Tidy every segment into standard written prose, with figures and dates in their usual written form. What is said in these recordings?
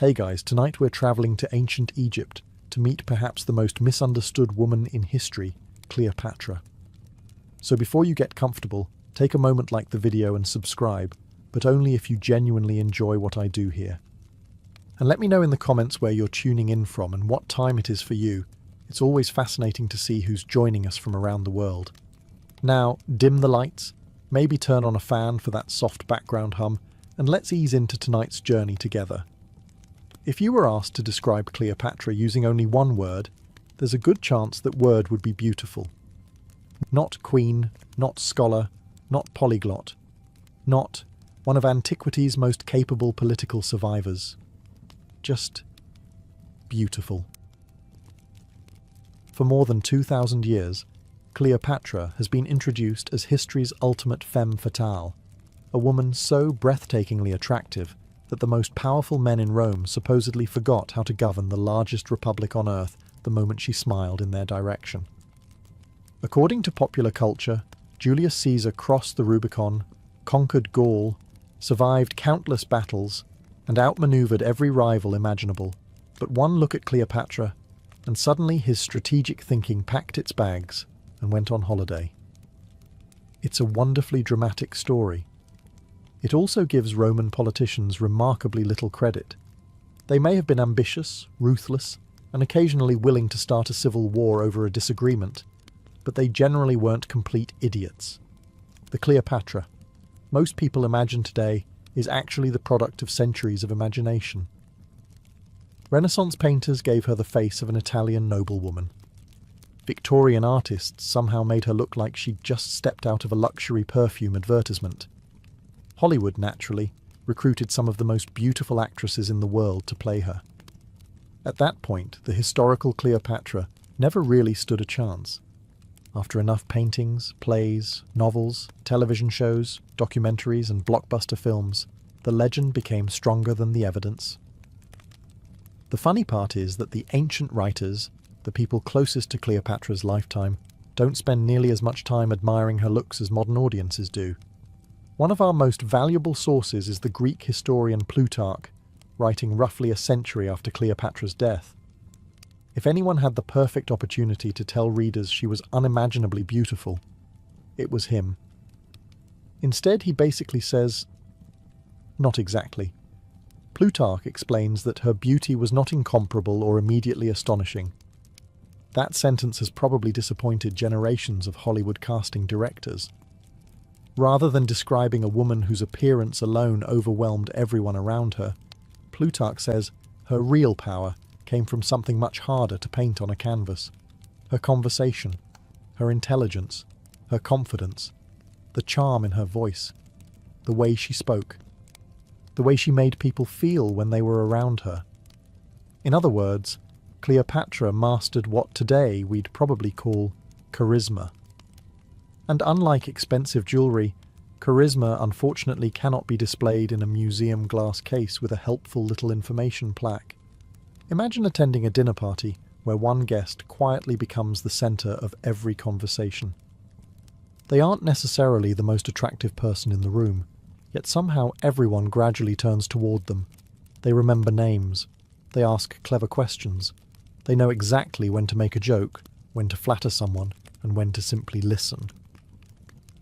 Hey guys, tonight we're traveling to ancient Egypt to meet perhaps the most misunderstood woman in history, Cleopatra. So before you get comfortable, take a moment, like the video and subscribe, but only if you genuinely enjoy what I do here. And let me know in the comments where you're tuning in from and what time it is for you. It's always fascinating to see who's joining us from around the world. Now, dim the lights, maybe turn on a fan for that soft background hum, and let's ease into tonight's journey together. If you were asked to describe Cleopatra using only one word, there's a good chance that word would be beautiful. Not queen, not scholar, not polyglot, not one of antiquity's most capable political survivors. Just beautiful. For more than 2,000 years, Cleopatra has been introduced as history's ultimate femme fatale, a woman so breathtakingly attractive that the most powerful men in Rome supposedly forgot how to govern the largest republic on earth the moment she smiled in their direction. According to popular culture, Julius Caesar crossed the Rubicon, conquered Gaul, survived countless battles, and outmaneuvered every rival imaginable. But one look at Cleopatra, and suddenly his strategic thinking packed its bags and went on holiday. It's a wonderfully dramatic story. It also gives Roman politicians remarkably little credit. They may have been ambitious, ruthless, and occasionally willing to start a civil war over a disagreement, but they generally weren't complete idiots. The Cleopatra, most people imagine today, is actually the product of centuries of imagination. Renaissance painters gave her the face of an Italian noblewoman. Victorian artists somehow made her look like she'd just stepped out of a luxury perfume advertisement. Hollywood, naturally, recruited some of the most beautiful actresses in the world to play her. At that point, the historical Cleopatra never really stood a chance. After enough paintings, plays, novels, television shows, documentaries, and blockbuster films, the legend became stronger than the evidence. The funny part is that the ancient writers, the people closest to Cleopatra's lifetime, don't spend nearly as much time admiring her looks as modern audiences do. One of our most valuable sources is the Greek historian Plutarch, writing roughly a century after Cleopatra's death. If anyone had the perfect opportunity to tell readers she was unimaginably beautiful, it was him. Instead, he basically says, not exactly. Plutarch explains that her beauty was not incomparable or immediately astonishing. That sentence has probably disappointed generations of Hollywood casting directors. Rather than describing a woman whose appearance alone overwhelmed everyone around her, Plutarch says her real power came from something much harder to paint on a canvas. Her conversation, her intelligence, her confidence, the charm in her voice, the way she spoke, the way she made people feel when they were around her. In other words, Cleopatra mastered what today we'd probably call charisma. And unlike expensive jewellery, charisma unfortunately cannot be displayed in a museum glass case with a helpful little information plaque. Imagine attending a dinner party where one guest quietly becomes the centre of every conversation. They aren't necessarily the most attractive person in the room, yet somehow everyone gradually turns toward them. They remember names. They ask clever questions. They know exactly when to make a joke, when to flatter someone, and when to simply listen.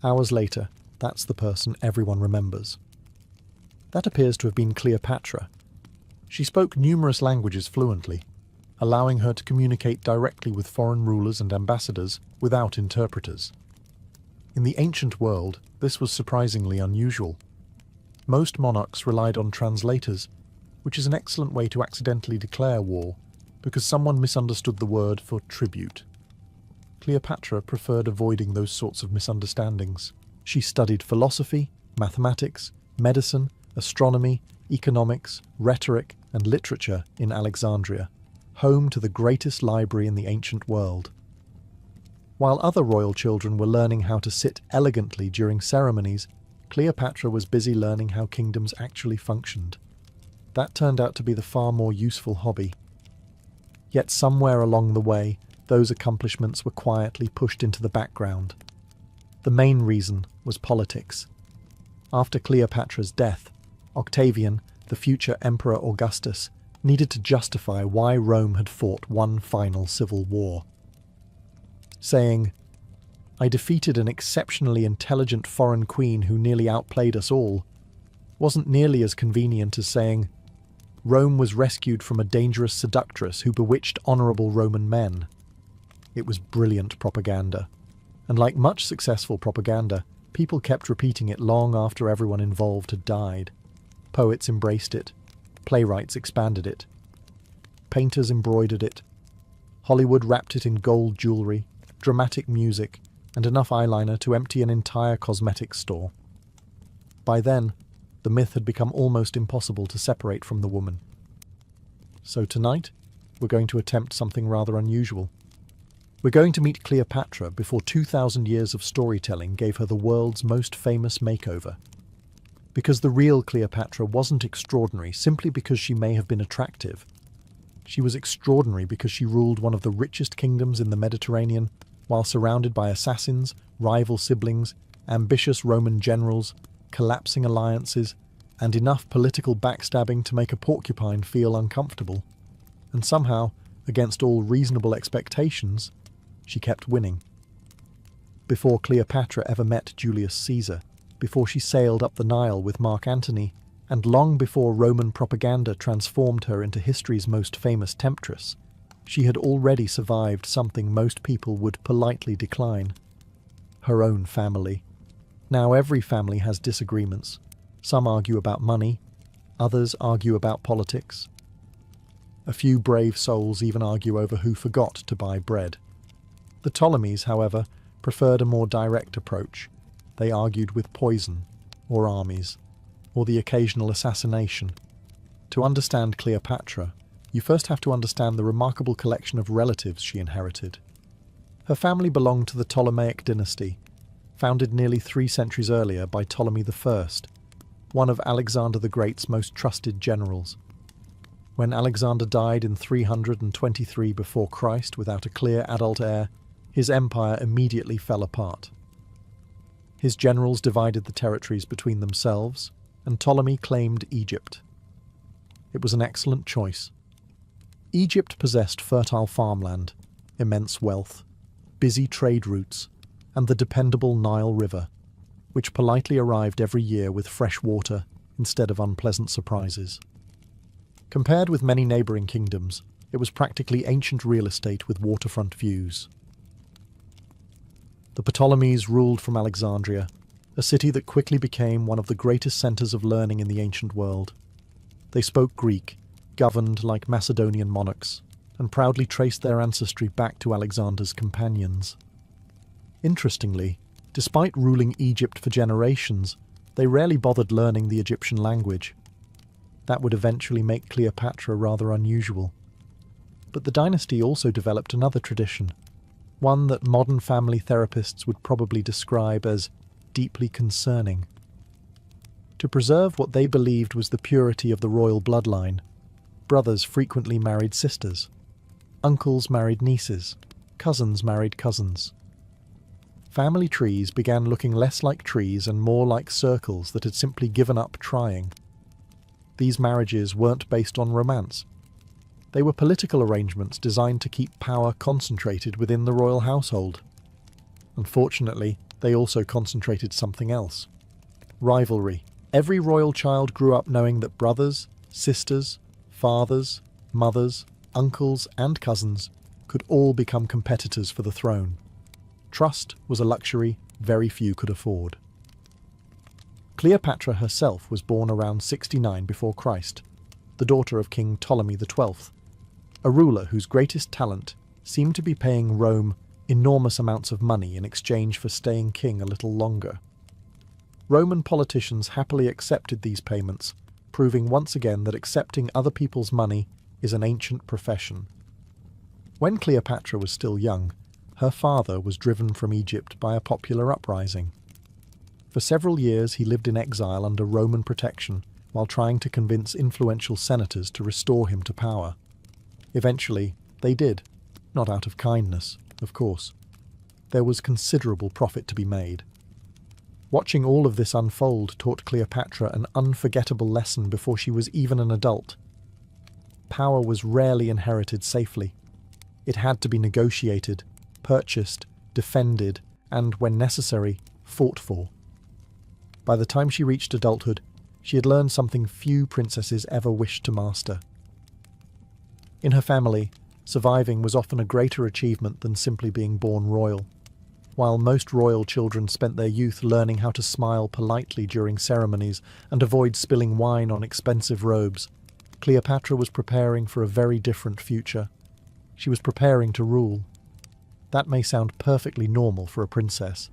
Hours later, that's the person everyone remembers. That appears to have been Cleopatra. She spoke numerous languages fluently, allowing her to communicate directly with foreign rulers and ambassadors without interpreters. In the ancient world, this was surprisingly unusual. Most monarchs relied on translators, which is an excellent way to accidentally declare war, because someone misunderstood the word for tribute. Cleopatra preferred avoiding those sorts of misunderstandings. She studied philosophy, mathematics, medicine, astronomy, economics, rhetoric, and literature in Alexandria, home to the greatest library in the ancient world. While other royal children were learning how to sit elegantly during ceremonies, Cleopatra was busy learning how kingdoms actually functioned. That turned out to be the far more useful hobby. Yet somewhere along the way, those accomplishments were quietly pushed into the background. The main reason was politics. After Cleopatra's death, Octavian, the future Emperor Augustus, needed to justify why Rome had fought one final civil war. Saying, "I defeated an exceptionally intelligent foreign queen who nearly outplayed us all," wasn't nearly as convenient as saying, "Rome was rescued from a dangerous seductress who bewitched honourable Roman men." It was brilliant propaganda, and like much successful propaganda, people kept repeating it long after everyone involved had died. Poets embraced it, playwrights expanded it, painters embroidered it, Hollywood wrapped it in gold jewellery, dramatic music, and enough eyeliner to empty an entire cosmetics store. By then, the myth had become almost impossible to separate from the woman. So tonight, we're going to attempt something rather unusual. We're going to meet Cleopatra before 2,000 years of storytelling gave her the world's most famous makeover. Because the real Cleopatra wasn't extraordinary simply because she may have been attractive. She was extraordinary because she ruled one of the richest kingdoms in the Mediterranean, while surrounded by assassins, rival siblings, ambitious Roman generals, collapsing alliances, and enough political backstabbing to make a porcupine feel uncomfortable. And somehow, against all reasonable expectations, she kept winning. Before Cleopatra ever met Julius Caesar, before she sailed up the Nile with Mark Antony, and long before Roman propaganda transformed her into history's most famous temptress, she had already survived something most people would politely decline: her own family. Now every family has disagreements. Some argue about money, others argue about politics. A few brave souls even argue over who forgot to buy bread. The Ptolemies, however, preferred a more direct approach. They argued with poison, or armies, or the occasional assassination. To understand Cleopatra, you first have to understand the remarkable collection of relatives she inherited. Her family belonged to the Ptolemaic dynasty, founded nearly 3 centuries earlier by Ptolemy I, one of Alexander the Great's most trusted generals. When Alexander died in 323 before Christ without a clear adult heir, his empire immediately fell apart. His generals divided the territories between themselves, and Ptolemy claimed Egypt. It was an excellent choice. Egypt possessed fertile farmland, immense wealth, busy trade routes, and the dependable Nile River, which politely arrived every year with fresh water instead of unpleasant surprises. Compared with many neighbouring kingdoms, it was practically ancient real estate with waterfront views. The Ptolemies ruled from Alexandria, a city that quickly became one of the greatest centres of learning in the ancient world. They spoke Greek, governed like Macedonian monarchs, and proudly traced their ancestry back to Alexander's companions. Interestingly, despite ruling Egypt for generations, they rarely bothered learning the Egyptian language. That would eventually make Cleopatra rather unusual. But the dynasty also developed another tradition, one that modern family therapists would probably describe as deeply concerning. To preserve what they believed was the purity of the royal bloodline, brothers frequently married sisters, uncles married nieces, cousins married cousins. Family trees began looking less like trees and more like circles that had simply given up trying. These marriages weren't based on romance. They were political arrangements designed to keep power concentrated within the royal household. Unfortunately, they also concentrated something else: rivalry. Every royal child grew up knowing that brothers, sisters, fathers, mothers, uncles, and cousins could all become competitors for the throne. Trust was a luxury very few could afford. Cleopatra herself was born around 69 before Christ, the daughter of King Ptolemy XII, a ruler whose greatest talent seemed to be paying Rome enormous amounts of money in exchange for staying king a little longer. Roman politicians happily accepted these payments, proving once again that accepting other people's money is an ancient profession. When Cleopatra was still young, her father was driven from Egypt by a popular uprising. For several years he lived in exile under Roman protection while trying to convince influential senators to restore him to power. Eventually, they did, not out of kindness, of course. There was considerable profit to be made. Watching all of this unfold taught Cleopatra an unforgettable lesson before she was even an adult. power was rarely inherited safely. It had to be negotiated, purchased, defended, and, when necessary, fought for. By the time she reached adulthood, she had learned something few princesses ever wished to master. In her family, surviving was often a greater achievement than simply being born royal. While most royal children spent their youth learning how to smile politely during ceremonies and avoid spilling wine on expensive robes, Cleopatra was preparing for a very different future. She was preparing to rule. That may sound perfectly normal for a princess.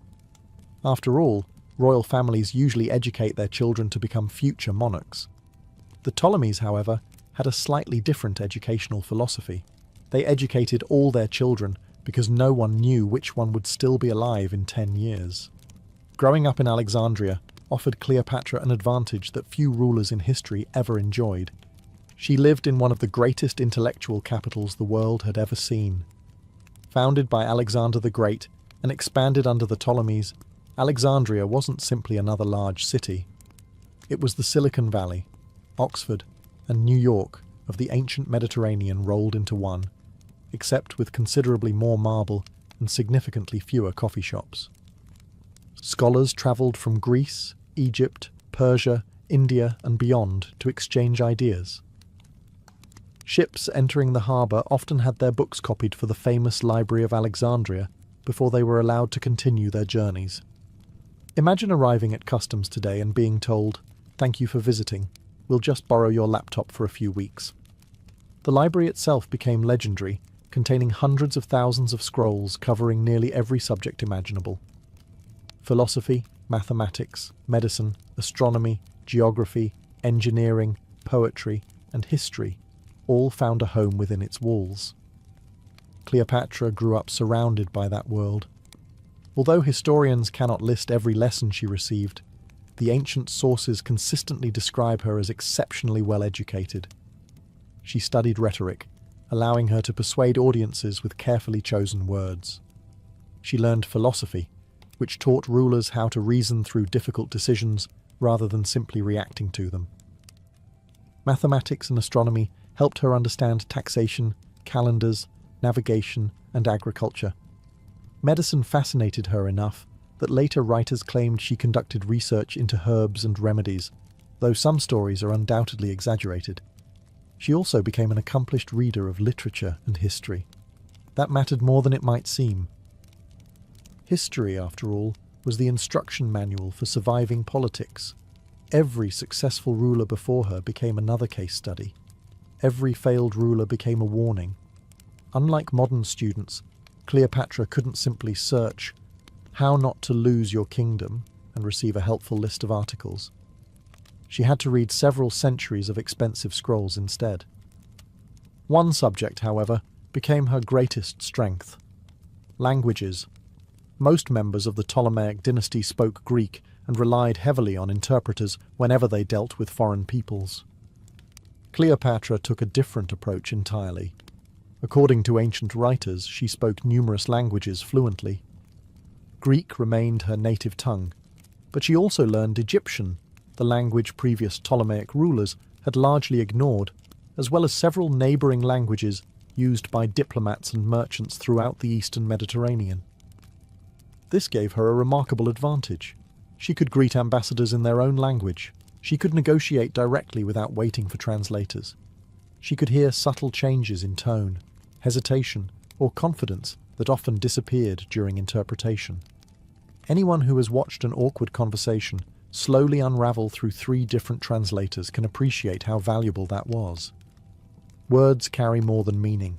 After all, royal families usually educate their children to become future monarchs. The Ptolemies, however, had a slightly different educational philosophy. They educated all their children because no one knew which one would still be alive in 10 years. Growing up in Alexandria offered Cleopatra an advantage that few rulers in history ever enjoyed. She lived in one of the greatest intellectual capitals the world had ever seen. Founded by Alexander the Great and expanded under the Ptolemies, Alexandria wasn't simply another large city. It was the Silicon Valley, Oxford, and New York of the ancient Mediterranean rolled into one, except with considerably more marble and significantly fewer coffee shops. Scholars travelled from Greece, Egypt, Persia, India, and beyond to exchange ideas. Ships entering the harbour often had their books copied for the famous Library of Alexandria before they were allowed to continue their journeys. Imagine arriving at customs today and being told, "Thank you for visiting. We'll just borrow your laptop for a few weeks." The library itself became legendary, containing hundreds of thousands of scrolls covering nearly every subject imaginable. Philosophy, mathematics, medicine, astronomy, geography, engineering, poetry, and history all found a home within its walls. Cleopatra grew up surrounded by that world. Although historians cannot list every lesson she received, the ancient sources consistently describe her as exceptionally well educated. She studied rhetoric, allowing her to persuade audiences with carefully chosen words. She learned philosophy, which taught rulers how to reason through difficult decisions rather than simply reacting to them. Mathematics and astronomy helped her understand taxation, calendars, navigation, and agriculture. Medicine fascinated her enough that later writers claimed she conducted research into herbs and remedies, though some stories are undoubtedly exaggerated. She also became an accomplished reader of literature and history. That mattered more than it might seem. History, after all, was the instruction manual for surviving politics. Every successful ruler before her became another case study. Every failed ruler became a warning. Unlike modern students, Cleopatra couldn't simply search "How not to lose your kingdom" and receive a helpful list of articles. She had to read several centuries of expensive scrolls instead. One subject, however, became her greatest strength: languages. Most members of the Ptolemaic dynasty spoke Greek and relied heavily on interpreters whenever they dealt with foreign peoples. Cleopatra took a different approach entirely. According to ancient writers, she spoke numerous languages fluently. Greek remained her native tongue, but she also learned Egyptian, the language previous Ptolemaic rulers had largely ignored, as well as several neighbouring languages used by diplomats and merchants throughout the eastern Mediterranean. This gave her a remarkable advantage. She could greet ambassadors in their own language. She could negotiate directly without waiting for translators. She could hear subtle changes in tone, hesitation, or confidence that often disappeared during interpretation. Anyone who has watched an awkward conversation slowly unravel through 3 different translators can appreciate how valuable that was. Words carry more than meaning.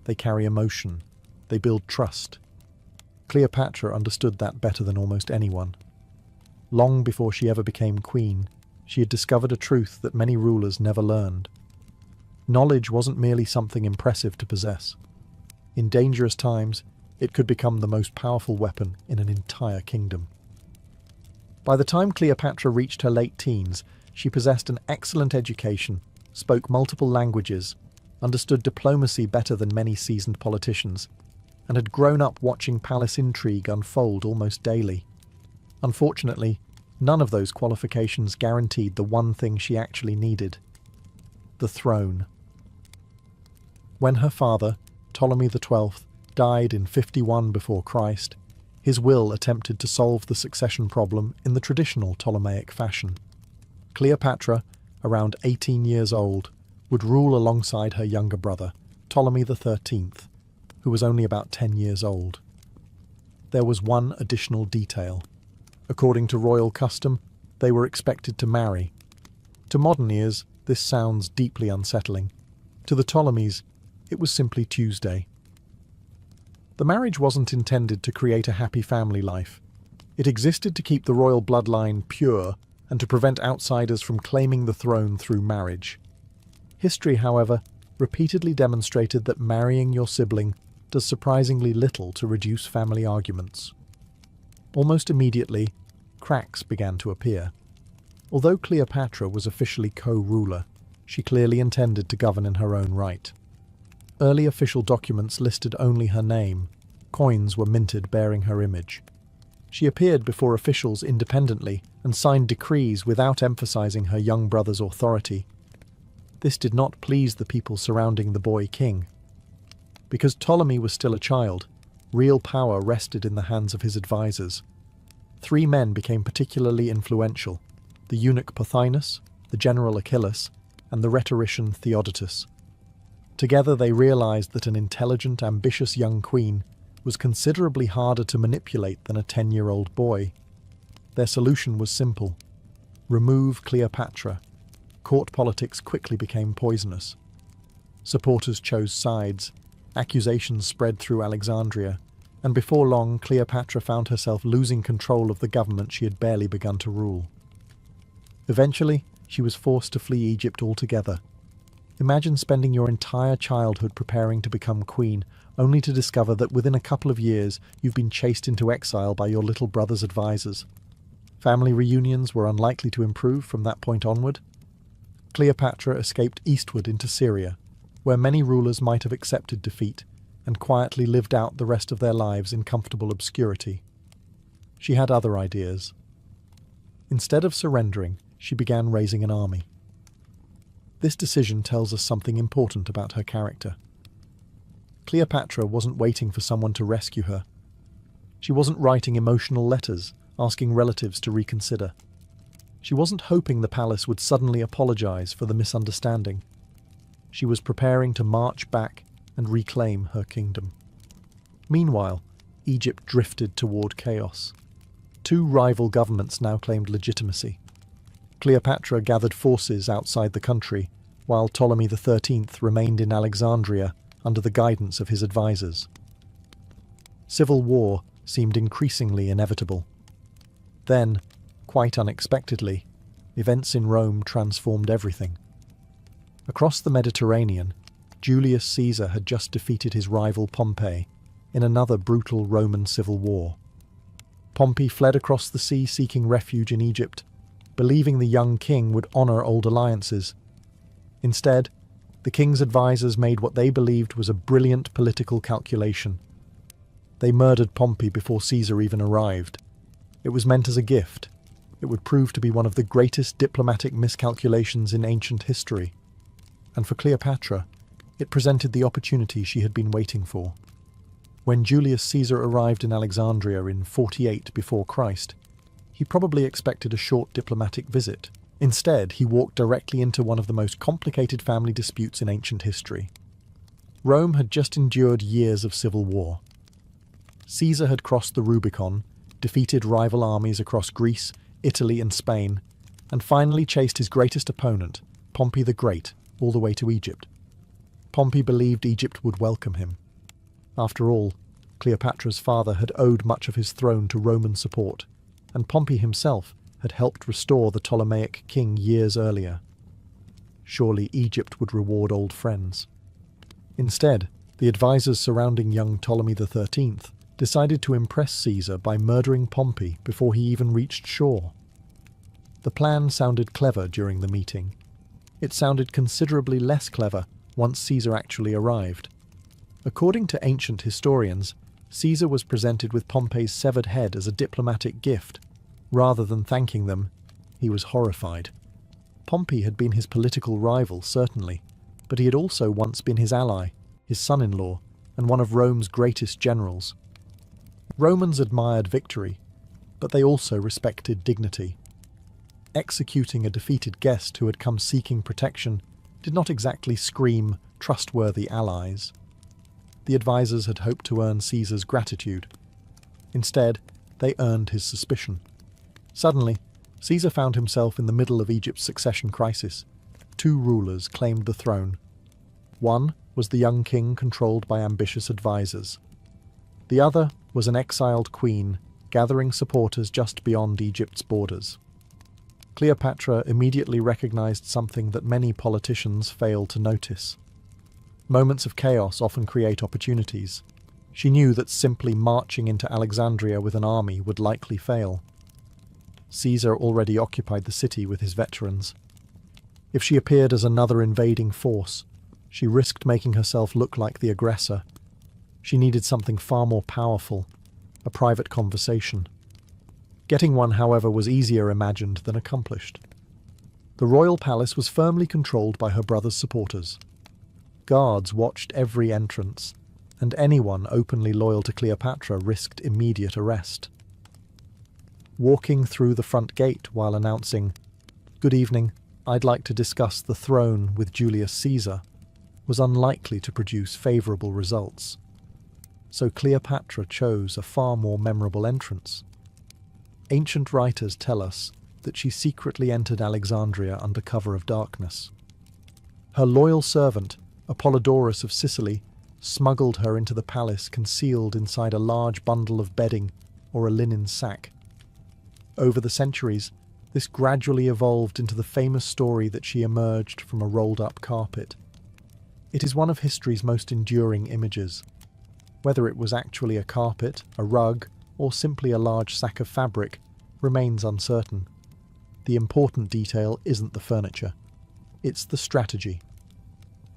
They carry emotion. They build trust. Cleopatra understood that better than almost anyone. Long before she ever became queen, she had discovered a truth that many rulers never learned. Knowledge wasn't merely something impressive to possess. In dangerous times, it could become the most powerful weapon in an entire kingdom. By the time Cleopatra reached her late teens, she possessed an excellent education, spoke multiple languages, understood diplomacy better than many seasoned politicians, and had grown up watching palace intrigue unfold almost daily. Unfortunately, none of those qualifications guaranteed the one thing she actually needed: the throne. When her father, Ptolemy XII, died in 51 before Christ, his will attempted to solve the succession problem in the traditional Ptolemaic fashion. Cleopatra, around 18 years old, would rule alongside her younger brother, Ptolemy XIII, who was only about 10 years old. There was one additional detail. According to royal custom, they were expected to marry. To modern ears, this sounds deeply unsettling. To the Ptolemies, it was simply Tuesday. The marriage wasn't intended to create a happy family life. It existed to keep the royal bloodline pure and to prevent outsiders from claiming the throne through marriage. History, however, repeatedly demonstrated that marrying your sibling does surprisingly little to reduce family arguments. Almost immediately, cracks began to appear. Although Cleopatra was officially co-ruler, she clearly intended to govern in her own right. Early official documents listed only her name. Coins were minted bearing her image. She appeared before officials independently and signed decrees without emphasizing her young brother's authority. This did not please the people surrounding the boy king. Because Ptolemy was still a child, real power rested in the hands of his advisors. 3 men became particularly influential: the eunuch Pothinus, the general Achilles, and the rhetorician Theodotus. Together they realized that an intelligent, ambitious young queen was considerably harder to manipulate than a 10-year-old boy. Their solution was simple: remove Cleopatra. Court politics quickly became poisonous. Supporters chose sides, accusations spread through Alexandria, and before long Cleopatra found herself losing control of the government she had barely begun to rule. Eventually, she was forced to flee Egypt altogether. Imagine spending your entire childhood preparing to become queen, only to discover that within a couple of years you've been chased into exile by your little brother's advisors. Family reunions were unlikely to improve from that point onward. Cleopatra escaped eastward into Syria, where many rulers might have accepted defeat and quietly lived out the rest of their lives in comfortable obscurity. She had other ideas. Instead of surrendering, she began raising an army. This decision tells us something important about her character. Cleopatra wasn't waiting for someone to rescue her. She wasn't writing emotional letters, asking relatives to reconsider. She wasn't hoping the palace would suddenly apologize for the misunderstanding. She was preparing to march back and reclaim her kingdom. Meanwhile, Egypt drifted toward chaos. 2 rival governments now claimed legitimacy. Cleopatra gathered forces outside the country, while Ptolemy XIII remained in Alexandria under the guidance of his advisors. Civil war seemed increasingly inevitable. Then, quite unexpectedly, events in Rome transformed everything. Across the Mediterranean, Julius Caesar had just defeated his rival Pompey in another brutal Roman civil war. Pompey fled across the sea seeking refuge in Egypt, believing the young king would honor old alliances. Instead, the king's advisors made what they believed was a brilliant political calculation. They murdered Pompey before Caesar even arrived. It was meant as a gift. It would prove to be one of the greatest diplomatic miscalculations in ancient history. And for Cleopatra, it presented the opportunity she had been waiting for. When Julius Caesar arrived in Alexandria in 48 before Christ, he probably expected a short diplomatic visit. Instead, he walked directly into one of the most complicated family disputes in ancient history. Rome had just endured years of civil war. Caesar had crossed the Rubicon, defeated rival armies across Greece, Italy, and Spain, and finally chased his greatest opponent, Pompey the Great, all the way to Egypt. Pompey believed Egypt would welcome him. After all, Cleopatra's father had owed much of his throne to Roman support, and Pompey himself had helped restore the Ptolemaic king years earlier. Surely Egypt would reward old friends. Instead, the advisors surrounding young Ptolemy XIII decided to impress Caesar by murdering Pompey before he even reached shore. The plan sounded clever during the meeting. It sounded considerably less clever once Caesar actually arrived. According to ancient historians, Caesar was presented with Pompey's severed head as a diplomatic gift. Rather than thanking them, he was horrified. Pompey had been his political rival, certainly, but he had also once been his ally, his son-in-law, and one of Rome's greatest generals. Romans admired victory, but they also respected dignity. Executing a defeated guest who had come seeking protection did not exactly scream trustworthy allies. The advisors had hoped to earn Caesar's gratitude. Instead, they earned his suspicion. Suddenly, Caesar found himself in the middle of Egypt's succession crisis. Two rulers claimed the throne. One was the young king controlled by ambitious advisors. The other was an exiled queen gathering supporters just beyond Egypt's borders. Cleopatra immediately recognized something that many politicians fail to notice. Moments of chaos often create opportunities. She knew that simply marching into Alexandria with an army would likely fail. Caesar already occupied the city with his veterans. If she appeared as another invading force, she risked making herself look like the aggressor. She needed something far more powerful, a private conversation. Getting one, however, was easier imagined than accomplished. The royal palace was firmly controlled by her brother's supporters. Guards watched every entrance, and anyone openly loyal to Cleopatra risked immediate arrest. Walking through the front gate while announcing, "Good evening, I'd like to discuss the throne with Julius Caesar," was unlikely to produce favourable results. So Cleopatra chose a far more memorable entrance. Ancient writers tell us that she secretly entered Alexandria under cover of darkness. Her loyal servant, Apollodorus of Sicily, smuggled her into the palace concealed inside a large bundle of bedding or a linen sack. Over the centuries, this gradually evolved into the famous story that she emerged from a rolled-up carpet. It is one of history's most enduring images. Whether it was actually a carpet, a rug, or simply a large sack of fabric remains uncertain. The important detail isn't the furniture. It's the strategy.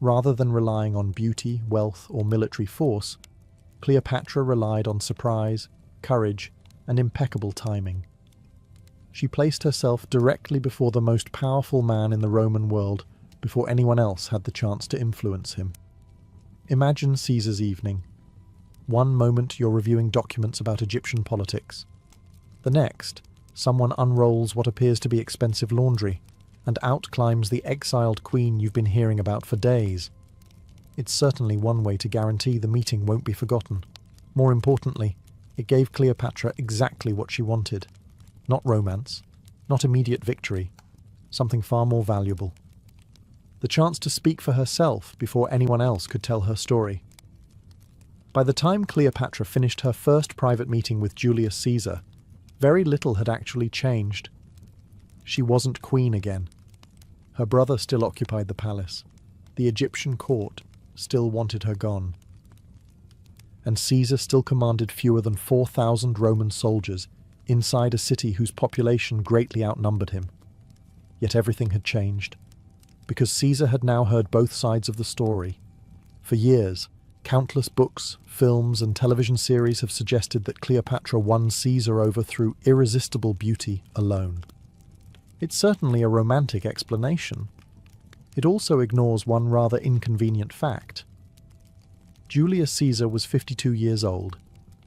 Rather than relying on beauty, wealth, or military force, Cleopatra relied on surprise, courage, and impeccable timing. She placed herself directly before the most powerful man in the Roman world before anyone else had the chance to influence him. Imagine Caesar's evening. One moment you're reviewing documents about Egyptian politics. The next, someone unrolls what appears to be expensive laundry, and out climbs the exiled queen you've been hearing about for days. It's certainly one way to guarantee the meeting won't be forgotten. More importantly, it gave Cleopatra exactly what she wanted. Not romance, not immediate victory, something far more valuable. The chance to speak for herself before anyone else could tell her story. By the time Cleopatra finished her first private meeting with Julius Caesar, very little had actually changed. She wasn't queen again. Her brother still occupied the palace. The Egyptian court still wanted her gone. And Caesar still commanded fewer than 4,000 Roman soldiers inside a city whose population greatly outnumbered him. Yet everything had changed, because Caesar had now heard both sides of the story. For years, countless books, films, and television series have suggested that Cleopatra won Caesar over through irresistible beauty alone. It's certainly a romantic explanation. It also ignores one rather inconvenient fact. Julius Caesar was 52 years old.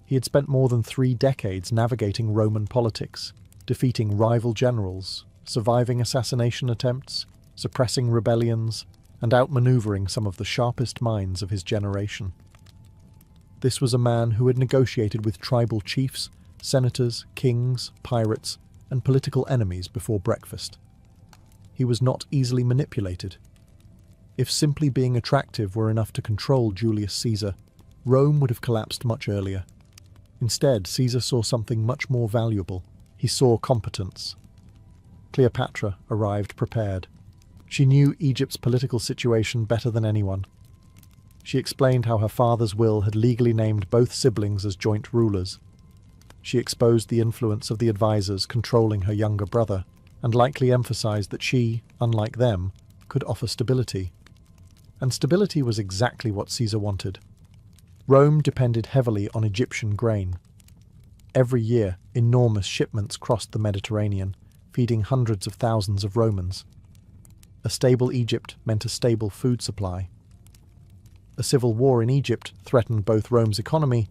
He had spent more than 3 decades navigating Roman politics, defeating rival generals, surviving assassination attempts, suppressing rebellions, and outmaneuvering some of the sharpest minds of his generation. This was a man who had negotiated with tribal chiefs, senators, kings, pirates, and political enemies before breakfast. He was not easily manipulated. If simply being attractive were enough to control Julius Caesar, Rome would have collapsed much earlier. Instead, Caesar saw something much more valuable. He saw competence. Cleopatra arrived prepared. She knew Egypt's political situation better than anyone. She explained how her father's will had legally named both siblings as joint rulers. She exposed the influence of the advisors controlling her younger brother, and likely emphasized that she, unlike them, could offer stability. And stability was exactly what Caesar wanted. Rome depended heavily on Egyptian grain. Every year, enormous shipments crossed the Mediterranean, feeding hundreds of thousands of Romans. A stable Egypt meant a stable food supply. A civil war in Egypt threatened both Rome's economy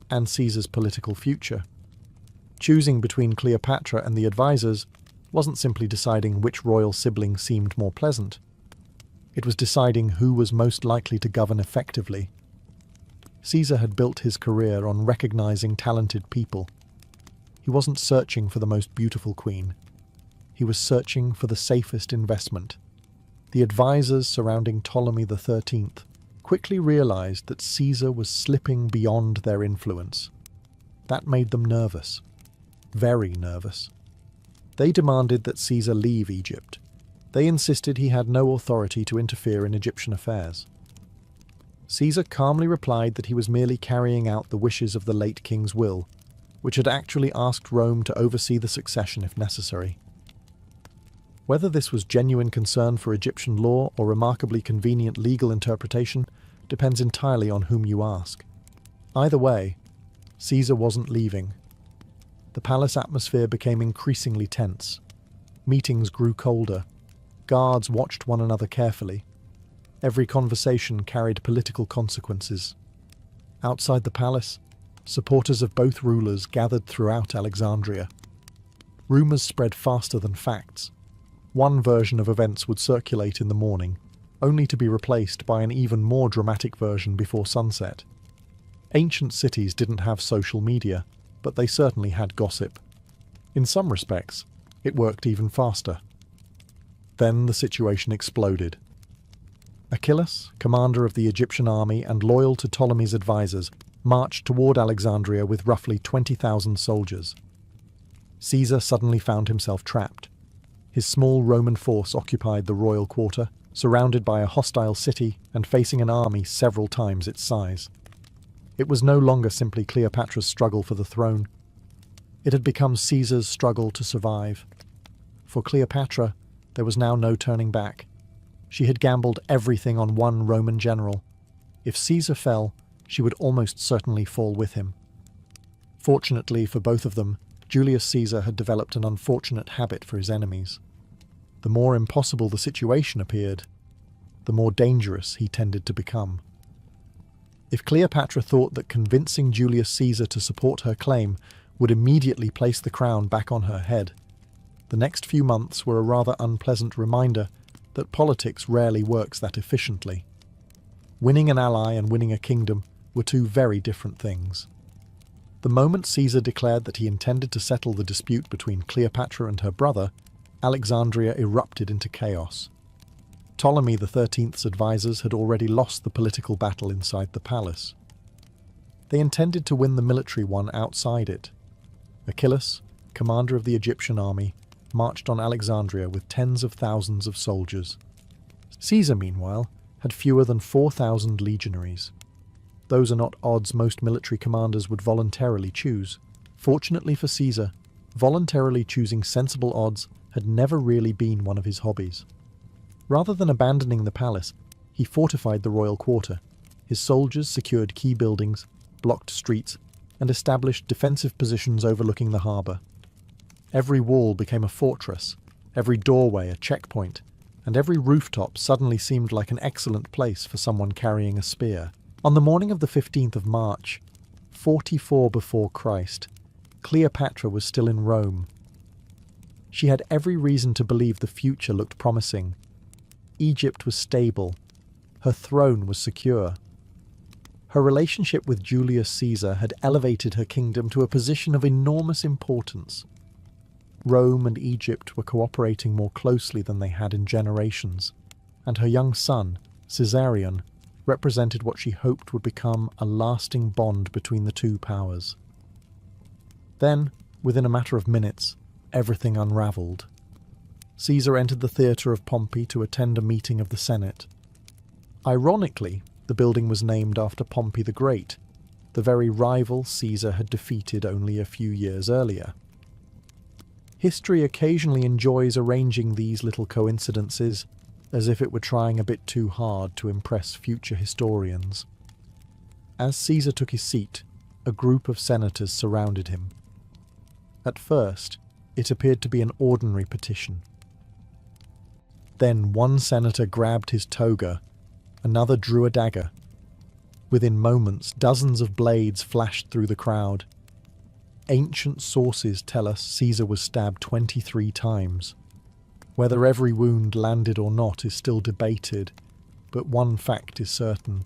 and Caesar's political future. Choosing between Cleopatra and the advisors wasn't simply deciding which royal sibling seemed more pleasant. It was deciding who was most likely to govern effectively. Caesar had built his career on recognizing talented people. He wasn't searching for the most beautiful queen. He was searching for the safest investment. The advisors surrounding Ptolemy XIII quickly realized that Caesar was slipping beyond their influence. That made them nervous. Very nervous. They demanded that Caesar leave Egypt. They insisted he had no authority to interfere in Egyptian affairs. Caesar calmly replied that he was merely carrying out the wishes of the late king's will, which had actually asked Rome to oversee the succession if necessary. Whether this was genuine concern for Egyptian law or remarkably convenient legal interpretation depends entirely on whom you ask. Either way, Caesar wasn't leaving. The palace atmosphere became increasingly tense. Meetings grew colder. Guards watched one another carefully. Every conversation carried political consequences. Outside the palace, supporters of both rulers gathered throughout Alexandria. Rumors spread faster than facts. One version of events would circulate in the morning, only to be replaced by an even more dramatic version before sunset. Ancient cities didn't have social media, but they certainly had gossip. In some respects, it worked even faster. Then the situation exploded. Achilles, commander of the Egyptian army and loyal to Ptolemy's advisors, marched toward Alexandria with roughly 20,000 soldiers. Caesar suddenly found himself trapped. His small Roman force occupied the royal quarter, surrounded by a hostile city and facing an army several times its size. It was no longer simply Cleopatra's struggle for the throne. It had become Caesar's struggle to survive. For Cleopatra, there was now no turning back. She had gambled everything on one Roman general. If Caesar fell, she would almost certainly fall with him. Fortunately for both of them, Julius Caesar had developed an unfortunate habit for his enemies. The more impossible the situation appeared, the more dangerous he tended to become. If Cleopatra thought that convincing Julius Caesar to support her claim would immediately place the crown back on her head, the next few months were a rather unpleasant reminder that politics rarely works that efficiently. Winning an ally and winning a kingdom were two very different things. The moment Caesar declared that he intended to settle the dispute between Cleopatra and her brother, Alexandria erupted into chaos. Ptolemy XIII's advisors had already lost the political battle inside the palace. They intended to win the military one outside it. Achilles, commander of the Egyptian army, marched on Alexandria with tens of thousands of soldiers. Caesar, meanwhile, had fewer than 4,000 legionaries. Those are not odds most military commanders would voluntarily choose. Fortunately for Caesar, voluntarily choosing sensible odds had never really been one of his hobbies. Rather than abandoning the palace, he fortified the royal quarter. His soldiers secured key buildings, blocked streets, and established defensive positions overlooking the harbour. Every wall became a fortress, every doorway a checkpoint, and every rooftop suddenly seemed like an excellent place for someone carrying a spear. On the morning of the 15th of March, 44 before Christ, Cleopatra was still in Rome. She had every reason to believe the future looked promising. Egypt was stable. Her throne was secure. Her relationship with Julius Caesar had elevated her kingdom to a position of enormous importance. Rome and Egypt were cooperating more closely than they had in generations, and her young son, Caesarion, represented what she hoped would become a lasting bond between the two powers. Then, within a matter of minutes, everything unravelled. Caesar entered the theatre of Pompey to attend a meeting of the Senate. Ironically, the building was named after Pompey the Great, the very rival Caesar had defeated only a few years earlier. History occasionally enjoys arranging these little coincidences, as if it were trying a bit too hard to impress future historians. As Caesar took his seat, a group of senators surrounded him. At first, it appeared to be an ordinary petition. Then one senator grabbed his toga, another drew a dagger, Within moments, dozens of blades flashed through the crowd. Ancient sources tell us Caesar was stabbed 23 times. Whether every wound landed or not is still debated, but one fact is certain.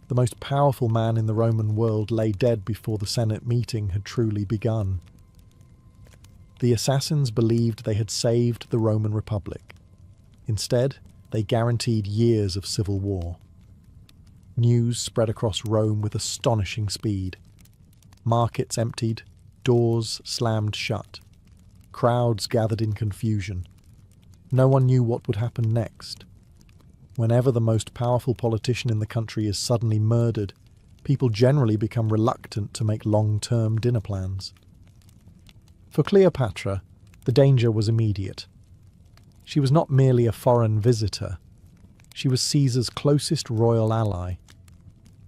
The most powerful man in the Roman world lay dead before the Senate meeting had truly begun. The assassins believed they had saved the Roman Republic. Instead, they guaranteed years of civil war. News spread across Rome with astonishing speed. Markets emptied, doors slammed shut. Crowds gathered in confusion. No one knew what would happen next. Whenever the most powerful politician in the country is suddenly murdered, people generally become reluctant to make long-term dinner plans. For Cleopatra, the danger was immediate. She was not merely a foreign visitor. She was Caesar's closest royal ally.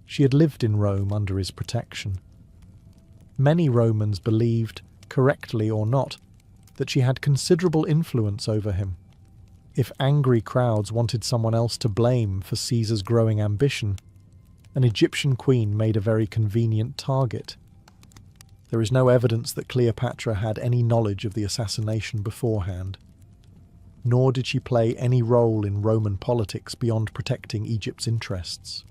She had lived in Rome under his protection. Many Romans believed, correctly or not, that she had considerable influence over him. If angry crowds wanted someone else to blame for Caesar's growing ambition, an Egyptian queen made a very convenient target. There is no evidence that Cleopatra had any knowledge of the assassination beforehand, nor did she play any role in Roman politics beyond protecting Egypt's interests.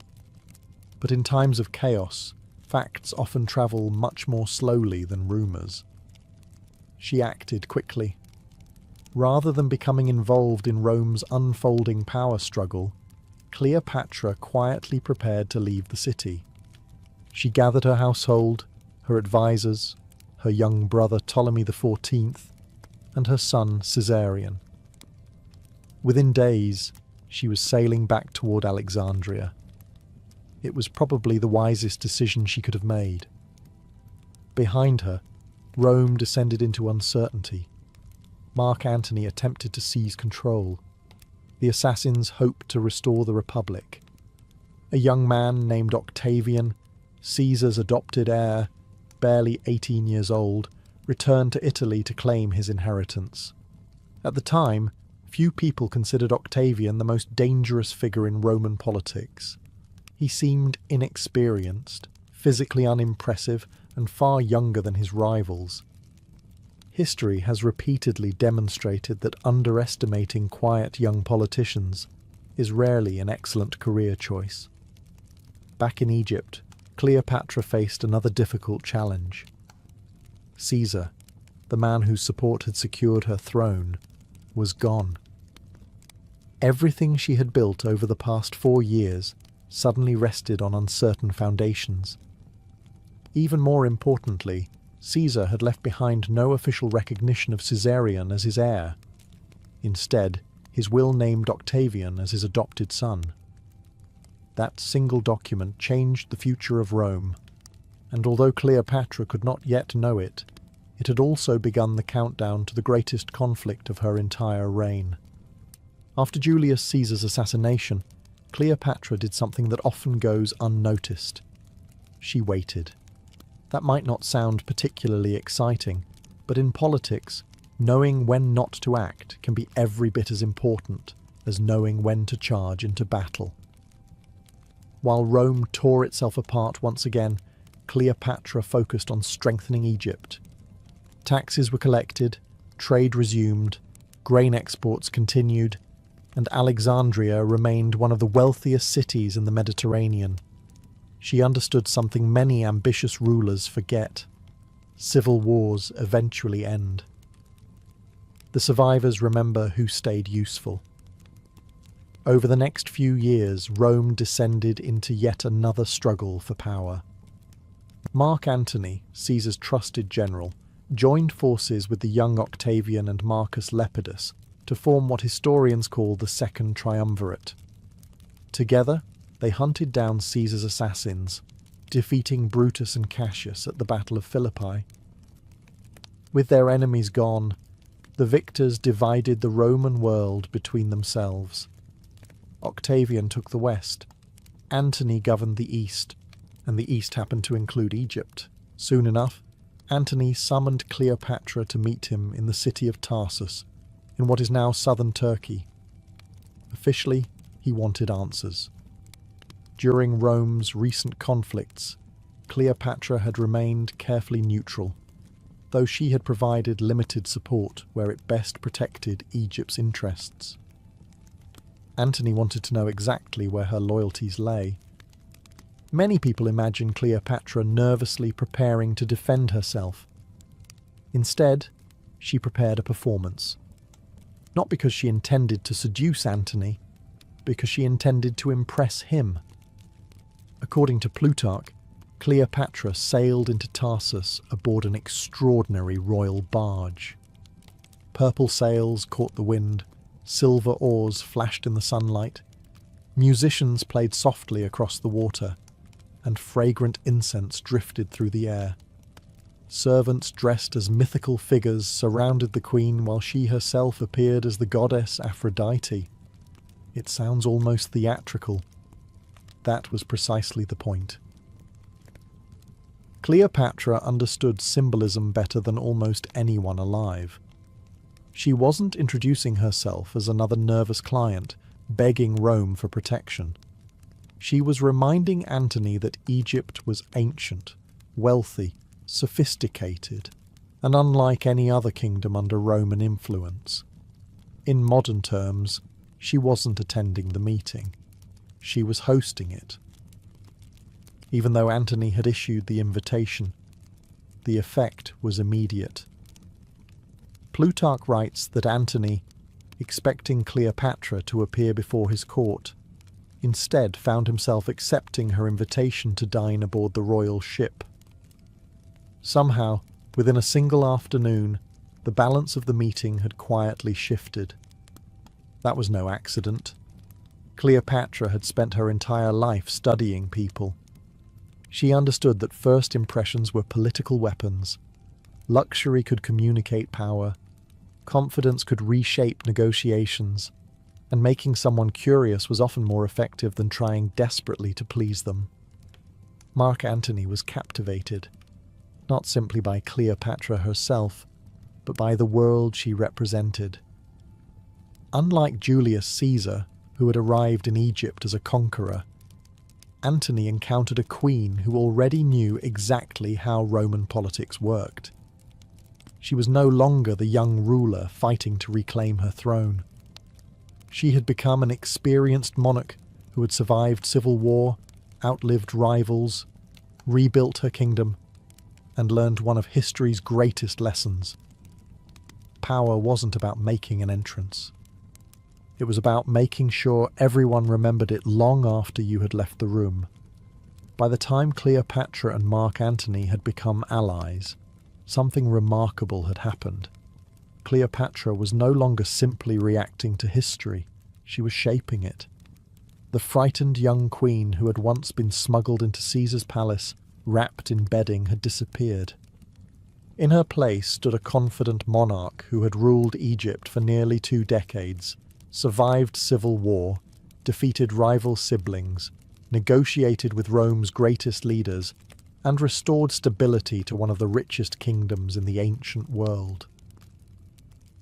But in times of chaos, facts often travel much more slowly than rumours. She acted quickly. Rather than becoming involved in Rome's unfolding power struggle, Cleopatra quietly prepared to leave the city. She gathered her household, her advisors, her young brother Ptolemy XIV, and her son Caesarion. Within days, she was sailing back toward Alexandria. It was probably the wisest decision she could have made. Behind her, Rome descended into uncertainty. Mark Antony attempted to seize control. The assassins hoped to restore the Republic. A young man named Octavian, Caesar's adopted heir, barely 18 years old, returned to Italy to claim his inheritance. At the time, few people considered Octavian the most dangerous figure in Roman politics. He seemed inexperienced, physically unimpressive, and far younger than his rivals. History has repeatedly demonstrated that underestimating quiet young politicians is rarely an excellent career choice. Back in Egypt, Cleopatra faced another difficult challenge. Caesar, the man whose support had secured her throne, was gone. Everything she had built over the past 4 years suddenly rested on uncertain foundations. Even more importantly, Caesar had left behind no official recognition of Caesarion as his heir. Instead, his will named Octavian as his adopted son. That single document changed the future of Rome, and although Cleopatra could not yet know it, it had also begun the countdown to the greatest conflict of her entire reign. After Julius Caesar's assassination, Cleopatra did something that often goes unnoticed. She waited. That might not sound particularly exciting, but in politics, knowing when not to act can be every bit as important as knowing when to charge into battle. While Rome tore itself apart once again, Cleopatra focused on strengthening Egypt. Taxes were collected, trade resumed, grain exports continued, and Alexandria remained one of the wealthiest cities in the Mediterranean. She understood something many ambitious rulers forget. Civil wars eventually end. The survivors remember who stayed useful. Over the next few years, Rome descended into yet another struggle for power. Mark Antony, Caesar's trusted general, joined forces with the young Octavian and Marcus Lepidus to form what historians call the Second Triumvirate. Together, they hunted down Caesar's assassins, defeating Brutus and Cassius at the Battle of Philippi. With their enemies gone, the victors divided the Roman world between themselves. Octavian took the west, Antony governed the east, and the east happened to include Egypt. Soon enough, Antony summoned Cleopatra to meet him in the city of Tarsus, in what is now southern Turkey. Officially, he wanted answers. During Rome's recent conflicts, Cleopatra had remained carefully neutral, though she had provided limited support where it best protected Egypt's interests. Antony wanted to know exactly where her loyalties lay. Many people imagine Cleopatra nervously preparing to defend herself. Instead, she prepared a performance. Not because she intended to seduce Antony, because she intended to impress him. According to Plutarch, Cleopatra sailed into Tarsus aboard an extraordinary royal barge. Purple sails caught the wind, silver oars flashed in the sunlight, musicians played softly across the water, and fragrant incense drifted through the air. Servants dressed as mythical figures surrounded the queen while she herself appeared as the goddess Aphrodite. It sounds almost theatrical. That was precisely the point. Cleopatra understood symbolism better than almost anyone alive. She wasn't introducing herself as another nervous client, begging Rome for protection. She was reminding Antony that Egypt was ancient, wealthy, sophisticated, and unlike any other kingdom under Roman influence. In modern terms, she wasn't attending the meeting. She was hosting it. Even though Antony had issued the invitation, the effect was immediate. Plutarch writes that Antony, expecting Cleopatra to appear before his court, instead found himself accepting her invitation to dine aboard the royal ship. Somehow, within a single afternoon, the balance of the meeting had quietly shifted. That was no accident. Cleopatra had spent her entire life studying people. She understood that first impressions were political weapons. Luxury could communicate power. Confidence could reshape negotiations. And making someone curious was often more effective than trying desperately to please them. Mark Antony was captivated, not simply by Cleopatra herself, but by the world she represented. Unlike Julius Caesar, who had arrived in Egypt as a conqueror, Antony encountered a queen who already knew exactly how Roman politics worked. She was no longer the young ruler fighting to reclaim her throne. She had become an experienced monarch who had survived civil war, outlived rivals, rebuilt her kingdom, and learned one of history's greatest lessons. Power wasn't about making an entrance. It was about making sure everyone remembered it long after you had left the room. By the time Cleopatra and Mark Antony had become allies, something remarkable had happened. Cleopatra was no longer simply reacting to history, she was shaping it. The frightened young queen who had once been smuggled into Caesar's palace, wrapped in bedding, had disappeared. In her place stood a confident monarch who had ruled Egypt for nearly 2 decades, survived civil war, defeated rival siblings, negotiated with Rome's greatest leaders, and restored stability to one of the richest kingdoms in the ancient world.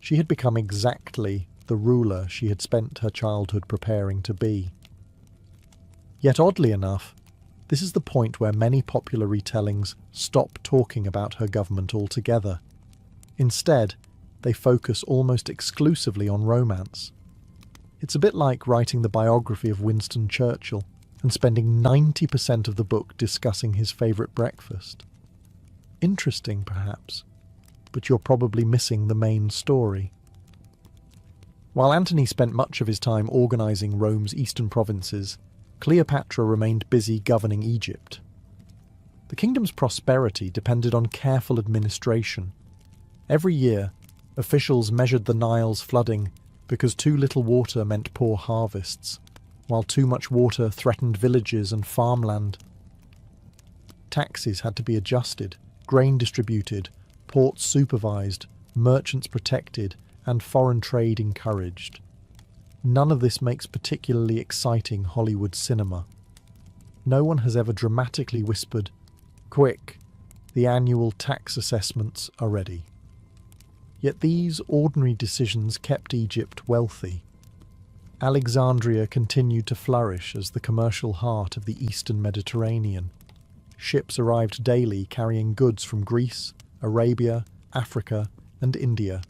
She had become exactly the ruler she had spent her childhood preparing to be. Yet oddly enough, this is the point where many popular retellings stop talking about her government altogether. Instead, they focus almost exclusively on romance. It's a bit like writing the biography of Winston Churchill and spending 90% of the book discussing his favourite breakfast. Interesting, perhaps, but you're probably missing the main story. While Antony spent much of his time organising Rome's eastern provinces, Cleopatra remained busy governing Egypt. The kingdom's prosperity depended on careful administration. Every year, officials measured the Nile's flooding because too little water meant poor harvests, while too much water threatened villages and farmland. Taxes had to be adjusted, grain distributed, ports supervised, merchants protected, and foreign trade encouraged. None of this makes particularly exciting Hollywood cinema. No one has ever dramatically whispered, "Quick, the annual tax assessments are ready." Yet these ordinary decisions kept Egypt wealthy. Alexandria continued to flourish as the commercial heart of the eastern Mediterranean. Ships arrived daily carrying goods from Greece, Arabia, Africa, and India.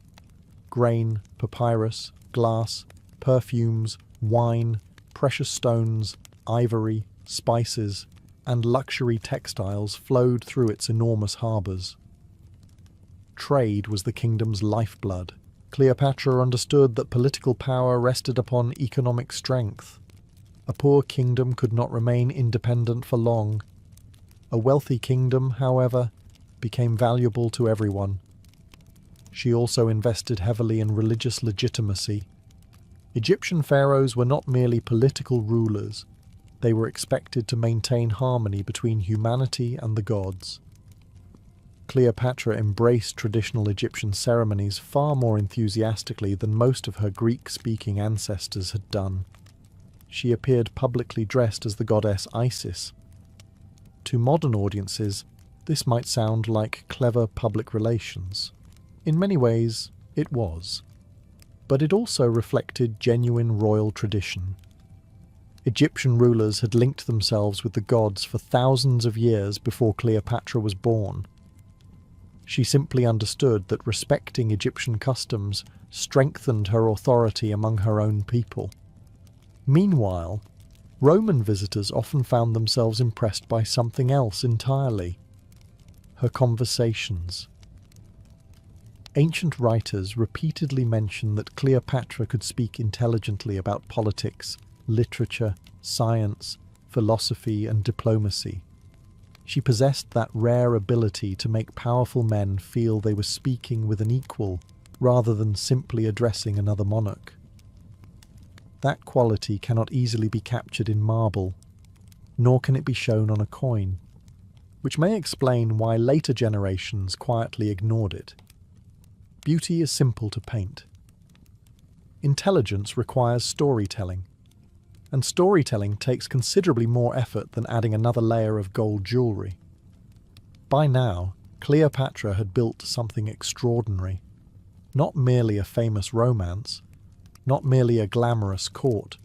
Grain, papyrus, glass, perfumes, wine, precious stones, ivory, spices, and luxury textiles flowed through its enormous harbours. Trade was the kingdom's lifeblood. Cleopatra understood that political power rested upon economic strength. A poor kingdom could not remain independent for long. A wealthy kingdom, however, became valuable to everyone. She also invested heavily in religious legitimacy. Egyptian pharaohs were not merely political rulers. They were expected to maintain harmony between humanity and the gods. Cleopatra embraced traditional Egyptian ceremonies far more enthusiastically than most of her Greek-speaking ancestors had done. She appeared publicly dressed as the goddess Isis. To modern audiences, this might sound like clever public relations. In many ways, it was. But it also reflected genuine royal tradition. Egyptian rulers had linked themselves with the gods for thousands of years before Cleopatra was born. She simply understood that respecting Egyptian customs strengthened her authority among her own people. Meanwhile, Roman visitors often found themselves impressed by something else entirely: her conversations. Ancient writers repeatedly mention that Cleopatra could speak intelligently about politics, literature, science, philosophy, and diplomacy. She possessed that rare ability to make powerful men feel they were speaking with an equal, rather than simply addressing another monarch. That quality cannot easily be captured in marble, nor can it be shown on a coin, which may explain why later generations quietly ignored it. Beauty is simple to paint. Intelligence requires storytelling, and storytelling takes considerably more effort than adding another layer of gold jewellery. By now, Cleopatra had built something extraordinary. Not merely a famous romance, not merely a glamorous court,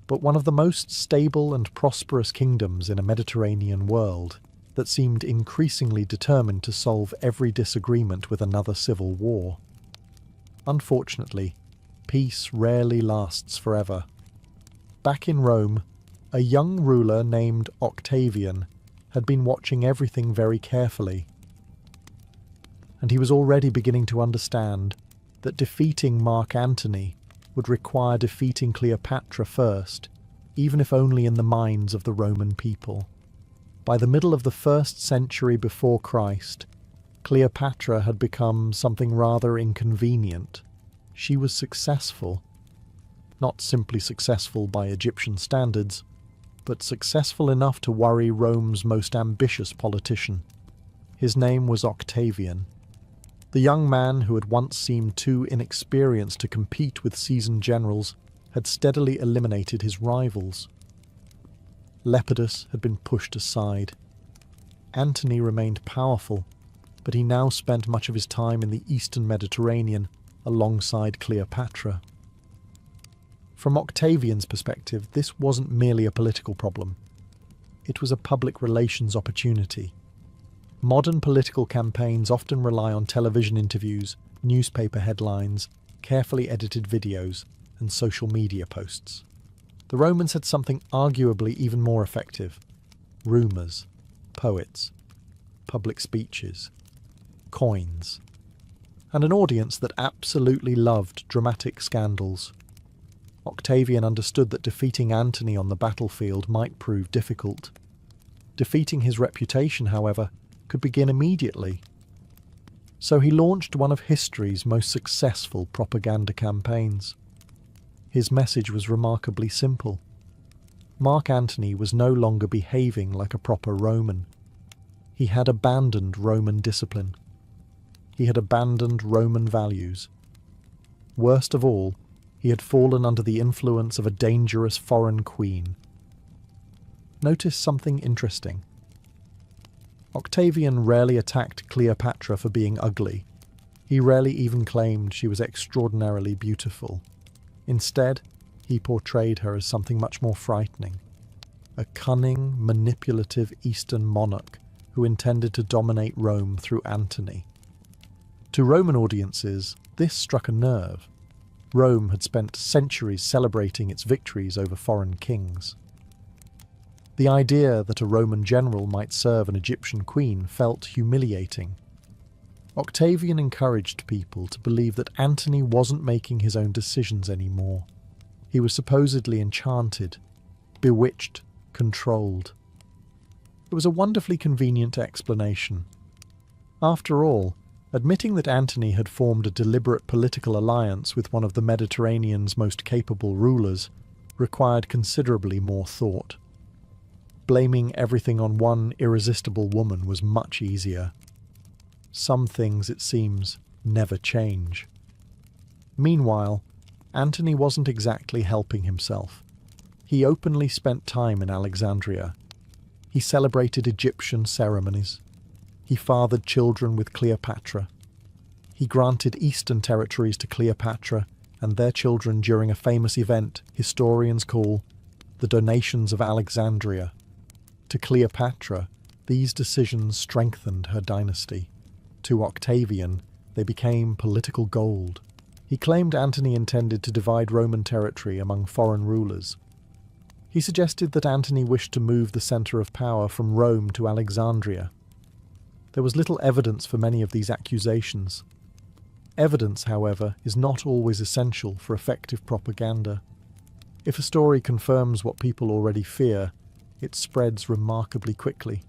but one of the most stable and prosperous kingdoms in a Mediterranean world that seemed increasingly determined to solve every disagreement with another civil war. Unfortunately, peace rarely lasts forever. Back in Rome, a young ruler named Octavian had been watching everything very carefully, and he was already beginning to understand that defeating Mark Antony would require defeating Cleopatra first, even if only in the minds of the Roman people. By the middle of the 1st century before Christ, Cleopatra had become something rather inconvenient. She was successful. Not simply successful by Egyptian standards, but successful enough to worry Rome's most ambitious politician. His name was Octavian. The young man who had once seemed too inexperienced to compete with seasoned generals had steadily eliminated his rivals. Lepidus had been pushed aside. Antony remained powerful, but he now spent much of his time in the eastern Mediterranean alongside Cleopatra. From Octavian's perspective, this wasn't merely a political problem. It was a public relations opportunity. Modern political campaigns often rely on television interviews, newspaper headlines, carefully edited videos, and social media posts. The Romans had something arguably even more effective: rumours, poets, public speeches, coins, and an audience that absolutely loved dramatic scandals. Octavian understood that defeating Antony on the battlefield might prove difficult. Defeating his reputation, however, could begin immediately. So he launched one of history's most successful propaganda campaigns. His message was remarkably simple. Mark Antony was no longer behaving like a proper Roman. He had abandoned Roman discipline. He had abandoned Roman values. Worst of all, he had fallen under the influence of a dangerous foreign queen. Notice something interesting. Octavian rarely attacked Cleopatra for being ugly. He rarely even claimed she was extraordinarily beautiful. Instead, he portrayed her as something much more frightening. A cunning, manipulative Eastern monarch who intended to dominate Rome through Antony. To Roman audiences, this struck a nerve. Rome had spent centuries celebrating its victories over foreign kings. The idea that a Roman general might serve an Egyptian queen felt humiliating. Octavian encouraged people to believe that Antony wasn't making his own decisions anymore. He was supposedly enchanted, bewitched, controlled. It was a wonderfully convenient explanation. After all, admitting that Antony had formed a deliberate political alliance with one of the Mediterranean's most capable rulers required considerably more thought. Blaming everything on one irresistible woman was much easier. Some things, it seems, never change. Meanwhile, Antony wasn't exactly helping himself. He openly spent time in Alexandria. He celebrated Egyptian ceremonies. He fathered children with Cleopatra. He granted eastern territories to Cleopatra and their children during a famous event historians call the Donations of Alexandria. To Cleopatra, these decisions strengthened her dynasty. To Octavian, they became political gold. He claimed Antony intended to divide Roman territory among foreign rulers. He suggested that Antony wished to move the centre of power from Rome to Alexandria. There was little evidence for many of these accusations. Evidence, however, is not always essential for effective propaganda. If a story confirms what people already fear, it spreads remarkably quickly.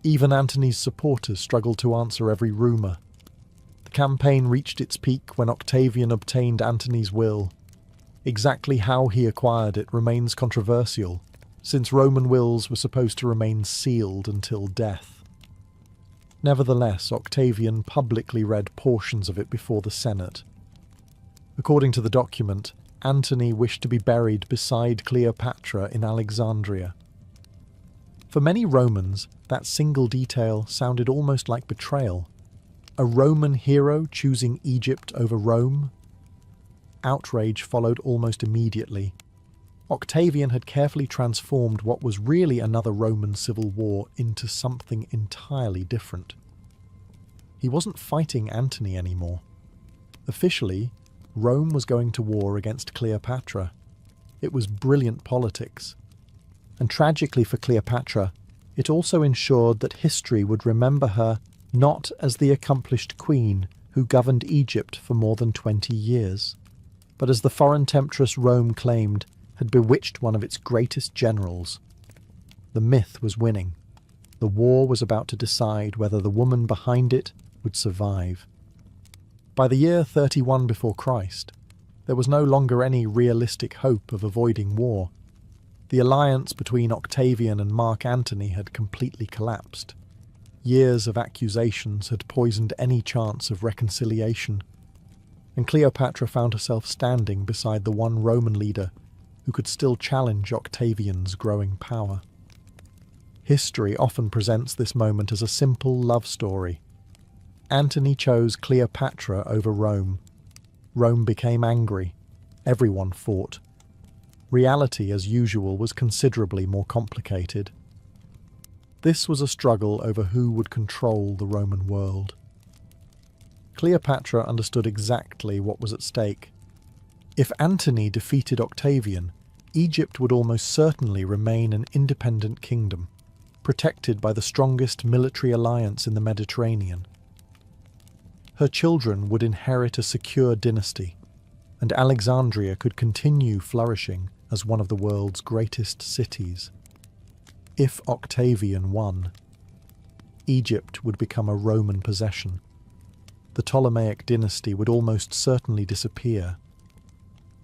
Even Antony's supporters struggled to answer every rumour. The campaign reached its peak when Octavian obtained Antony's will. Exactly how he acquired it remains controversial, since Roman wills were supposed to remain sealed until death. Nevertheless, Octavian publicly read portions of it before the Senate. According to the document, Antony wished to be buried beside Cleopatra in Alexandria. For many Romans, that single detail sounded almost like betrayal. A Roman hero choosing Egypt over Rome? Outrage followed almost immediately. Octavian had carefully transformed what was really another Roman civil war into something entirely different. He wasn't fighting Antony anymore. Officially, Rome was going to war against Cleopatra. It was brilliant politics. And tragically for Cleopatra, it also ensured that history would remember her not as the accomplished queen who governed Egypt for more than 20 years, but as the foreign temptress Rome claimed had bewitched one of its greatest generals. The myth was winning. The war was about to decide whether the woman behind it would survive. By the year 31 before Christ, there was no longer any realistic hope of avoiding war. The alliance between Octavian and Mark Antony had completely collapsed. Years of accusations had poisoned any chance of reconciliation, and Cleopatra found herself standing beside the one Roman leader who could still challenge Octavian's growing power. History often presents this moment as a simple love story. Antony chose Cleopatra over Rome. Rome became angry. Everyone fought. Reality, as usual, was considerably more complicated. This was a struggle over who would control the Roman world. Cleopatra understood exactly what was at stake. If Antony defeated Octavian, Egypt would almost certainly remain an independent kingdom, protected by the strongest military alliance in the Mediterranean. Her children would inherit a secure dynasty, and Alexandria could continue flourishing as one of the world's greatest cities. If Octavian won, Egypt would become a Roman possession. The Ptolemaic dynasty would almost certainly disappear,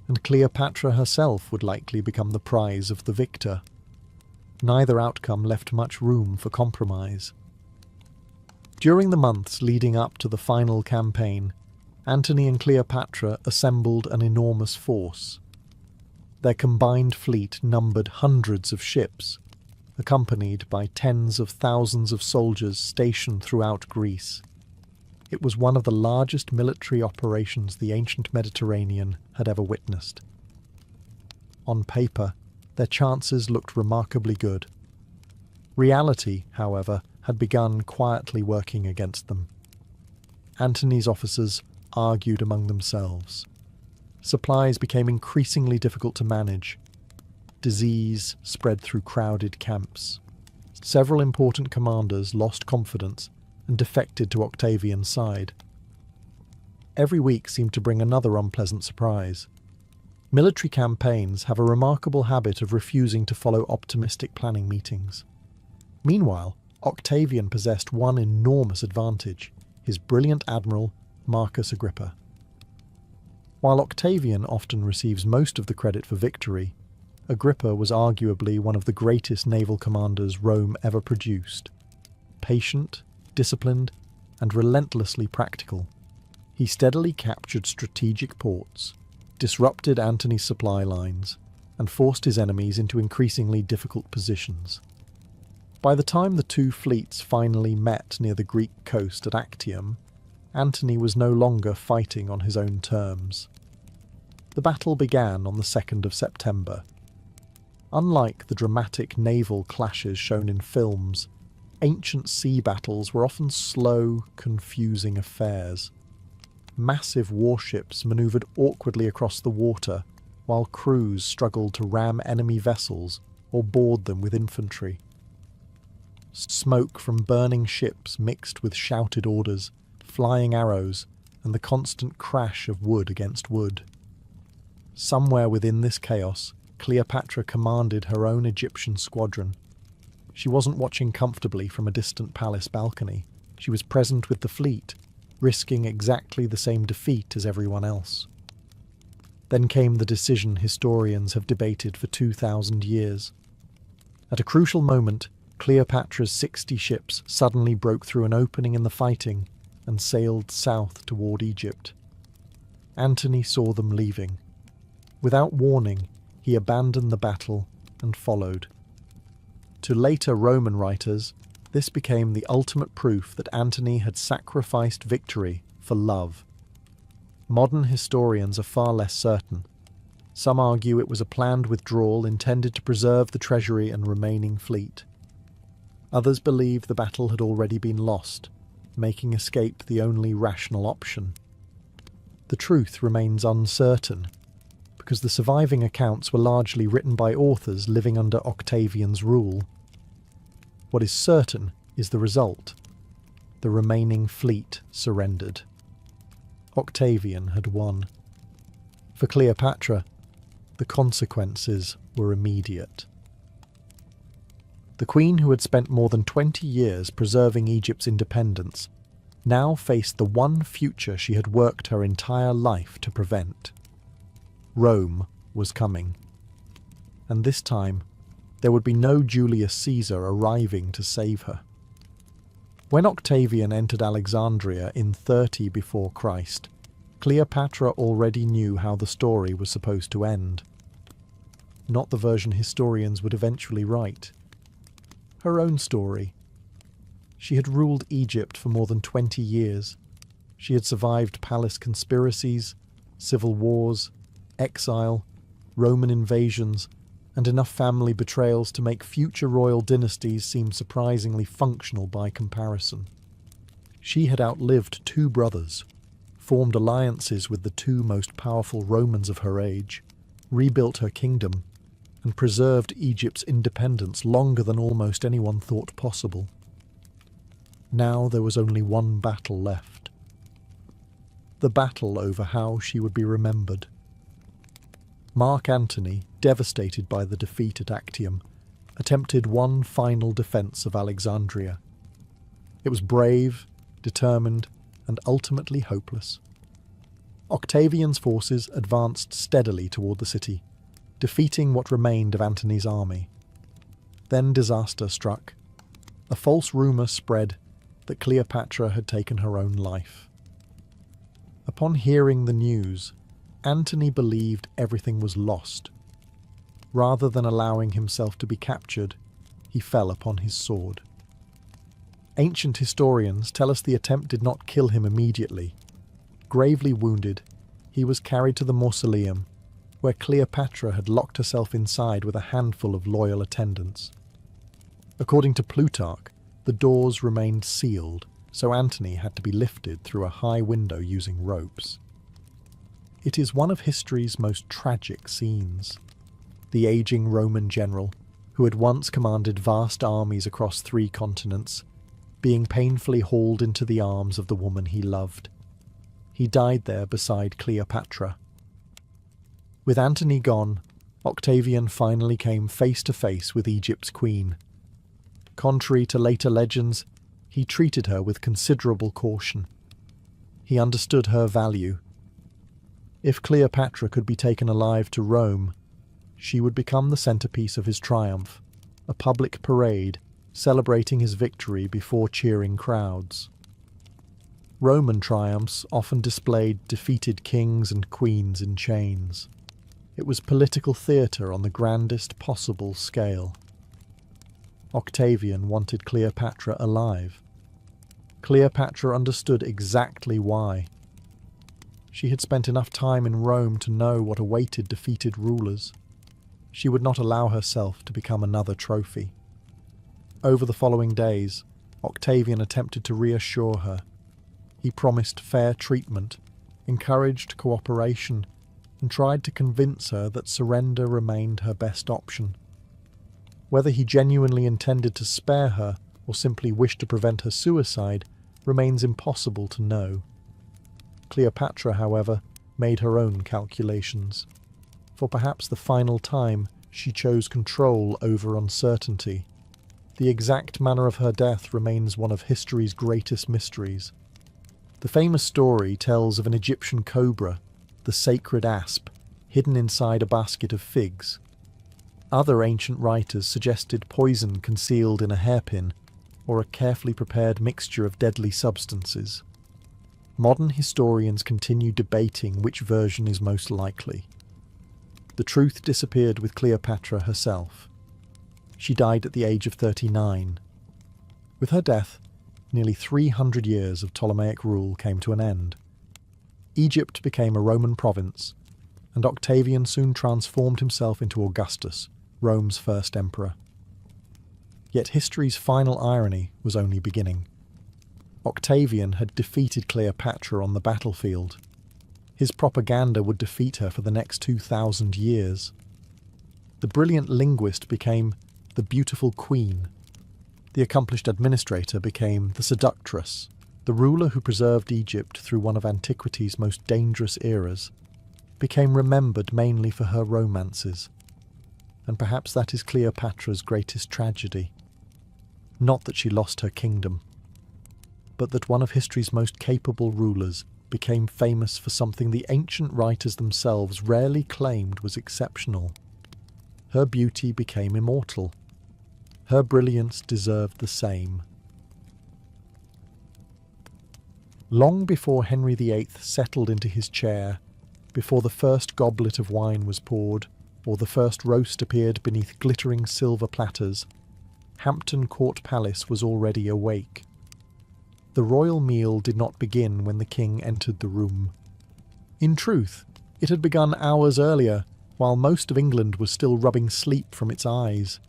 and Cleopatra herself would likely become the prize of the victor. Neither outcome left much room for compromise. During the months leading up to the final campaign, Antony and Cleopatra assembled an enormous force. Their combined fleet numbered hundreds of ships, accompanied by tens of thousands of soldiers stationed throughout Greece. It was one of the largest military operations the ancient Mediterranean had ever witnessed. On paper, their chances looked remarkably good. Reality, however, had begun quietly working against them. Antony's officers argued among themselves. Supplies became increasingly difficult to manage. Disease spread through crowded camps. Several important commanders lost confidence and defected to Octavian's side. Every week seemed to bring another unpleasant surprise. Military campaigns have a remarkable habit of refusing to follow optimistic planning meetings. Meanwhile, Octavian possessed one enormous advantage: his brilliant admiral, Marcus Agrippa. While Octavian often receives most of the credit for victory, Agrippa was arguably one of the greatest naval commanders Rome ever produced. Patient, disciplined, and relentlessly practical, he steadily captured strategic ports, disrupted Antony's supply lines, and forced his enemies into increasingly difficult positions. By the time the two fleets finally met near the Greek coast at Actium, Antony was no longer fighting on his own terms. The battle began on the 2nd of September. Unlike the dramatic naval clashes shown in films, ancient sea battles were often slow, confusing affairs. Massive warships maneuvered awkwardly across the water, while crews struggled to ram enemy vessels or board them with infantry. Smoke from burning ships mixed with shouted orders, flying arrows, and the constant crash of wood against wood. Somewhere within this chaos, Cleopatra commanded her own Egyptian squadron. She wasn't watching comfortably from a distant palace balcony. She was present with the fleet, risking exactly the same defeat as everyone else. Then came the decision historians have debated for 2,000 years. At a crucial moment, Cleopatra's 60 ships suddenly broke through an opening in the fighting and sailed south toward Egypt. Antony saw them leaving. Without warning, he abandoned the battle and followed. To later Roman writers, this became the ultimate proof that Antony had sacrificed victory for love. Modern historians are far less certain. Some argue it was a planned withdrawal intended to preserve the treasury and remaining fleet. Others believe the battle had already been lost, making escape the only rational option. The truth remains uncertain, because the surviving accounts were largely written by authors living under Octavian's rule. What is certain is the result. The remaining fleet surrendered. Octavian had won. For Cleopatra, the consequences were immediate. The queen, who had spent more than 20 years preserving Egypt's independence, now faced the one future she had worked her entire life to prevent. Rome was coming. And this time, there would be no Julius Caesar arriving to save her. When Octavian entered Alexandria in 30 before Christ, Cleopatra already knew how the story was supposed to end. Not the version historians would eventually write. Her own story. She had ruled Egypt for more than 20 years. She had survived palace conspiracies, civil wars, exile, Roman invasions, and enough family betrayals to make future royal dynasties seem surprisingly functional by comparison. She had outlived 2 brothers, formed alliances with the 2 most powerful Romans of her age, rebuilt her kingdom, and preserved Egypt's independence longer than almost anyone thought possible. Now there was only one battle left. The battle over how she would be remembered. Mark Antony, devastated by the defeat at Actium, attempted one final defence of Alexandria. It was brave, determined, and ultimately hopeless. Octavian's forces advanced steadily toward the city, defeating what remained of Antony's army. Then disaster struck. A false rumour spread that Cleopatra had taken her own life. Upon hearing the news, Antony believed everything was lost. Rather than allowing himself to be captured, he fell upon his sword. Ancient historians tell us the attempt did not kill him immediately. Gravely wounded, he was carried to the mausoleum, where Cleopatra had locked herself inside with a handful of loyal attendants. According to Plutarch, the doors remained sealed, so Antony had to be lifted through a high window using ropes. It is one of history's most tragic scenes. The aging Roman general, who had once commanded vast armies across 3 continents, being painfully hauled into the arms of the woman he loved. He died there beside Cleopatra. With Antony gone, Octavian finally came face to face with Egypt's queen. Contrary to later legends, he treated her with considerable caution. He understood her value. If Cleopatra could be taken alive to Rome, she would become the centerpiece of his triumph, a public parade celebrating his victory before cheering crowds. Roman triumphs often displayed defeated kings and queens in chains. It was political theatre on the grandest possible scale. Octavian wanted Cleopatra alive. Cleopatra understood exactly why. She had spent enough time in Rome to know what awaited defeated rulers. She would not allow herself to become another trophy. Over the following days, Octavian attempted to reassure her. He promised fair treatment, encouraged cooperation, and tried to convince her that surrender remained her best option. Whether he genuinely intended to spare her or simply wished to prevent her suicide remains impossible to know. Cleopatra, however, made her own calculations. For perhaps the final time, she chose control over uncertainty. The exact manner of her death remains one of history's greatest mysteries. The famous story tells of an Egyptian cobra, the sacred asp, hidden inside a basket of figs. Other ancient writers suggested poison concealed in a hairpin, or a carefully prepared mixture of deadly substances. Modern historians continue debating which version is most likely. The truth disappeared with Cleopatra herself. She died at the age of 39. With her death, nearly 300 years of Ptolemaic rule came to an end. Egypt became a Roman province, and Octavian soon transformed himself into Augustus, Rome's first emperor. Yet history's final irony was only beginning. Octavian had defeated Cleopatra on the battlefield. His propaganda would defeat her for the next 2,000 years. The brilliant linguist became the beautiful queen. The accomplished administrator became the seductress. The ruler who preserved Egypt through one of antiquity's most dangerous eras became remembered mainly for her romances. And perhaps that is Cleopatra's greatest tragedy. Not that she lost her kingdom, but that one of history's most capable rulers became famous for something the ancient writers themselves rarely claimed was exceptional. Her beauty became immortal. Her brilliance deserved the same. Long before Henry VIII settled into his chair, before the first goblet of wine was poured, or the first roast appeared beneath glittering silver platters, Hampton Court Palace was already awake. The royal meal did not begin when the king entered the room. In truth, it had begun hours earlier, while most of England was still rubbing sleep from its eyes.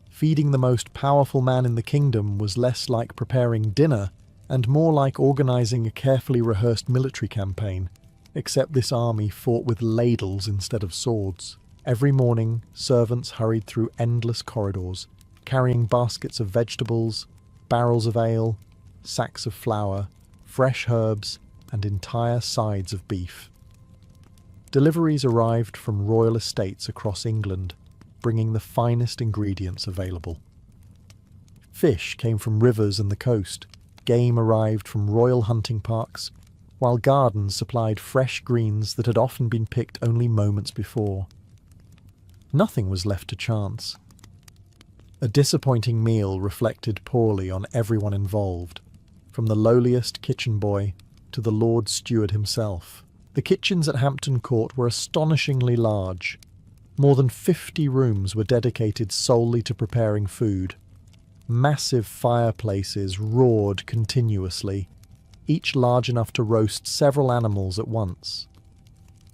Feeding the most powerful man in the kingdom was less like preparing dinner and more like organising a carefully rehearsed military campaign, except this army fought with ladles instead of swords. Every morning, servants hurried through endless corridors, carrying baskets of vegetables, barrels of ale, sacks of flour, fresh herbs, and entire sides of beef. Deliveries arrived from royal estates across England, bringing the finest ingredients available. Fish came from rivers and the coast, game arrived from royal hunting parks, while gardens supplied fresh greens that had often been picked only moments before. Nothing was left to chance. A disappointing meal reflected poorly on everyone involved, from the lowliest kitchen boy to the Lord Steward himself. The kitchens at Hampton Court were astonishingly large. More than 50 rooms were dedicated solely to preparing food. Massive fireplaces roared continuously, each large enough to roast several animals at once.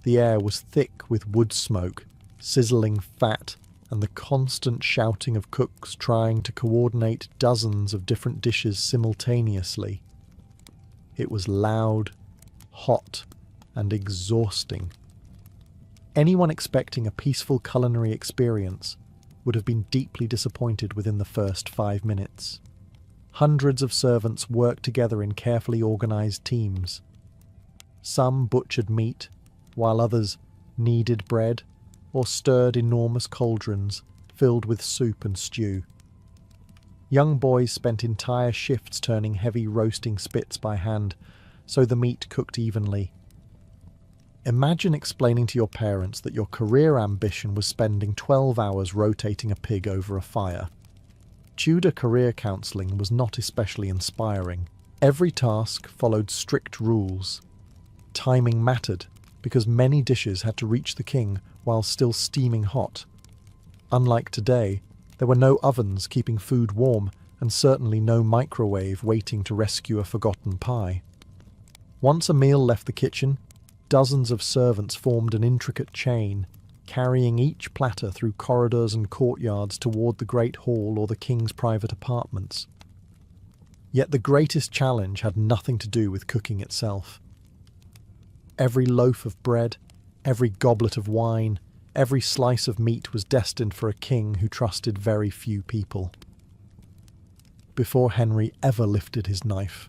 The air was thick with wood smoke, sizzling fat, and the constant shouting of cooks trying to coordinate dozens of different dishes simultaneously. It was loud, hot, and exhausting. Anyone expecting a peaceful culinary experience would have been deeply disappointed within the first 5 minutes. Hundreds of servants worked together in carefully organised teams. Some butchered meat, while others kneaded bread or stirred enormous cauldrons filled with soup and stew. Young boys spent entire shifts turning heavy roasting spits by hand so the meat cooked evenly. Imagine explaining to your parents that your career ambition was spending 12 hours rotating a pig over a fire. Tudor career counselling was not especially inspiring. Every task followed strict rules. Timing mattered, because many dishes had to reach the king while still steaming hot. Unlike today, there were no ovens keeping food warm, and certainly no microwave waiting to rescue a forgotten pie. Once a meal left the kitchen, dozens of servants formed an intricate chain, carrying each platter through corridors and courtyards toward the great hall or the king's private apartments. Yet the greatest challenge had nothing to do with cooking itself. Every loaf of bread, every goblet of wine, every slice of meat was destined for a king who trusted very few people. Before Henry ever lifted his knife,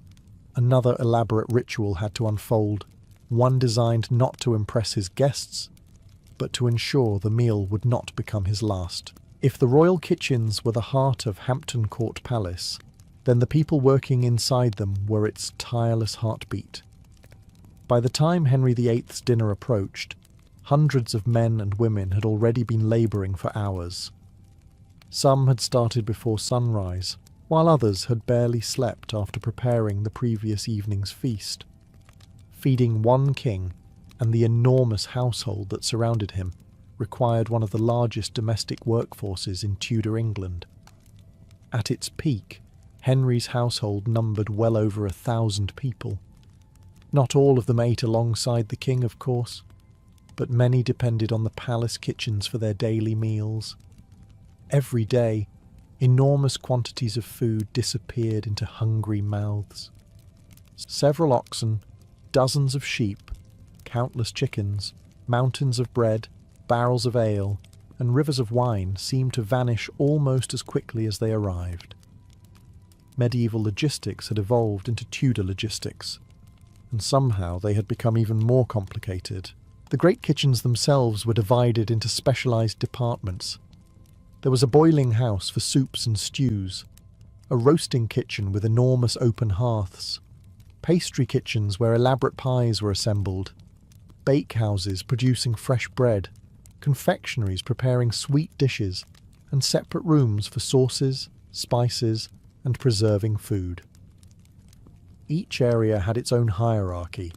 another elaborate ritual had to unfold, one designed not to impress his guests, but to ensure the meal would not become his last. If the royal kitchens were the heart of Hampton Court Palace, then the people working inside them were its tireless heartbeat. By the time Henry VIII's dinner approached, hundreds of men and women had already been labouring for hours. Some had started before sunrise, while others had barely slept after preparing the previous evening's feast. Feeding one king and the enormous household that surrounded him required one of the largest domestic workforces in Tudor England. At its peak, Henry's household numbered well over 1,000 people. Not all of them ate alongside the king, of course, but many depended on the palace kitchens for their daily meals. Every day, enormous quantities of food disappeared into hungry mouths. Several oxen, dozens of sheep, countless chickens, mountains of bread, barrels of ale, and rivers of wine seemed to vanish almost as quickly as they arrived. Medieval logistics had evolved into Tudor logistics, and somehow they had become even more complicated. The great kitchens themselves were divided into specialised departments. There was a boiling house for soups and stews, a roasting kitchen with enormous open hearths, pastry kitchens where elaborate pies were assembled, bakehouses producing fresh bread, confectionaries preparing sweet dishes, and separate rooms for sauces, spices, and preserving food. Each area had its own hierarchy,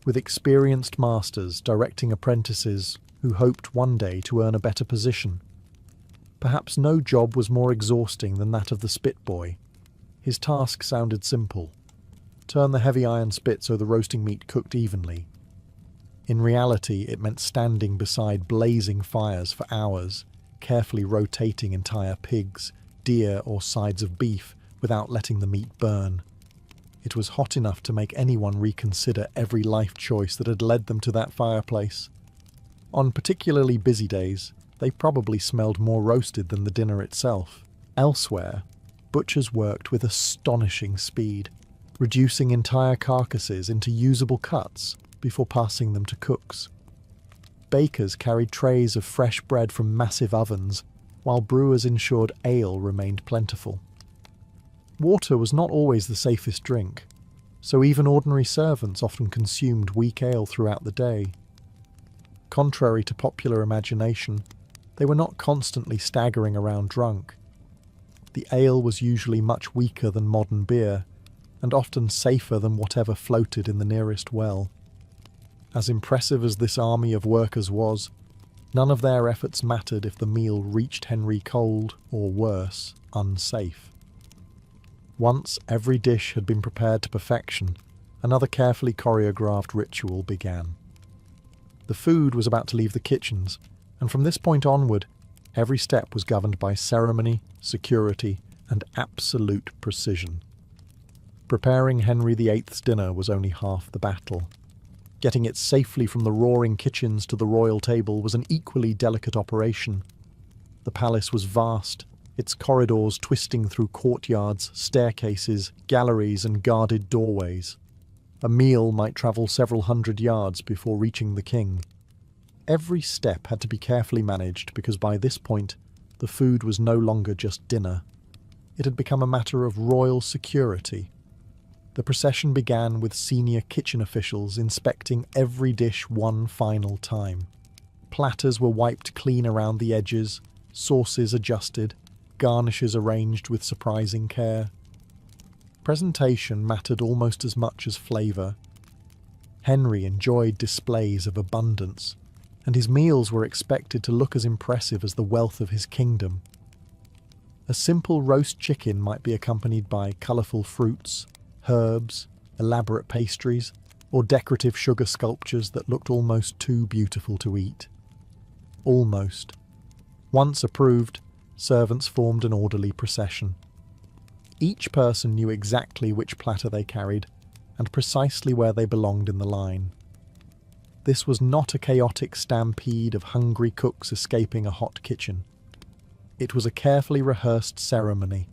with experienced masters directing apprentices who hoped one day to earn a better position. Perhaps no job was more exhausting than that of the spit boy. His task sounded simple: turn the heavy iron spit so the roasting meat cooked evenly. In reality, it meant standing beside blazing fires for hours, carefully rotating entire pigs, deer, or sides of beef without letting the meat burn. It was hot enough to make anyone reconsider every life choice that had led them to that fireplace. On particularly busy days, they probably smelled more roasted than the dinner itself. Elsewhere, butchers worked with astonishing speed, reducing entire carcasses into usable cuts before passing them to cooks. Bakers carried trays of fresh bread from massive ovens, while brewers ensured ale remained plentiful. Water was not always the safest drink, so even ordinary servants often consumed weak ale throughout the day. Contrary to popular imagination, they were not constantly staggering around drunk. The ale was usually much weaker than modern beer, and often safer than whatever floated in the nearest well. As impressive as this army of workers was, none of their efforts mattered if the meal reached Henry cold, or worse, unsafe. Once every dish had been prepared to perfection, another carefully choreographed ritual began. The food was about to leave the kitchens, and from this point onward, every step was governed by ceremony, security, and absolute precision. Preparing Henry VIII's dinner was only half the battle. Getting it safely from the roaring kitchens to the royal table was an equally delicate operation. The palace was vast, its corridors twisting through courtyards, staircases, galleries, and guarded doorways. A meal might travel several hundred yards before reaching the king. Every step had to be carefully managed because by this point, the food was no longer just dinner. It had become a matter of royal security. The procession began with senior kitchen officials inspecting every dish one final time. Platters were wiped clean around the edges, sauces adjusted, garnishes arranged with surprising care. Presentation mattered almost as much as flavour. Henry enjoyed displays of abundance, and his meals were expected to look as impressive as the wealth of his kingdom. A simple roast chicken might be accompanied by colourful fruits, herbs, elaborate pastries, or decorative sugar sculptures that looked almost too beautiful to eat. Almost. Once approved, servants formed an orderly procession. Each person knew exactly which platter they carried, and precisely where they belonged in the line. This was not a chaotic stampede of hungry cooks escaping a hot kitchen. It was a carefully rehearsed ceremony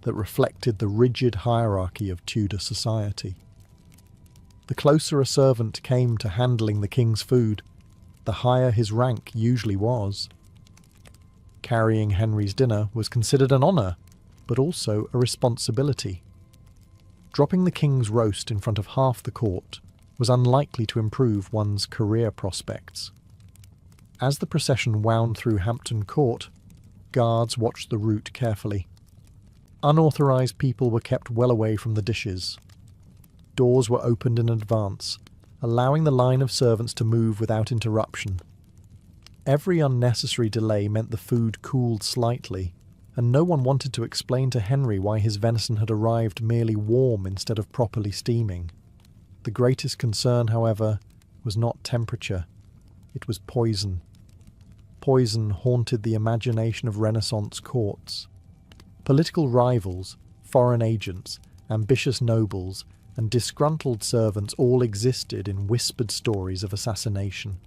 that reflected the rigid hierarchy of Tudor society. The closer a servant came to handling the king's food, the higher his rank usually was. Carrying Henry's dinner was considered an honour, but also a responsibility. Dropping the king's roast in front of half the court was unlikely to improve one's career prospects. As the procession wound through Hampton Court, guards watched the route carefully. Unauthorised people were kept well away from the dishes. Doors were opened in advance, allowing the line of servants to move without interruption. Every unnecessary delay meant the food cooled slightly, and no one wanted to explain to Henry why his venison had arrived merely warm instead of properly steaming. The greatest concern, however, was not temperature. It was poison. Poison haunted the imagination of Renaissance courts. Political rivals, foreign agents, ambitious nobles, and disgruntled servants all existed in whispered stories of assassination.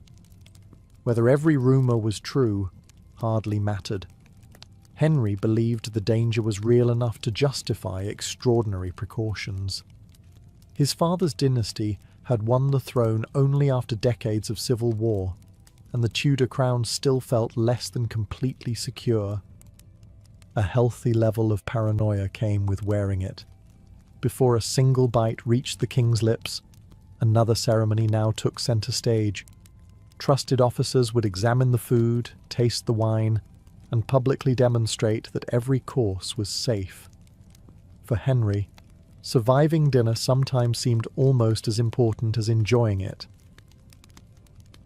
Whether every rumour was true hardly mattered. Henry believed the danger was real enough to justify extraordinary precautions. His father's dynasty had won the throne only after decades of civil war, and the Tudor crown still felt less than completely secure. A healthy level of paranoia came with wearing it. Before a single bite reached the king's lips, another ceremony now took centre stage. Trusted officers would examine the food, taste the wine, and publicly demonstrate that every course was safe. For Henry, surviving dinner sometimes seemed almost as important as enjoying it.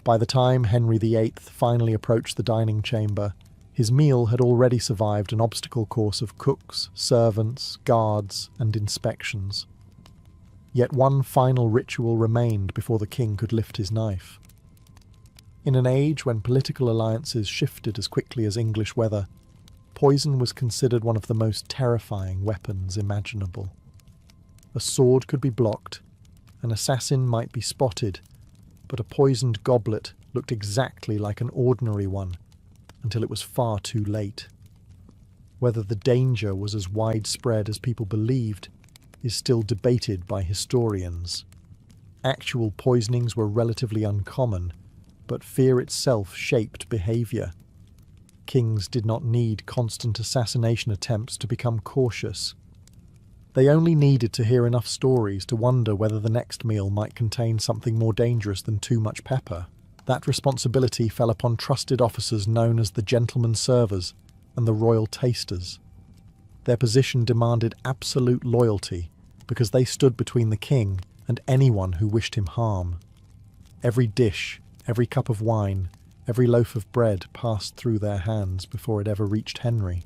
By the time Henry VIII finally approached the dining chamber, his meal had already survived an obstacle course of cooks, servants, guards, and inspections. Yet one final ritual remained before the king could lift his knife. In an age when political alliances shifted as quickly as English weather, poison was considered one of the most terrifying weapons imaginable. A sword could be blocked, an assassin might be spotted, but a poisoned goblet looked exactly like an ordinary one, until it was far too late. Whether the danger was as widespread as people believed is still debated by historians. Actual poisonings were relatively uncommon, but fear itself shaped behaviour. Kings did not need constant assassination attempts to become cautious. They only needed to hear enough stories to wonder whether the next meal might contain something more dangerous than too much pepper. That responsibility fell upon trusted officers known as the gentlemen servers and the royal tasters. Their position demanded absolute loyalty because they stood between the king and anyone who wished him harm. Every dish, every cup of wine, every loaf of bread passed through their hands before it ever reached Henry.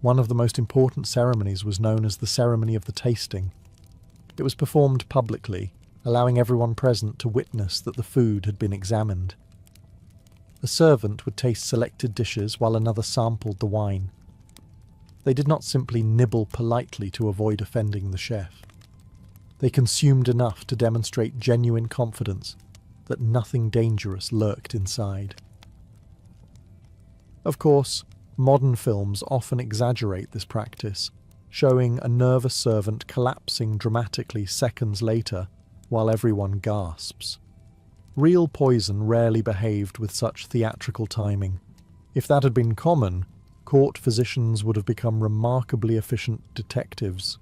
One of the most important ceremonies was known as the ceremony of the tasting. It was performed publicly, allowing everyone present to witness that the food had been examined. A servant would taste selected dishes while another sampled the wine. They did not simply nibble politely to avoid offending the chef. They consumed enough to demonstrate genuine confidence that nothing dangerous lurked inside. Of course, modern films often exaggerate this practice, showing a nervous servant collapsing dramatically seconds later while everyone gasps. Real poison rarely behaved with such theatrical timing. If that had been common, court physicians would have become remarkably efficient detectives.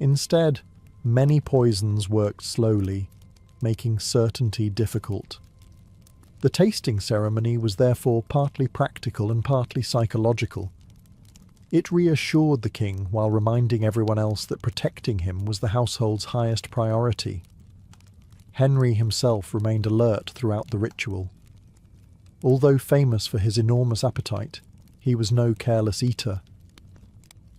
Instead, many poisons worked slowly, making certainty difficult. The tasting ceremony was therefore partly practical and partly psychological. It reassured the king while reminding everyone else that protecting him was the household's highest priority. Henry himself remained alert throughout the ritual. Although famous for his enormous appetite, he was no careless eater.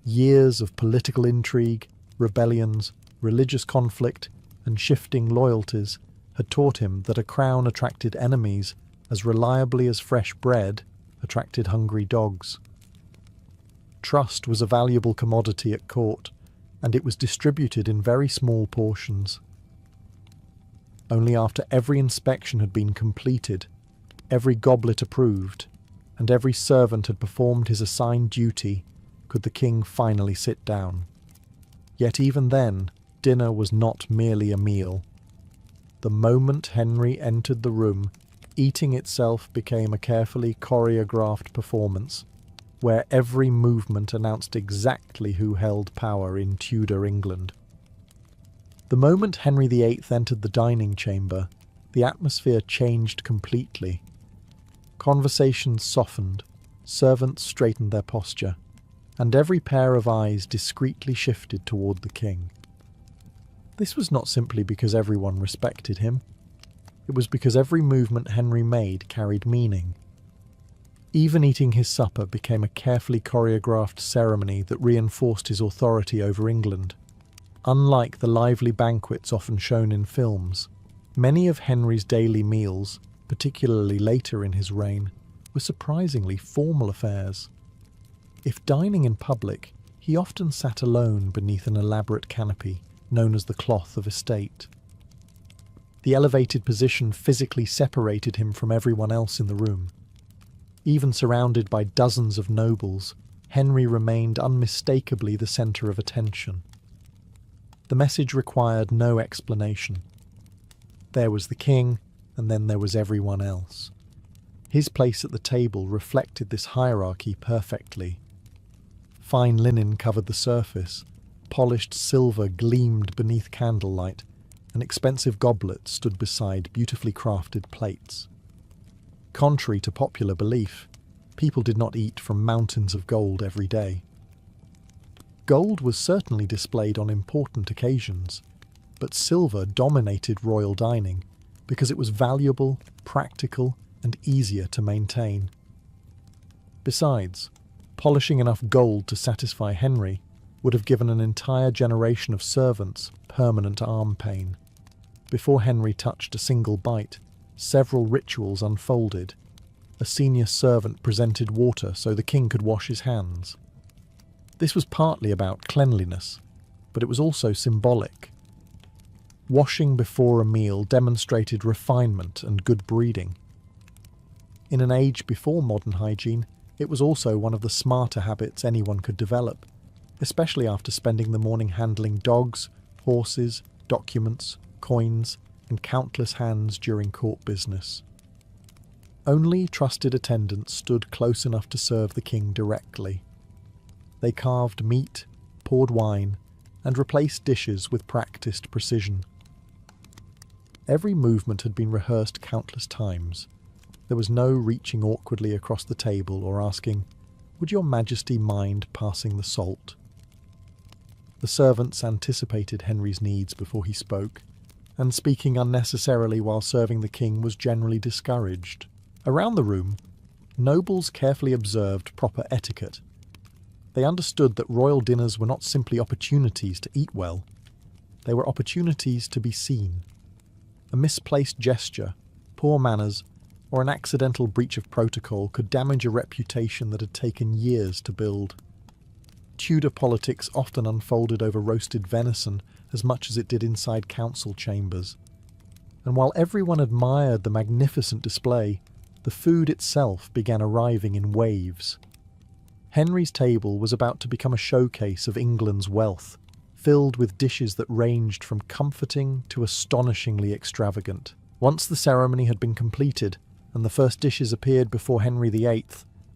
Years of political intrigue, rebellions, religious conflict, and shifting loyalties had taught him that a crown attracted enemies as reliably as fresh bread attracted hungry dogs. Trust was a valuable commodity at court, and it was distributed in very small portions. Only after every inspection had been completed, every goblet approved, and every servant had performed his assigned duty, could the king finally sit down. Yet even then, dinner was not merely a meal. The moment Henry entered the room, eating itself became a carefully choreographed performance, where every movement announced exactly who held power in Tudor England. The moment Henry VIII entered the dining chamber, the atmosphere changed completely. Conversations softened, servants straightened their posture, and every pair of eyes discreetly shifted toward the king. This was not simply because everyone respected him. It was because every movement Henry made carried meaning. Even eating his supper became a carefully choreographed ceremony that reinforced his authority over England. Unlike the lively banquets often shown in films, many of Henry's daily meals, particularly later in his reign, were surprisingly formal affairs. If dining in public, he often sat alone beneath an elaborate canopy, known as the cloth of estate. The elevated position physically separated him from everyone else in the room. Even surrounded by dozens of nobles, Henry remained unmistakably the centre of attention. The message required no explanation. There was the king, and then there was everyone else. His place at the table reflected this hierarchy perfectly. Fine linen covered the surface, polished silver gleamed beneath candlelight, and expensive goblets stood beside beautifully crafted plates. Contrary to popular belief, people did not eat from mountains of gold every day. Gold was certainly displayed on important occasions, but silver dominated royal dining because it was valuable, practical, and easier to maintain. Besides, polishing enough gold to satisfy Henry would have given an entire generation of servants permanent arm pain. Before Henry touched a single bite, several rituals unfolded. A senior servant presented water so the king could wash his hands. This was partly about cleanliness, but it was also symbolic. Washing before a meal demonstrated refinement and good breeding. In an age before modern hygiene, it was also one of the smarter habits anyone could develop, especially after spending the morning handling dogs, horses, documents, coins, and countless hands during court business. Only trusted attendants stood close enough to serve the king directly. They carved meat, poured wine, and replaced dishes with practiced precision. Every movement had been rehearsed countless times. There was no reaching awkwardly across the table or asking, "Would your Majesty mind passing the salt?" The servants anticipated Henry's needs before he spoke, and speaking unnecessarily while serving the king was generally discouraged. Around the room, nobles carefully observed proper etiquette. They understood that royal dinners were not simply opportunities to eat well. They were opportunities to be seen. A misplaced gesture, poor manners, or an accidental breach of protocol could damage a reputation that had taken years to build. Tudor politics often unfolded over roasted venison as much as it did inside council chambers. And while everyone admired the magnificent display, the food itself began arriving in waves. Henry's table was about to become a showcase of England's wealth, filled with dishes that ranged from comforting to astonishingly extravagant. Once the ceremony had been completed, and the first dishes appeared before Henry VIII,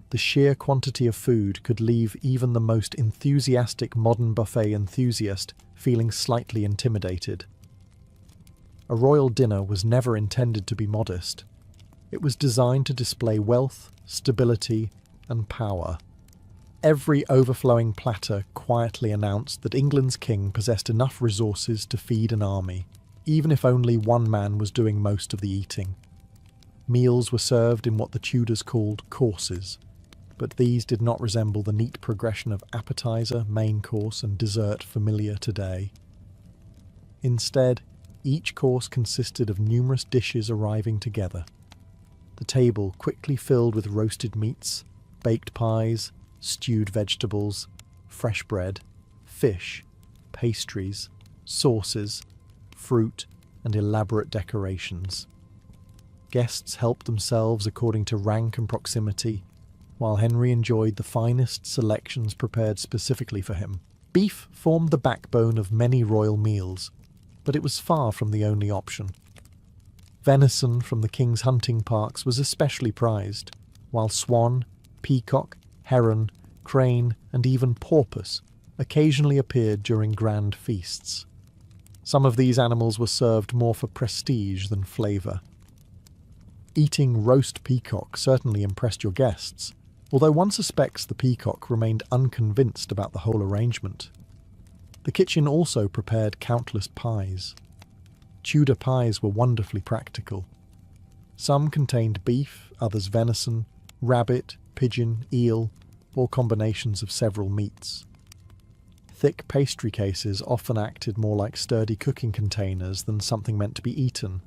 the sheer quantity of food could leave even the most enthusiastic modern buffet enthusiast feeling slightly intimidated. A royal dinner was never intended to be modest. It was designed to display wealth, stability, and power. Every overflowing platter quietly announced that England's king possessed enough resources to feed an army, even if only one man was doing most of the eating. Meals were served in what the Tudors called courses, but these did not resemble the neat progression of appetizer, main course, and dessert familiar today. Instead, each course consisted of numerous dishes arriving together. The table quickly filled with roasted meats, baked pies, stewed vegetables, fresh bread, fish, pastries, sauces, fruit, and elaborate decorations. Guests helped themselves according to rank and proximity, while Henry enjoyed the finest selections prepared specifically for him. Beef formed the backbone of many royal meals, but it was far from the only option. Venison from the king's hunting parks was especially prized, while swan, peacock, heron, crane, and even porpoise occasionally appeared during grand feasts. Some of these animals were served more for prestige than flavour. Eating roast peacock certainly impressed your guests, although one suspects the peacock remained unconvinced about the whole arrangement. The kitchen also prepared countless pies. Tudor pies were wonderfully practical. Some contained beef, others venison, rabbit, pigeon, eel, or combinations of several meats. Thick pastry cases often acted more like sturdy cooking containers than something meant to be eaten.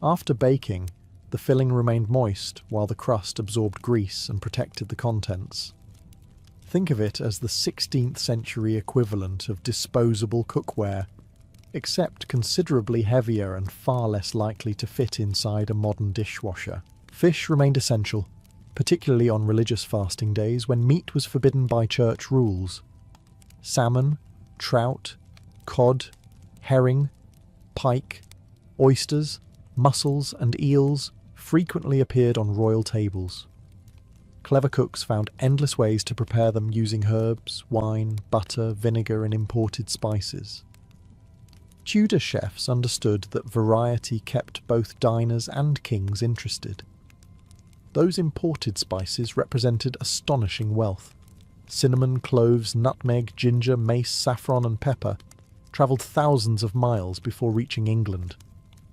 After baking, the filling remained moist while the crust absorbed grease and protected the contents. Think of it as the 16th century equivalent of disposable cookware, except considerably heavier and far less likely to fit inside a modern dishwasher. Fish remained essential, particularly on religious fasting days when meat was forbidden by church rules. Salmon, trout, cod, herring, pike, oysters, mussels, and eels frequently appeared on royal tables. Clever cooks found endless ways to prepare them using herbs, wine, butter, vinegar, and imported spices. Tudor chefs understood that variety kept both diners and kings interested. Those imported spices represented astonishing wealth. Cinnamon, cloves, nutmeg, ginger, mace, saffron, and pepper travelled thousands of miles before reaching England.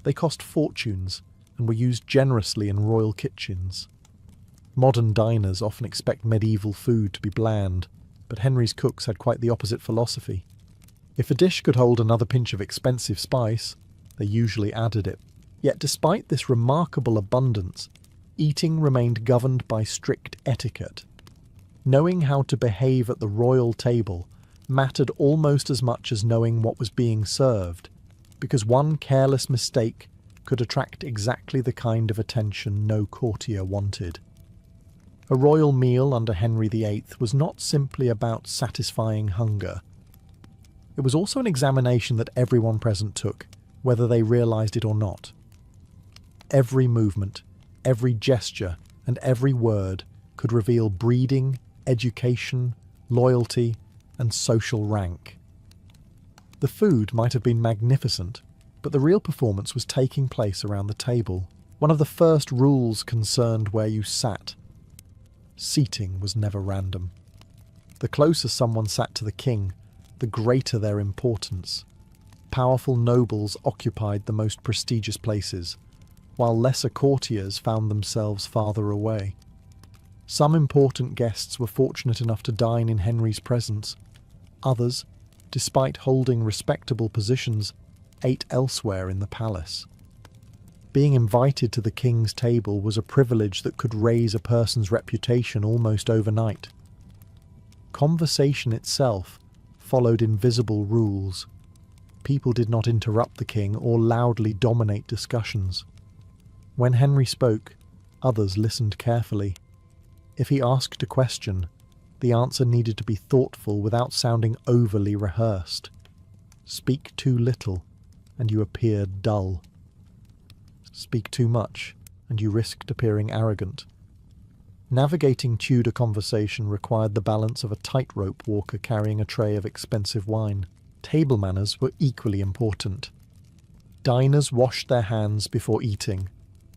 They cost fortunes and were used generously in royal kitchens. Modern diners often expect medieval food to be bland, but Henry's cooks had quite the opposite philosophy. If a dish could hold another pinch of expensive spice, they usually added it. Yet despite this remarkable abundance, eating remained governed by strict etiquette. Knowing how to behave at the royal table mattered almost as much as knowing what was being served, because one careless mistake could attract exactly the kind of attention no courtier wanted. A royal meal under Henry VIII was not simply about satisfying hunger. It was also an examination that everyone present took, whether they realised it or not. Every movement, every gesture, and every word could reveal breeding, education, loyalty, and social rank. The food might have been magnificent, but the real performance was taking place around the table. One of the first rules concerned where you sat. Seating was never random. The closer someone sat to the king, the greater their importance. Powerful nobles occupied the most prestigious places, while lesser courtiers found themselves farther away. Some important guests were fortunate enough to dine in Henry's presence. Others, despite holding respectable positions, ate elsewhere in the palace. Being invited to the king's table was a privilege that could raise a person's reputation almost overnight. Conversation itself followed invisible rules. People did not interrupt the king or loudly dominate discussions. When Henry spoke, others listened carefully. If he asked a question, the answer needed to be thoughtful without sounding overly rehearsed. Speak too little, and you appear dull. Speak too much, and you risked appearing arrogant. Navigating Tudor conversation required the balance of a tightrope walker carrying a tray of expensive wine. Table manners were equally important. Diners washed their hands before eating,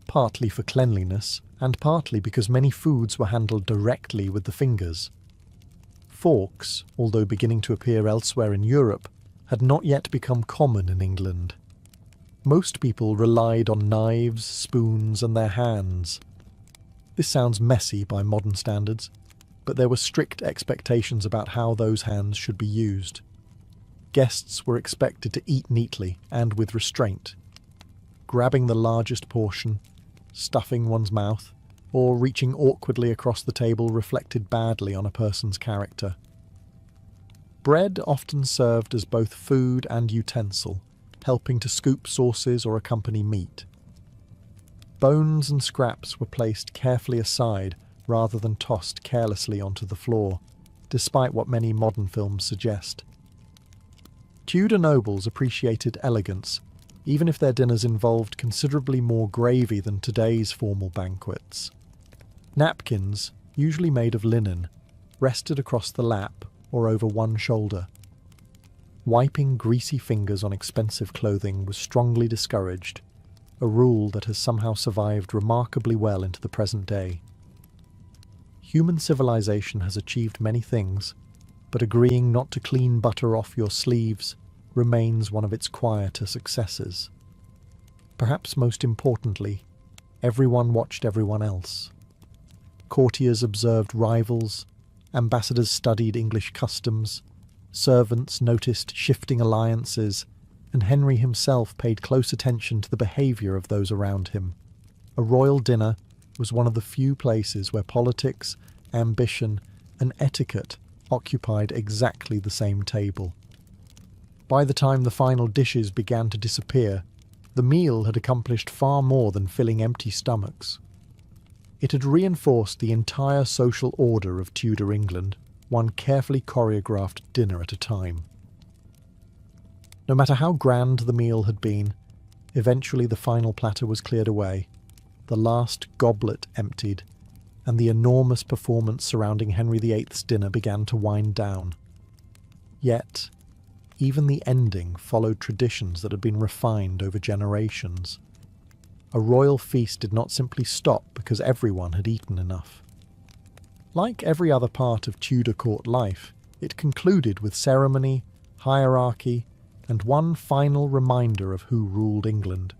partly for cleanliness, and partly because many foods were handled directly with the fingers. Forks, although beginning to appear elsewhere in Europe, had not yet become common in England. Most people relied on knives, spoons, and their hands. This sounds messy by modern standards, but there were strict expectations about how those hands should be used. Guests were expected to eat neatly and with restraint. Grabbing the largest portion, stuffing one's mouth, or reaching awkwardly across the table reflected badly on a person's character. Bread often served as both food and utensil, helping to scoop sauces or accompany meat. Bones and scraps were placed carefully aside rather than tossed carelessly onto the floor, despite what many modern films suggest. Tudor nobles appreciated elegance, even if their dinners involved considerably more gravy than today's formal banquets. Napkins, usually made of linen, rested across the lap or over one shoulder. Wiping greasy fingers on expensive clothing was strongly discouraged, a rule that has somehow survived remarkably well into the present day. Human civilization has achieved many things, but agreeing not to clean butter off your sleeves remains one of its quieter successes. Perhaps most importantly, everyone watched everyone else. Courtiers observed rivals, ambassadors studied English customs, servants noticed shifting alliances, and Henry himself paid close attention to the behaviour of those around him. A royal dinner was one of the few places where politics, ambition, and etiquette occupied exactly the same table. By the time the final dishes began to disappear, the meal had accomplished far more than filling empty stomachs. It had reinforced the entire social order of Tudor England, one carefully choreographed dinner at a time. No matter how grand the meal had been, eventually the final platter was cleared away, the last goblet emptied, and the enormous performance surrounding Henry VIII's dinner began to wind down. Yet, even the ending followed traditions that had been refined over generations. A royal feast did not simply stop because everyone had eaten enough. Like every other part of Tudor court life, it concluded with ceremony, hierarchy, and one final reminder of who ruled England.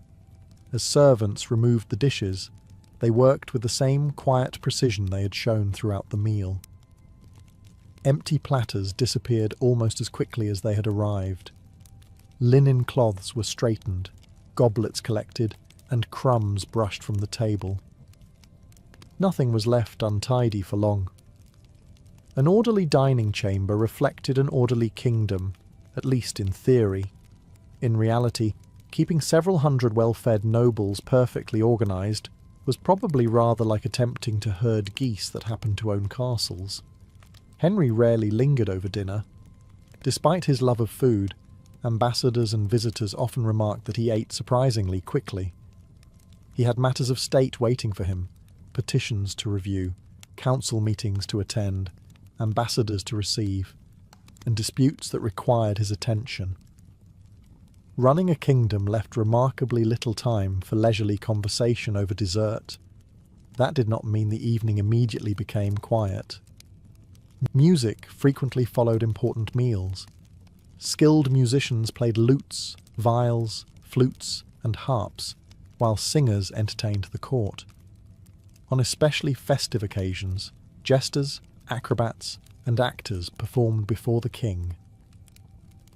As servants removed the dishes, they worked with the same quiet precision they had shown throughout the meal. Empty platters disappeared almost as quickly as they had arrived. Linen cloths were straightened, goblets collected, and crumbs brushed from the table. Nothing was left untidy for long. An orderly dining chamber reflected an orderly kingdom, at least in theory. In reality, keeping several hundred well-fed nobles perfectly organised was probably rather like attempting to herd geese that happened to own castles. Henry rarely lingered over dinner. Despite his love of food, ambassadors and visitors often remarked that he ate surprisingly quickly. He had matters of state waiting for him, petitions to review, council meetings to attend, ambassadors to receive, and disputes that required his attention. Running a kingdom left remarkably little time for leisurely conversation over dessert. That did not mean the evening immediately became quiet. Music frequently followed important meals. Skilled musicians played lutes, viols, flutes, and harps, while singers entertained the court. On especially festive occasions, jesters, acrobats, and actors performed before the king.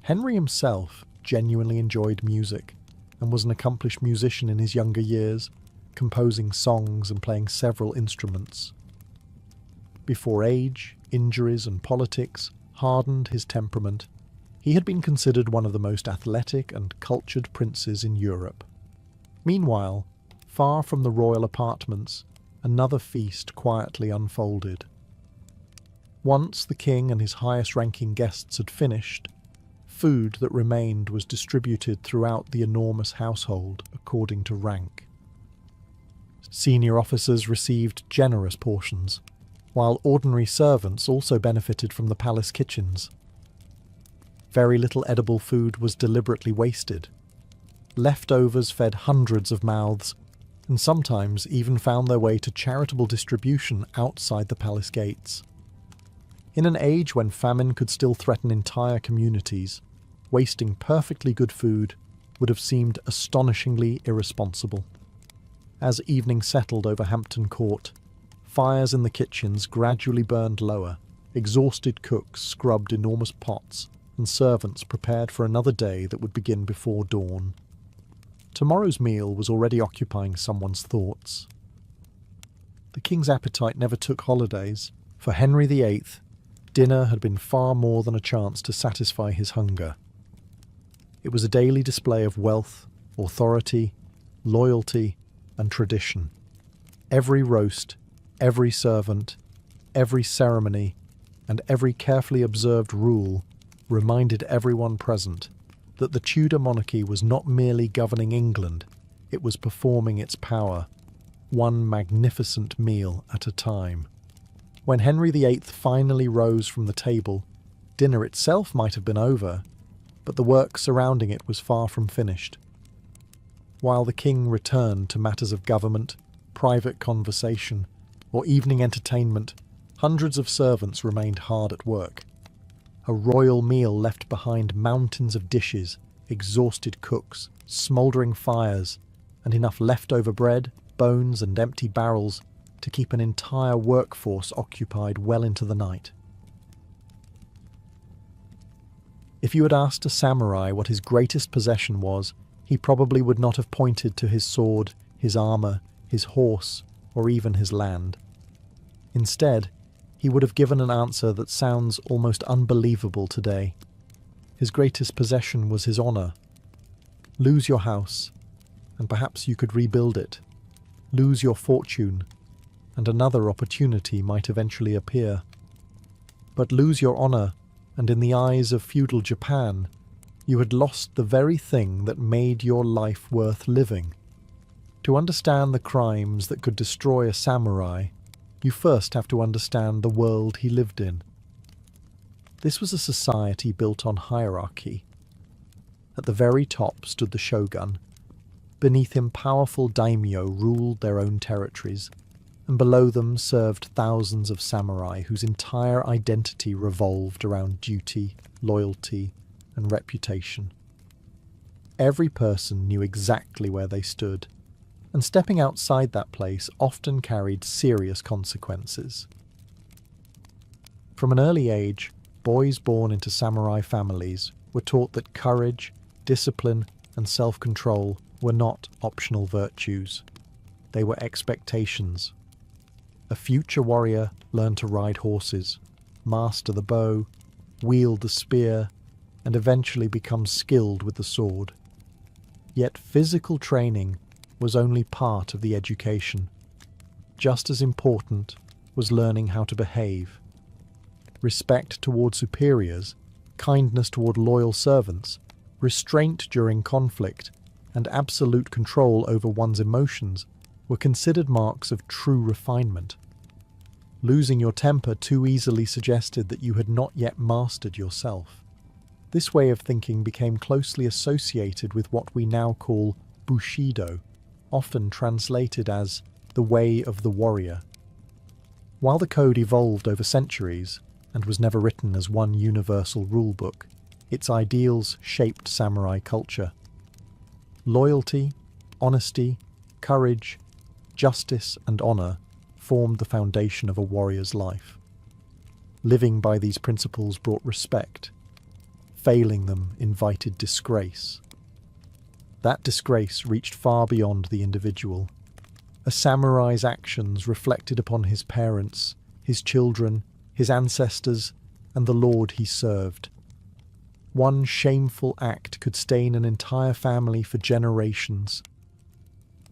Henry himself genuinely enjoyed music and was an accomplished musician in his younger years, composing songs and playing several instruments. Before age, injuries and politics hardened his temperament, he had been considered one of the most athletic and cultured princes in Europe. Meanwhile, far from the royal apartments, another feast quietly unfolded. Once the king and his highest-ranking guests had finished, food that remained was distributed throughout the enormous household according to rank. Senior officers received generous portions, while ordinary servants also benefited from the palace kitchens. Very little edible food was deliberately wasted. Leftovers fed hundreds of mouths, and sometimes even found their way to charitable distribution outside the palace gates. In an age when famine could still threaten entire communities, wasting perfectly good food would have seemed astonishingly irresponsible. As evening settled over Hampton Court, fires in the kitchens gradually burned lower, exhausted cooks scrubbed enormous pots, and servants prepared for another day that would begin before dawn. Tomorrow's meal was already occupying someone's thoughts. The king's appetite never took holidays. For Henry VIII, dinner had been far more than a chance to satisfy his hunger. It was a daily display of wealth, authority, loyalty, and tradition. Every roast, every servant, every ceremony, and every carefully observed rule reminded everyone present that the Tudor monarchy was not merely governing England, it was performing its power, one magnificent meal at a time. When Henry VIII finally rose from the table, dinner itself might have been over, but the work surrounding it was far from finished. While the king returned to matters of government, private conversation, or evening entertainment, hundreds of servants remained hard at work. A royal meal left behind mountains of dishes, exhausted cooks, smouldering fires, and enough leftover bread, bones, and empty barrels to keep an entire workforce occupied well into the night. If you had asked a samurai what his greatest possession was, he probably would not have pointed to his sword, his armour, his horse, or even his land. Instead, he would have given an answer that sounds almost unbelievable today. His greatest possession was his honour. Lose your house, and perhaps you could rebuild it. Lose your fortune, and another opportunity might eventually appear. But lose your honour, and in the eyes of feudal Japan, you had lost the very thing that made your life worth living. To understand the crimes that could destroy a samurai, you first have to understand the world he lived in. This was a society built on hierarchy. At the very top stood the shogun. Beneath him, powerful daimyo ruled their own territories, and below them served thousands of samurai whose entire identity revolved around duty, loyalty, and reputation. Every person knew exactly where they stood, and stepping outside that place often carried serious consequences. From an early age, boys born into samurai families were taught that courage, discipline, and self-control were not optional virtues. They were expectations. A future warrior learned to ride horses, master the bow, wield the spear, and eventually become skilled with the sword. Yet physical training was only part of the education. Just as important was learning how to behave. Respect toward superiors, kindness toward loyal servants, restraint during conflict, and absolute control over one's emotions were considered marks of true refinement. Losing your temper too easily suggested that you had not yet mastered yourself. This way of thinking became closely associated with what we now call Bushido, often translated as the way of the warrior. While the code evolved over centuries and was never written as one universal rulebook, its ideals shaped samurai culture. Loyalty, honesty, courage, justice, and honor formed the foundation of a warrior's life. Living by these principles brought respect. failing them invited disgrace. That disgrace reached far beyond the individual. A samurai's actions reflected upon his parents, his children, his ancestors, and the lord he served. One shameful act could stain an entire family for generations.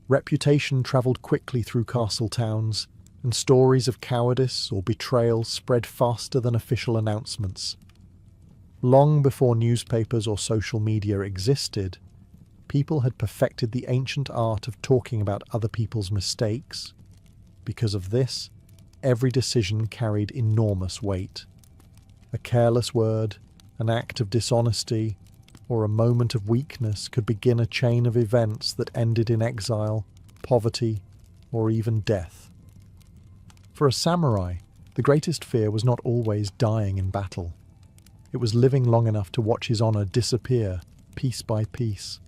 Reputation travelled quickly through castle towns, and stories of cowardice or betrayal spread faster than official announcements. Long before newspapers or social media existed, people had perfected the ancient art of talking about other people's mistakes. Because of this, every decision carried enormous weight. A careless word, an act of dishonesty, or a moment of weakness could begin a chain of events that ended in exile, poverty, or even death. For a samurai, the greatest fear was not always dying in battle. It was living long enough to watch his honor disappear, piece by piece.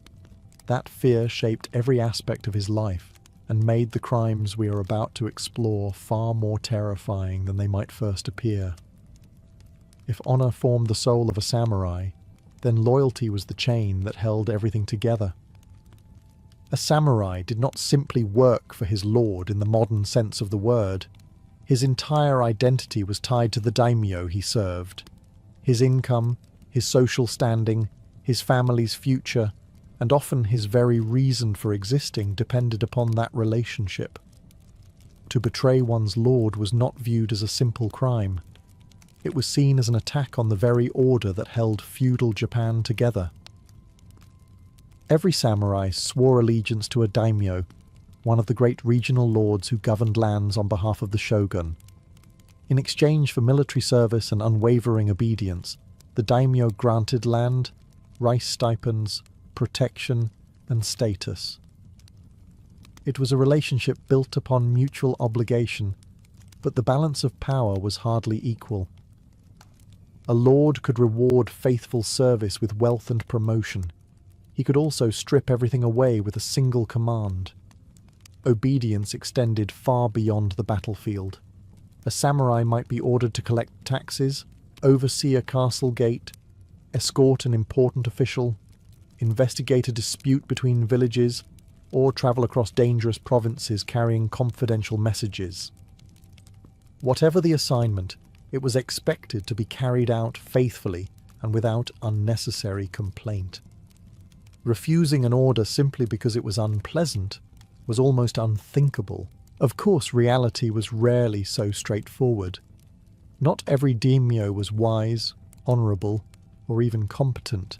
That fear shaped every aspect of his life and made the crimes we are about to explore far more terrifying than they might first appear. If honor formed the soul of a samurai, then loyalty was the chain that held everything together. A samurai did not simply work for his lord in the modern sense of the word. His entire identity was tied to the daimyo he served. His income, his social standing, his family's future, and often his very reason for existing depended upon that relationship. To betray one's lord was not viewed as a simple crime. It was seen as an attack on the very order that held feudal Japan together. Every samurai swore allegiance to a daimyo, one of the great regional lords who governed lands on behalf of the shogun. In exchange for military service and unwavering obedience, the daimyo granted land, rice stipends, protection, and status. It was a relationship built upon mutual obligation, but the balance of power was hardly equal. A lord could reward faithful service with wealth and promotion. He could also strip everything away with a single command. Obedience extended far beyond the battlefield. A samurai might be ordered to collect taxes, oversee a castle gate, escort an important official, investigate a dispute between villages, or travel across dangerous provinces carrying confidential messages. Whatever the assignment, it was expected to be carried out faithfully and without unnecessary complaint. Refusing an order simply because it was unpleasant was almost unthinkable. Of course, reality was rarely so straightforward. Not every daimyo was wise, honourable, or even competent.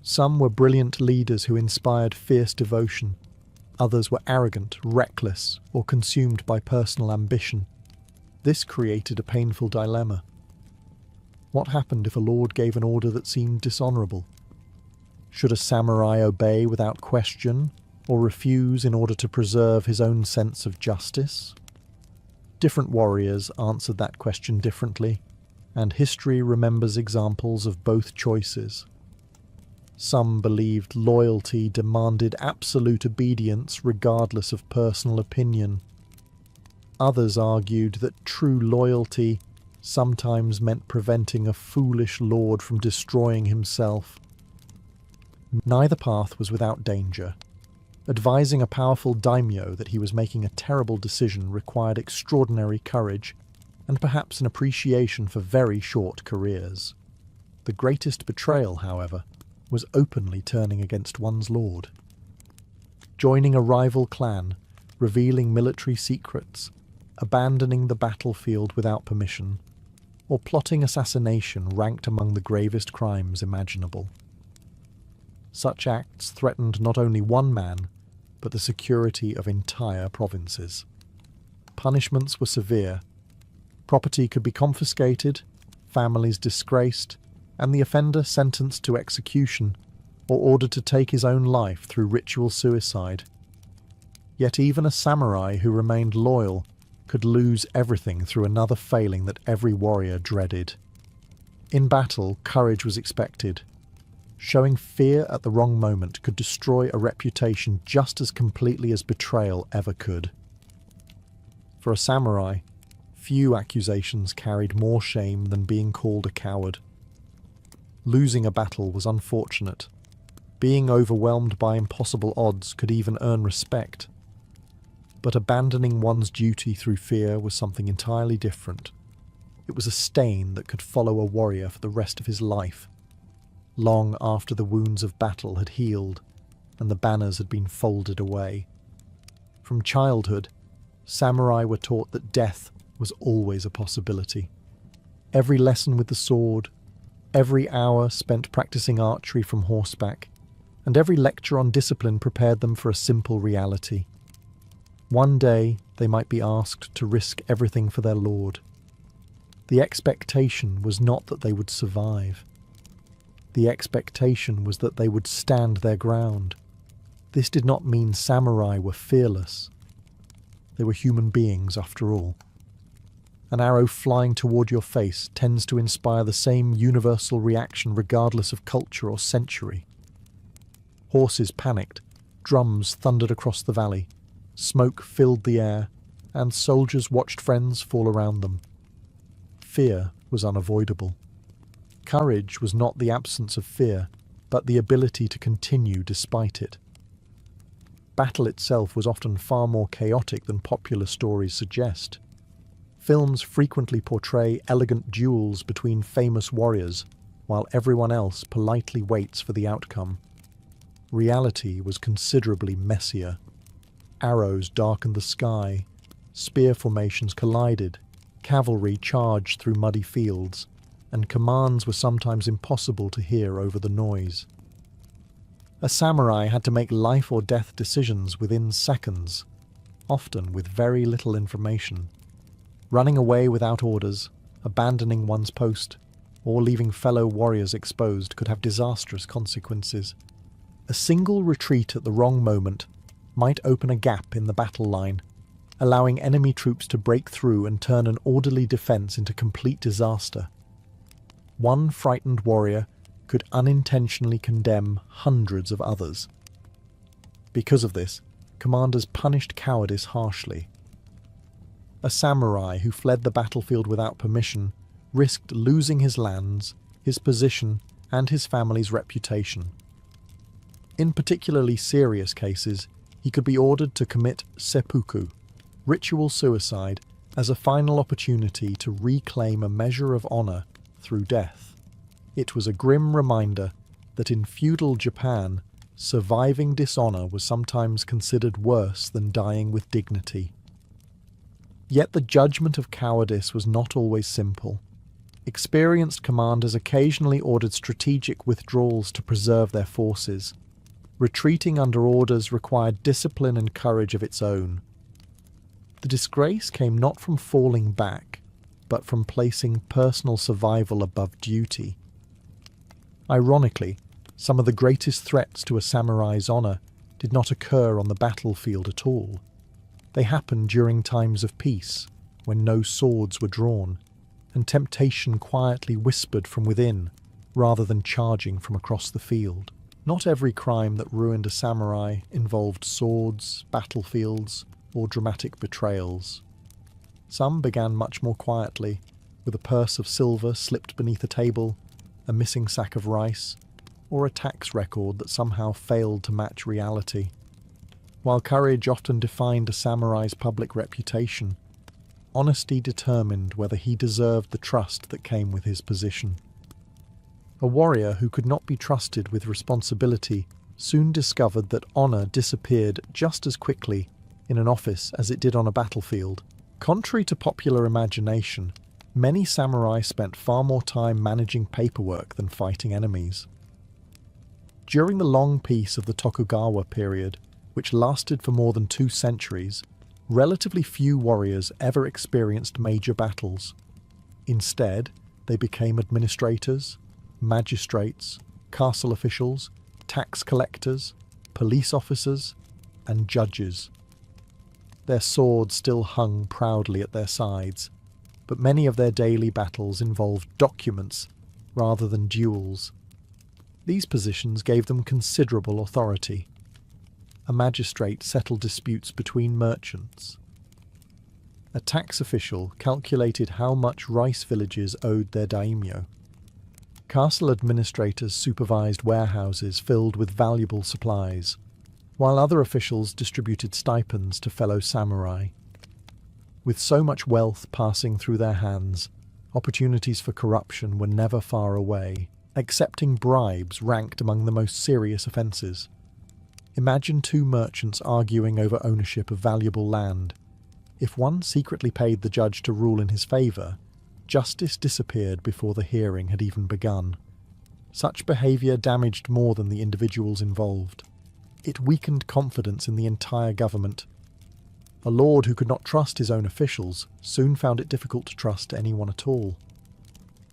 Some were brilliant leaders who inspired fierce devotion. Others were arrogant, reckless, or consumed by personal ambition. This created a painful dilemma. What happened if a lord gave an order that seemed dishonourable? Should a samurai obey without question, or refuse in order to preserve his own sense of justice? Different warriors answered that question differently, and history remembers examples of both choices. Some believed loyalty demanded absolute obedience regardless of personal opinion. Others argued that true loyalty sometimes meant preventing a foolish lord from destroying himself. Neither path was without danger. Advising a powerful daimyo that he was making a terrible decision required extraordinary courage and perhaps an appreciation for very short careers. The greatest betrayal, however, was openly turning against one's lord. Joining a rival clan, revealing military secrets, abandoning the battlefield without permission, or plotting assassination ranked among the gravest crimes imaginable. Such acts threatened not only one man, but the security of entire provinces. Punishments were severe. Property could be confiscated, families disgraced, and the offender sentenced to execution or ordered to take his own life through ritual suicide. Yet even a samurai who remained loyal could lose everything through another failing that every warrior dreaded. In battle, courage was expected. Showing fear at the wrong moment could destroy a reputation just as completely as betrayal ever could. For a samurai, few accusations carried more shame than being called a coward. Losing a battle was unfortunate. Being overwhelmed by impossible odds could even earn respect. But abandoning one's duty through fear was something entirely different. It was a stain that could follow a warrior for the rest of his life, long after the wounds of battle had healed and the banners had been folded away. From childhood, samurai were taught that death was always a possibility. Every lesson with the sword, every hour spent practicing archery from horseback, and every lecture on discipline prepared them for a simple reality. One day they might be asked to risk everything for their lord. The expectation was not that they would survive. The expectation was that they would stand their ground. This did not mean samurai were fearless. They were human beings after all. An arrow flying toward your face tends to inspire the same universal reaction regardless of culture or century. Horses panicked, drums thundered across the valley, smoke filled the air, and soldiers watched friends fall around them. Fear was unavoidable. Courage was not the absence of fear, but the ability to continue despite it. Battle itself was often far more chaotic than popular stories suggest. Films frequently portray elegant duels between famous warriors, while everyone else politely waits for the outcome. Reality was considerably messier. Arrows darkened the sky, spear formations collided, cavalry charged through muddy fields, and commands were sometimes impossible to hear over the noise. A samurai had to make life or death decisions within seconds, often with very little information. Running away without orders, abandoning one's post, or leaving fellow warriors exposed could have disastrous consequences. A single retreat at the wrong moment might open a gap in the battle line, allowing enemy troops to break through and turn an orderly defense into complete disaster. One frightened warrior could unintentionally condemn hundreds of others. Because of this, commanders punished cowardice harshly. A samurai who fled the battlefield without permission risked losing his lands, his position, and his family's reputation. In particularly serious cases, he could be ordered to commit seppuku, ritual suicide, as a final opportunity to reclaim a measure of honor through death. It was a grim reminder that in feudal Japan, surviving dishonor was sometimes considered worse than dying with dignity. Yet the judgment of cowardice was not always simple. Experienced commanders occasionally ordered strategic withdrawals to preserve their forces. Retreating under orders required discipline and courage of its own. The disgrace came not from falling back, but from placing personal survival above duty. Ironically, some of the greatest threats to a samurai's honor did not occur on the battlefield at all. They happened during times of peace, when no swords were drawn, and temptation quietly whispered from within, rather than charging from across the field. Not every crime that ruined a samurai involved swords, battlefields, or dramatic betrayals. Some began much more quietly, with a purse of silver slipped beneath a table, a missing sack of rice, or a tax record that somehow failed to match reality. While courage often defined a samurai's public reputation, honesty determined whether he deserved the trust that came with his position. A warrior who could not be trusted with responsibility soon discovered that honor disappeared just as quickly in an office as it did on a battlefield. Contrary to popular imagination, many samurai spent far more time managing paperwork than fighting enemies. During the long peace of the Tokugawa period, which lasted for more than 2 centuries, relatively few warriors ever experienced major battles. Instead, they became administrators, magistrates, castle officials, tax collectors, police officers, and judges. Their swords still hung proudly at their sides, but many of their daily battles involved documents rather than duels. These positions gave them considerable authority. A magistrate settled disputes between merchants. A tax official calculated how much rice villages owed their daimyo. Castle administrators supervised warehouses filled with valuable supplies, while other officials distributed stipends to fellow samurai. With so much wealth passing through their hands, opportunities for corruption were never far away. Accepting bribes ranked among the most serious offences. Imagine two merchants arguing over ownership of valuable land. If one secretly paid the judge to rule in his favour, justice disappeared before the hearing had even begun. Such behaviour damaged more than the individuals involved. It weakened confidence in the entire government. A lord who could not trust his own officials soon found it difficult to trust anyone at all.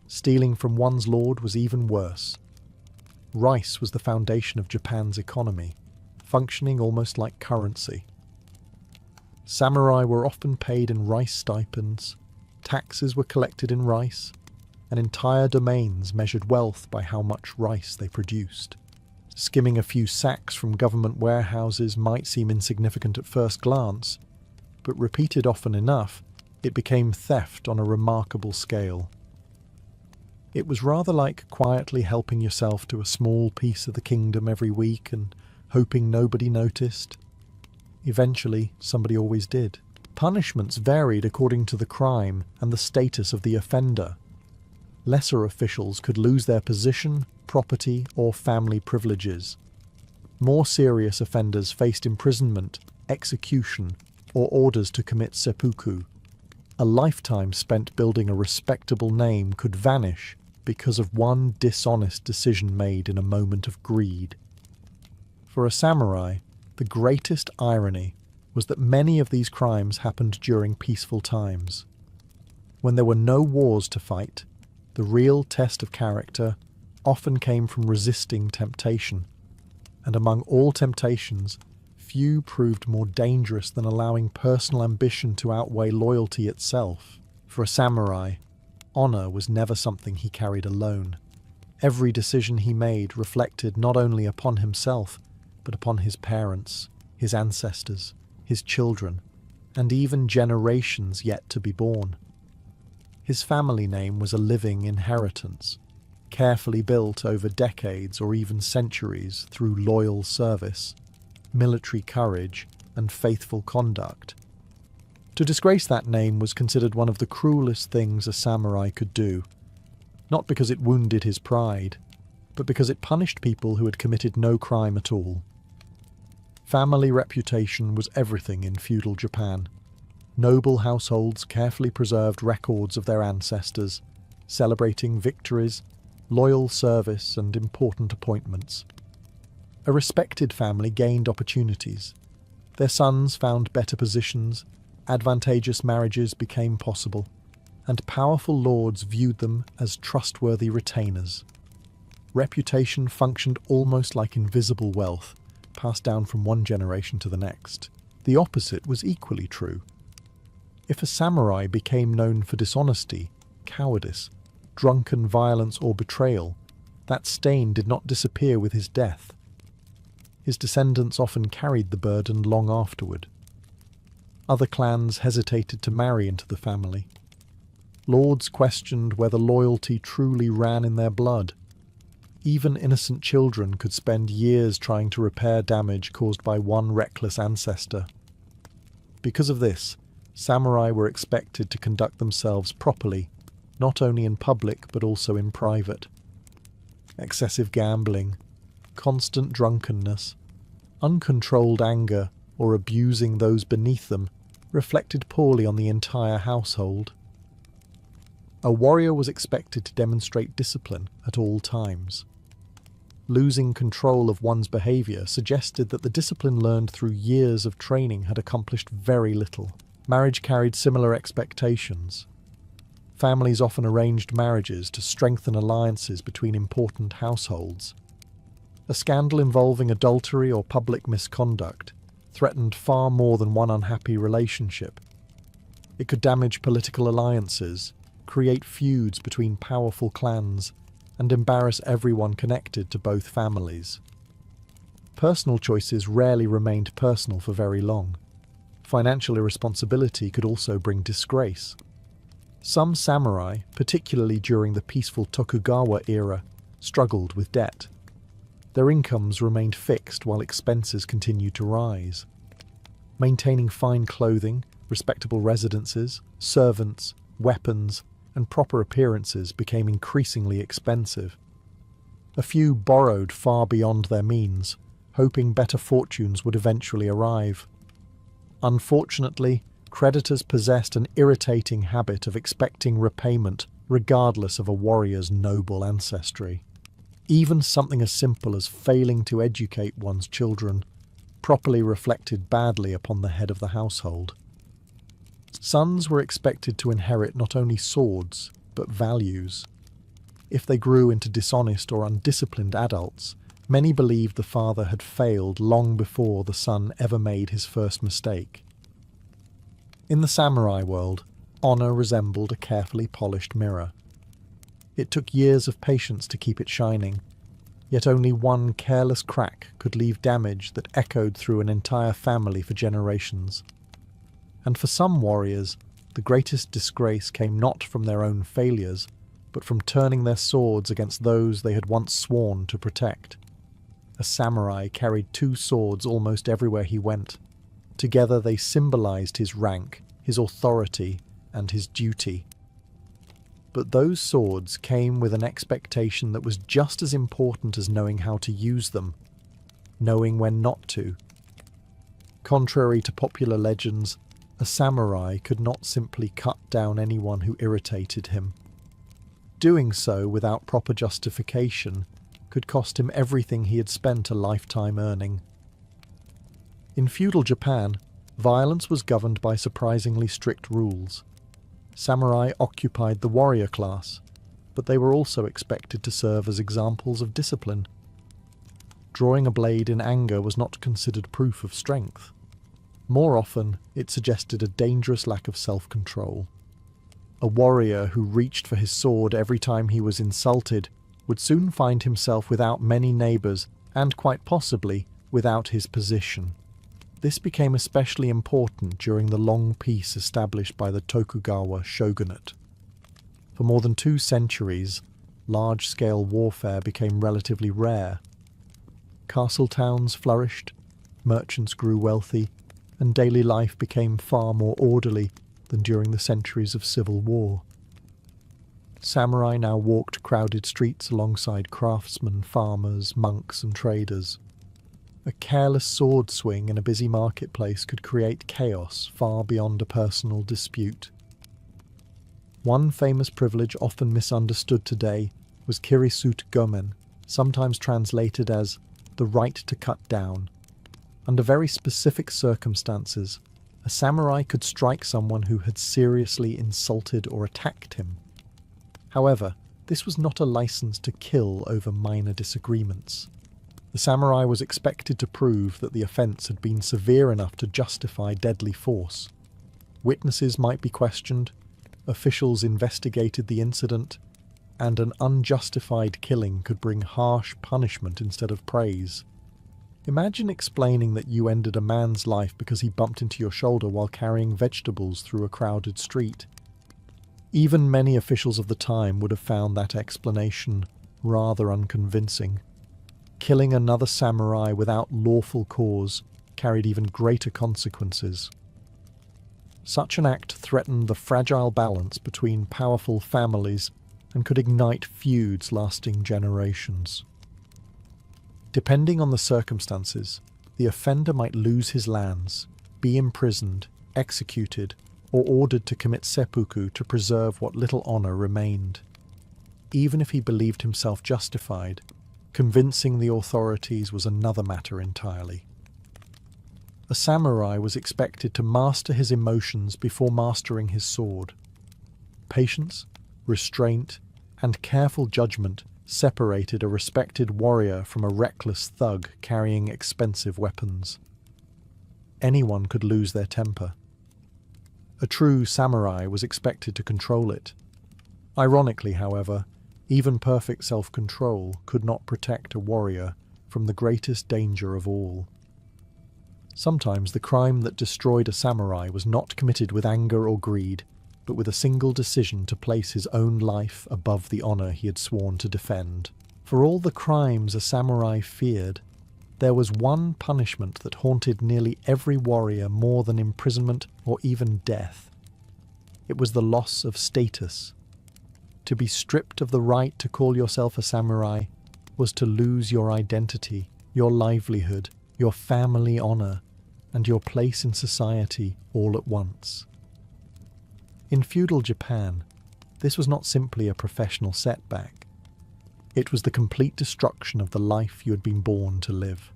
Stealing from one's lord was even worse. Rice was the foundation of Japan's economy, functioning almost like currency. Samurai were often paid in rice stipends, taxes were collected in rice, and entire domains measured wealth by how much rice they produced. Skimming a few sacks from government warehouses might seem insignificant at first glance, but repeated often enough, it became theft on a remarkable scale. It was rather like quietly helping yourself to a small piece of the kingdom every week and hoping nobody noticed. Eventually, somebody always did. Punishments varied according to the crime and the status of the offender. Lesser officials could lose their position, property, or family privileges. More serious offenders faced imprisonment, execution, or orders to commit seppuku. A lifetime spent building a respectable name could vanish because of one dishonest decision made in a moment of greed. For a samurai, the greatest irony was that many of these crimes happened during peaceful times. When there were no wars to fight, the real test of character often came from resisting temptation, and among all temptations, few proved more dangerous than allowing personal ambition to outweigh loyalty itself. For a samurai, honour was never something he carried alone. Every decision he made reflected not only upon himself, but upon his parents, his ancestors, his children, and even generations yet to be born. His family name was a living inheritance, carefully built over decades or even centuries through loyal service, military courage, and faithful conduct. To disgrace that name was considered one of the cruelest things a samurai could do, not because it wounded his pride, but because it punished people who had committed no crime at all. Family reputation was everything in feudal Japan. Noble households carefully preserved records of their ancestors, celebrating victories, loyal service, and important appointments. A respected family gained opportunities. Their sons found better positions, advantageous marriages became possible, and powerful lords viewed them as trustworthy retainers. Reputation functioned almost like invisible wealth, passed down from one generation to the next. The opposite was equally true. If a samurai became known for dishonesty, cowardice, drunken violence, or betrayal, that stain did not disappear with his death. His descendants often carried the burden long afterward. Other clans hesitated to marry into the family. Lords questioned whether loyalty truly ran in their blood. Even innocent children could spend years trying to repair damage caused by one reckless ancestor. Because of this, samurai were expected to conduct themselves properly, not only in public but also in private. Excessive gambling, constant drunkenness, uncontrolled anger, or abusing those beneath them reflected poorly on the entire household. A warrior was expected to demonstrate discipline at all times. Losing control of one's behaviour suggested that the discipline learned through years of training had accomplished very little. Marriage carried similar expectations. Families often arranged marriages to strengthen alliances between important households. A scandal involving adultery or public misconduct threatened far more than one unhappy relationship. It could damage political alliances, create feuds between powerful clans, and embarrass everyone connected to both families. Personal choices rarely remained personal for very long. Financial irresponsibility could also bring disgrace. Some samurai, particularly during the peaceful Tokugawa era, struggled with debt. Their incomes remained fixed while expenses continued to rise. Maintaining fine clothing, respectable residences, servants, weapons, and proper appearances became increasingly expensive. A few borrowed far beyond their means, hoping better fortunes would eventually arrive. Unfortunately, creditors possessed an irritating habit of expecting repayment regardless of a warrior's noble ancestry. Even something as simple as failing to educate one's children properly reflected badly upon the head of the household. Sons were expected to inherit not only swords, but values. If they grew into dishonest or undisciplined adults, many believed the father had failed long before the son ever made his first mistake. In the samurai world, honor resembled a carefully polished mirror. It took years of patience to keep it shining, yet only one careless crack could leave damage that echoed through an entire family for generations. And for some warriors, the greatest disgrace came not from their own failures, but from turning their swords against those they had once sworn to protect. A samurai carried two swords almost everywhere he went. Together they symbolized his rank, his authority, and his duty. But those swords came with an expectation that was just as important as knowing how to use them, knowing when not to. Contrary to popular legends, a samurai could not simply cut down anyone who irritated him. Doing so without proper justification could cost him everything he had spent a lifetime earning. In feudal Japan, violence was governed by surprisingly strict rules. Samurai occupied the warrior class, but they were also expected to serve as examples of discipline. Drawing a blade in anger was not considered proof of strength. More often, it suggested a dangerous lack of self-control. A warrior who reached for his sword every time he was insulted would soon find himself without many neighbours and, quite possibly, without his position. This became especially important during the long peace established by the Tokugawa shogunate. For more than 2 centuries, large-scale warfare became relatively rare. Castle towns flourished, merchants grew wealthy, and daily life became far more orderly than during the centuries of civil war. Samurai now walked crowded streets alongside craftsmen, farmers, monks, and traders. A careless sword swing in a busy marketplace could create chaos far beyond a personal dispute. One famous privilege often misunderstood today was kirisute gomen, sometimes translated as the right to cut down. Under very specific circumstances, a samurai could strike someone who had seriously insulted or attacked him. However, this was not a license to kill over minor disagreements. The samurai was expected to prove that the offence had been severe enough to justify deadly force. Witnesses might be questioned, officials investigated the incident, and an unjustified killing could bring harsh punishment instead of praise. Imagine explaining that you ended a man's life because he bumped into your shoulder while carrying vegetables through a crowded street. Even many officials of the time would have found that explanation rather unconvincing. Killing another samurai without lawful cause carried even greater consequences. Such an act threatened the fragile balance between powerful families and could ignite feuds lasting generations. Depending on the circumstances, the offender might lose his lands, be imprisoned, executed, or ordered to commit seppuku to preserve what little honour remained. Even if he believed himself justified, convincing the authorities was another matter entirely. A samurai was expected to master his emotions before mastering his sword. Patience, restraint, and careful judgment separated a respected warrior from a reckless thug carrying expensive weapons. Anyone could lose their temper. A true samurai was expected to control it. Ironically, however, even perfect self-control could not protect a warrior from the greatest danger of all. Sometimes the crime that destroyed a samurai was not committed with anger or greed, but with a single decision to place his own life above the honor he had sworn to defend. For all the crimes a samurai feared, there was one punishment that haunted nearly every warrior more than imprisonment or even death. It was the loss of status. To be stripped of the right to call yourself a samurai was to lose your identity, your livelihood, your family honor, and your place in society all at once. In feudal Japan, this was not simply a professional setback. It was the complete destruction of the life you had been born to live.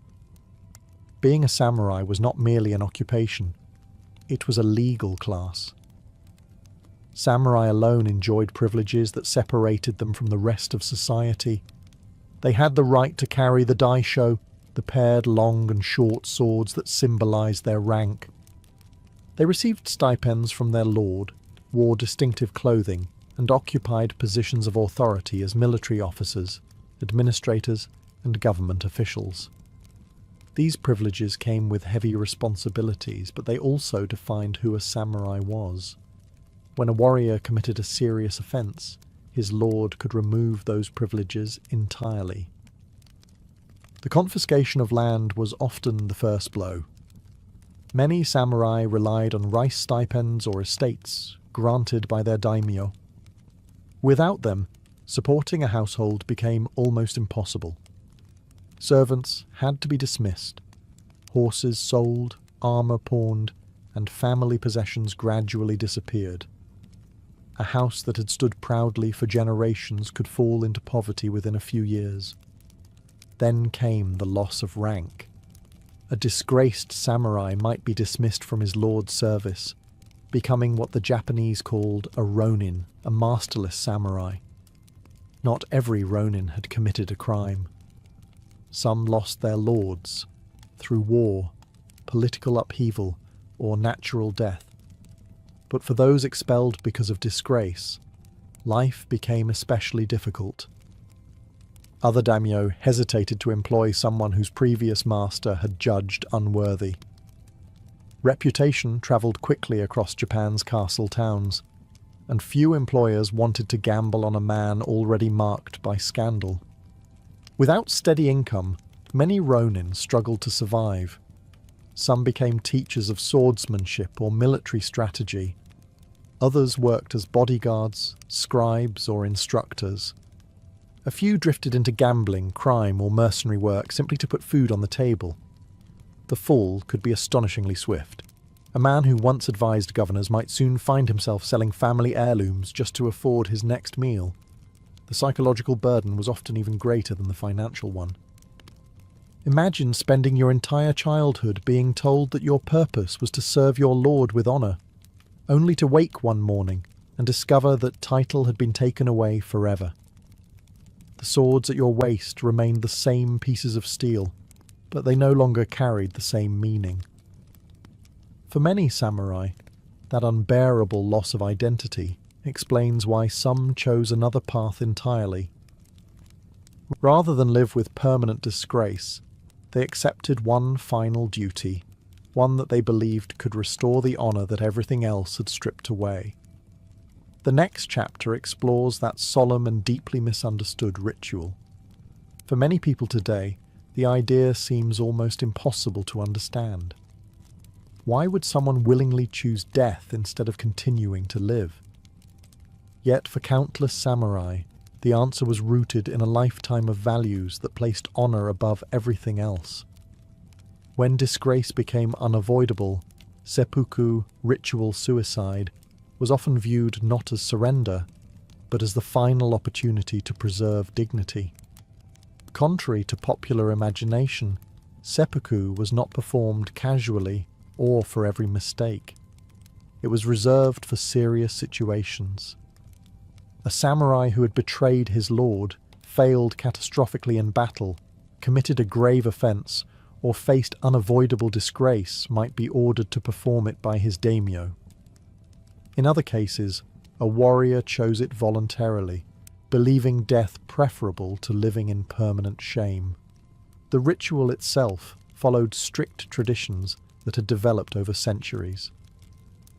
Being a samurai was not merely an occupation, it was a legal class. Samurai alone enjoyed privileges that separated them from the rest of society. They had the right to carry the daisho, the paired long and short swords that symbolized their rank. They received stipends from their lord, wore distinctive clothing, and occupied positions of authority as military officers, administrators, and government officials. These privileges came with heavy responsibilities, but they also defined who a samurai was. When a warrior committed a serious offense, his lord could remove those privileges entirely. The confiscation of land was often the first blow. Many samurai relied on rice stipends or estates granted by their daimyo. Without them, supporting a household became almost impossible. Servants had to be dismissed, horses sold, armor pawned, and family possessions gradually disappeared. A house that had stood proudly for generations could fall into poverty within a few years. Then came the loss of rank. A disgraced samurai might be dismissed from his lord's service, becoming what the Japanese called a ronin, a masterless samurai. Not every ronin had committed a crime. Some lost their lords through war, political upheaval, or natural death. But for those expelled because of disgrace, life became especially difficult. Other daimyo hesitated to employ someone whose previous master had judged unworthy. Reputation travelled quickly across Japan's castle towns, and few employers wanted to gamble on a man already marked by scandal. Without steady income, many ronin struggled to survive. Some became teachers of swordsmanship or military strategy. Others worked as bodyguards, scribes, or instructors. A few drifted into gambling, crime, or mercenary work simply to put food on the table. The fall could be astonishingly swift. A man who once advised governors might soon find himself selling family heirlooms just to afford his next meal. The psychological burden was often even greater than the financial one. Imagine spending your entire childhood being told that your purpose was to serve your lord with honour, only to wake one morning and discover that title had been taken away forever. The swords at your waist remained the same pieces of steel, but they no longer carried the same meaning. For many samurai, that unbearable loss of identity explains why some chose another path entirely. Rather than live with permanent disgrace, they accepted one final duty, one that they believed could restore the honour that everything else had stripped away. The next chapter explores that solemn and deeply misunderstood ritual. For many people today, the idea seems almost impossible to understand. Why would someone willingly choose death instead of continuing to live? Yet for countless samurai, the answer was rooted in a lifetime of values that placed honour above everything else. When disgrace became unavoidable, seppuku, ritual suicide, was often viewed not as surrender, but as the final opportunity to preserve dignity. Contrary to popular imagination, seppuku was not performed casually or for every mistake. It was reserved for serious situations. A samurai who had betrayed his lord, failed catastrophically in battle, committed a grave offence, or faced unavoidable disgrace might be ordered to perform it by his daimyo. In other cases, a warrior chose it voluntarily, believing death preferable to living in permanent shame. The ritual itself followed strict traditions that had developed over centuries.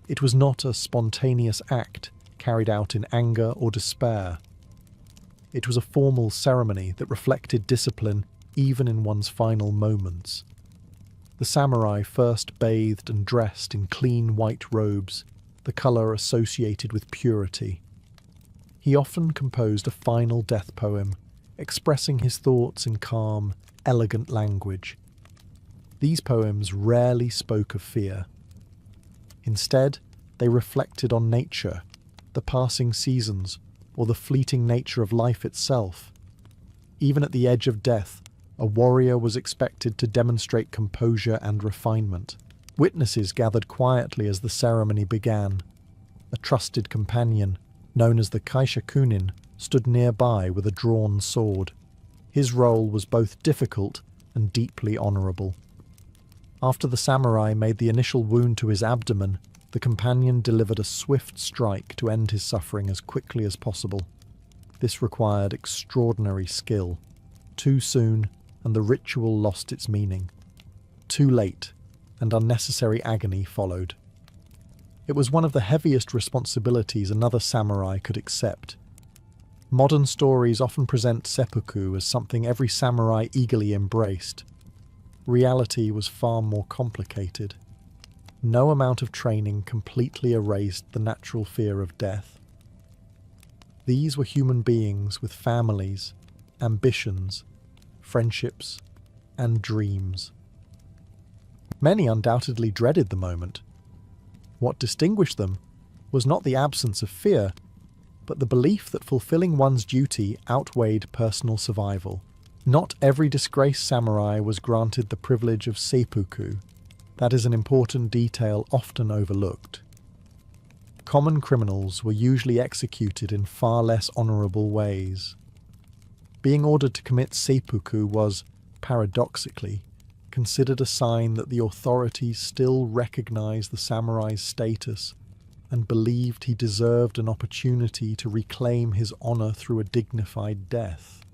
It was not a spontaneous act carried out in anger or despair. It was a formal ceremony that reflected discipline even in one's final moments. The samurai first bathed and dressed in clean white robes, the colour associated with purity. He often composed a final death poem, expressing his thoughts in calm, elegant language. These poems rarely spoke of fear. Instead, they reflected on nature, the passing seasons, or the fleeting nature of life itself. Even at the edge of death, a warrior was expected to demonstrate composure and refinement. Witnesses gathered quietly as the ceremony began. A trusted companion, known as the kaishakunin, stood nearby with a drawn sword. His role was both difficult and deeply honourable. After the samurai made the initial wound to his abdomen, the companion delivered a swift strike to end his suffering as quickly as possible. This required extraordinary skill. Too soon, and the ritual lost its meaning. Too late, and unnecessary agony followed. It was one of the heaviest responsibilities another samurai could accept. Modern stories often present seppuku as something every samurai eagerly embraced. Reality was far more complicated. No amount of training completely erased the natural fear of death. These were human beings with families, ambitions, friendships, and dreams. Many undoubtedly dreaded the moment. What distinguished them was not the absence of fear, but the belief that fulfilling one's duty outweighed personal survival. Not every disgraced samurai was granted the privilege of seppuku. That is an important detail often overlooked. Common criminals were usually executed in far less honourable ways. Being ordered to commit seppuku was, paradoxically, considered a sign that the authorities still recognised the samurai's status and believed he deserved an opportunity to reclaim his honour through a dignified death.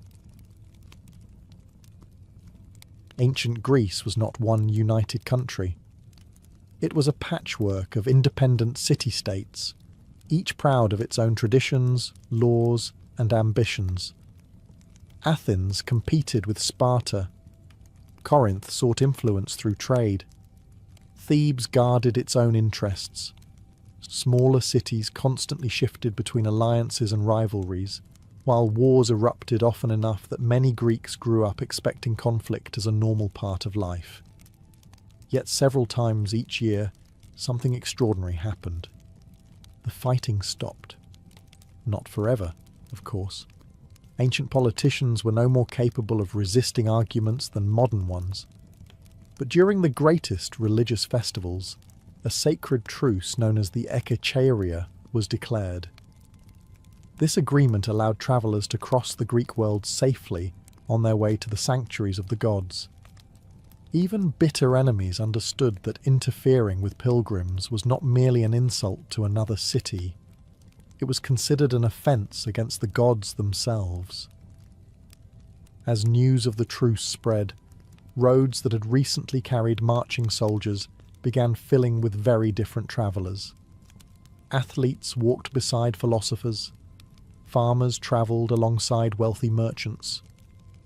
Ancient Greece was not one united country. It was a patchwork of independent city-states, each proud of its own traditions, laws, and ambitions. Athens competed with Sparta. Corinth sought influence through trade. Thebes guarded its own interests. Smaller cities constantly shifted between alliances and rivalries, while wars erupted often enough that many Greeks grew up expecting conflict as a normal part of life. Yet several times each year, something extraordinary happened. The fighting stopped. Not forever, of course. Ancient politicians were no more capable of resisting arguments than modern ones. But during the greatest religious festivals, a sacred truce known as the Ekecheiria was declared. This agreement allowed travellers to cross the Greek world safely on their way to the sanctuaries of the gods. Even bitter enemies understood that interfering with pilgrims was not merely an insult to another city. It was considered an offence against the gods themselves. As news of the truce spread, roads that had recently carried marching soldiers began filling with very different travellers. Athletes walked beside philosophers. Farmers travelled alongside wealthy merchants.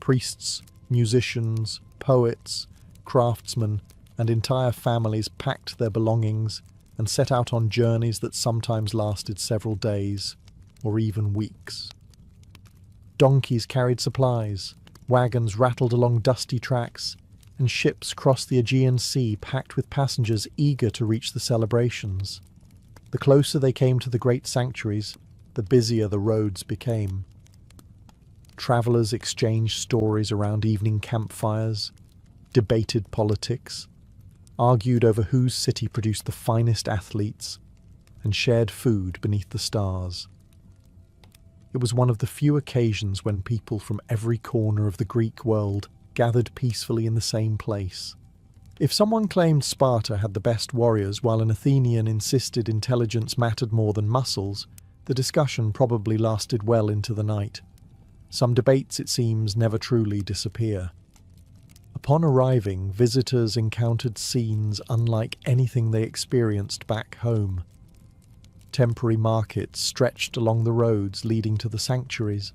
Priests, musicians, poets, craftsmen, and entire families packed their belongings and set out on journeys that sometimes lasted several days, or even weeks. Donkeys carried supplies, wagons rattled along dusty tracks, and ships crossed the Aegean Sea packed with passengers eager to reach the celebrations. The closer they came to the great sanctuaries, the busier the roads became. Travellers exchanged stories around evening campfires, debated politics, argued over whose city produced the finest athletes, and shared food beneath the stars. It was one of the few occasions when people from every corner of the Greek world gathered peacefully in the same place. If someone claimed Sparta had the best warriors while an Athenian insisted intelligence mattered more than muscles, the discussion probably lasted well into the night. Some debates, it seems, never truly disappear. Upon arriving, visitors encountered scenes unlike anything they experienced back home. Temporary markets stretched along the roads leading to the sanctuaries.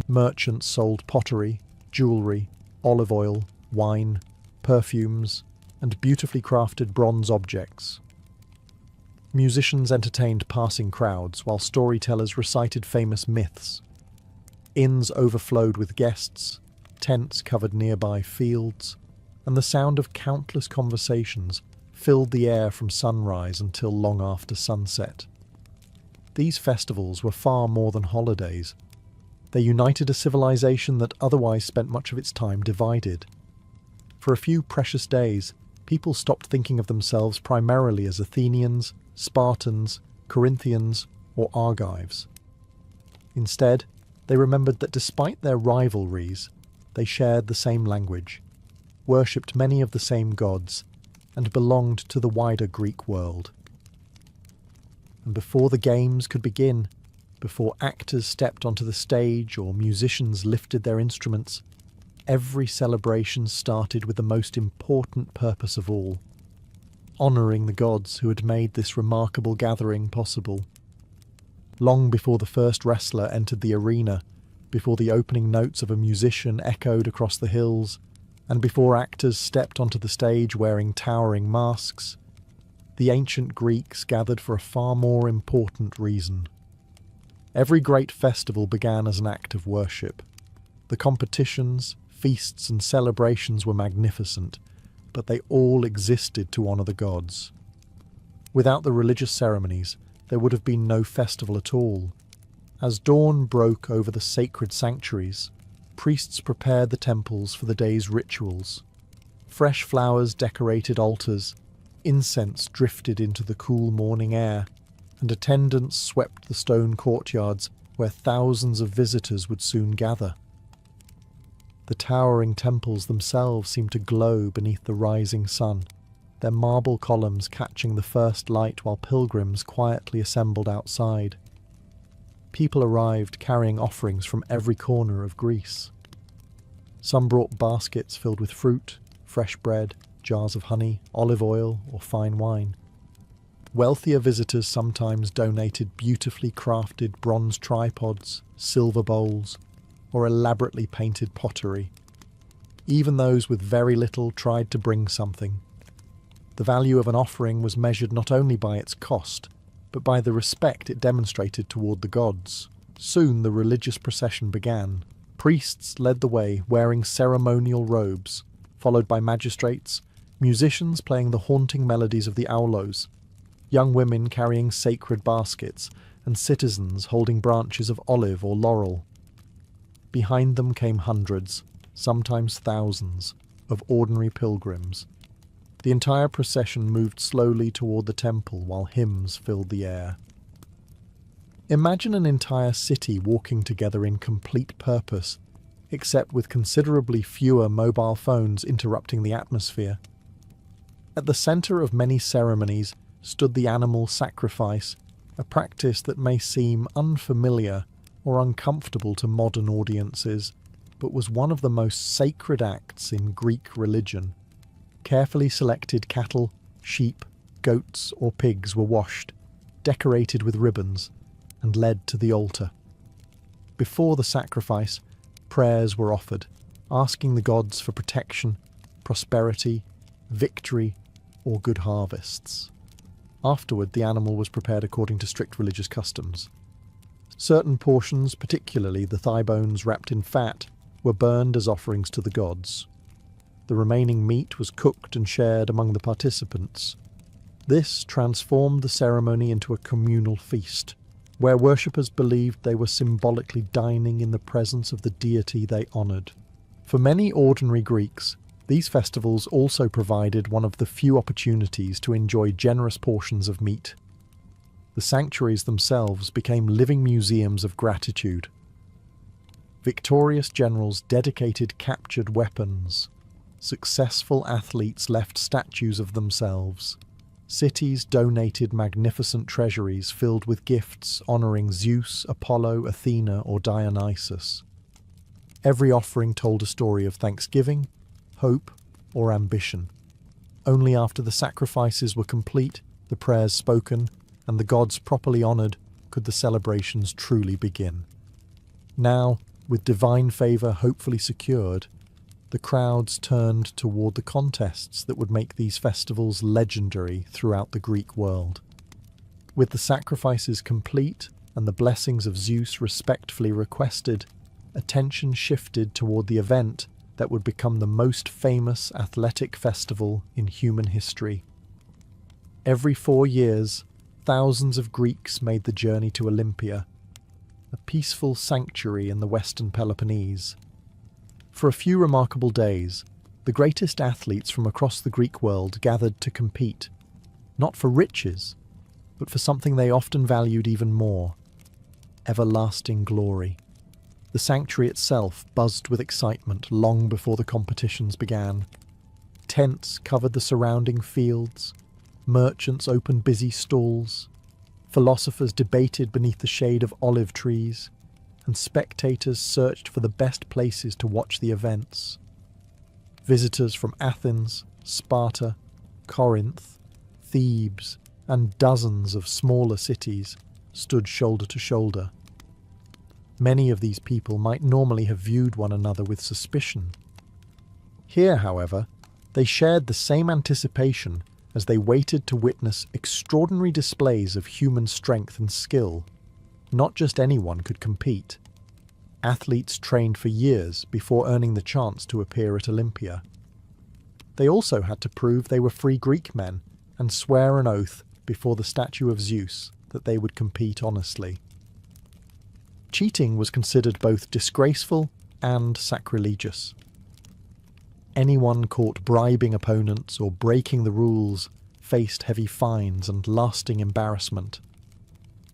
Merchants sold pottery, jewellery, olive oil, wine, perfumes, and beautifully crafted bronze objects. Musicians entertained passing crowds while storytellers recited famous myths. Inns overflowed with guests, tents covered nearby fields, and the sound of countless conversations filled the air from sunrise until long after sunset. These festivals were far more than holidays. They united a civilization that otherwise spent much of its time divided. For a few precious days, people stopped thinking of themselves primarily as Athenians, Spartans, Corinthians, or Argives. Instead, they remembered that despite their rivalries, they shared the same language, worshipped many of the same gods, and belonged to the wider Greek world. And before the games could begin, before actors stepped onto the stage or musicians lifted their instruments, every celebration started with the most important purpose of all: honouring the gods who had made this remarkable gathering possible. Long before the first wrestler entered the arena, before the opening notes of a musician echoed across the hills, and before actors stepped onto the stage wearing towering masks, the ancient Greeks gathered for a far more important reason. Every great festival began as an act of worship. The competitions, feasts and celebrations were magnificent, but they all existed to honour the gods. Without the religious ceremonies, there would have been no festival at all. As dawn broke over the sacred sanctuaries, priests prepared the temples for the day's rituals. Fresh flowers decorated altars, incense drifted into the cool morning air, and attendants swept the stone courtyards where thousands of visitors would soon gather. The towering temples themselves seemed to glow beneath the rising sun, their marble columns catching the first light while pilgrims quietly assembled outside. People arrived carrying offerings from every corner of Greece. Some brought baskets filled with fruit, fresh bread, jars of honey, olive oil, or fine wine. Wealthier visitors sometimes donated beautifully crafted bronze tripods, silver bowls, or elaborately painted pottery. Even those with very little tried to bring something. The value of an offering was measured not only by its cost, but by the respect it demonstrated toward the gods. Soon the religious procession began. Priests led the way wearing ceremonial robes, followed by magistrates, musicians playing the haunting melodies of the aulos, young women carrying sacred baskets, and citizens holding branches of olive or laurel. Behind them came hundreds, sometimes thousands, of ordinary pilgrims. The entire procession moved slowly toward the temple while hymns filled the air. Imagine an entire city walking together in complete purpose, except with considerably fewer mobile phones interrupting the atmosphere. At the centre of many ceremonies stood the animal sacrifice, a practice that may seem unfamiliar or uncomfortable to modern audiences, but was one of the most sacred acts in Greek religion. Carefully selected cattle, sheep, goats or pigs were washed, decorated with ribbons, and led to the altar. Before the sacrifice, prayers were offered, asking the gods for protection, prosperity, victory, or good harvests. Afterward, the animal was prepared according to strict religious customs. Certain portions, particularly the thigh bones wrapped in fat, were burned as offerings to the gods. The remaining meat was cooked and shared among the participants. This transformed the ceremony into a communal feast, where worshippers believed they were symbolically dining in the presence of the deity they honoured. For many ordinary Greeks, these festivals also provided one of the few opportunities to enjoy generous portions of meat. The sanctuaries themselves became living museums of gratitude. Victorious generals dedicated captured weapons. Successful athletes left statues of themselves. Cities donated magnificent treasuries filled with gifts honouring Zeus, Apollo, Athena, or Dionysus. Every offering told a story of thanksgiving, hope, or ambition. Only after the sacrifices were complete, the prayers spoken, and the gods properly honoured, could the celebrations truly begin. Now, with divine favour hopefully secured, the crowds turned toward the contests that would make these festivals legendary throughout the Greek world. With the sacrifices complete and the blessings of Zeus respectfully requested, attention shifted toward the event that would become the most famous athletic festival in human history. Every 4 years, thousands of Greeks made the journey to Olympia, a peaceful sanctuary in the western Peloponnese. For a few remarkable days, the greatest athletes from across the Greek world gathered to compete, not for riches, but for something they often valued even more: everlasting glory. The sanctuary itself buzzed with excitement long before the competitions began. Tents covered the surrounding fields, merchants opened busy stalls, philosophers debated beneath the shade of olive trees, and spectators searched for the best places to watch the events. Visitors from Athens, Sparta, Corinth, Thebes, and dozens of smaller cities stood shoulder to shoulder. Many of these people might normally have viewed one another with suspicion. Here, however, they shared the same anticipation as they waited to witness extraordinary displays of human strength and skill. Not just anyone could compete. Athletes trained for years before earning the chance to appear at Olympia. They also had to prove they were free Greek men and swear an oath before the statue of Zeus that they would compete honestly. Cheating was considered both disgraceful and sacrilegious. Anyone caught bribing opponents or breaking the rules faced heavy fines and lasting embarrassment.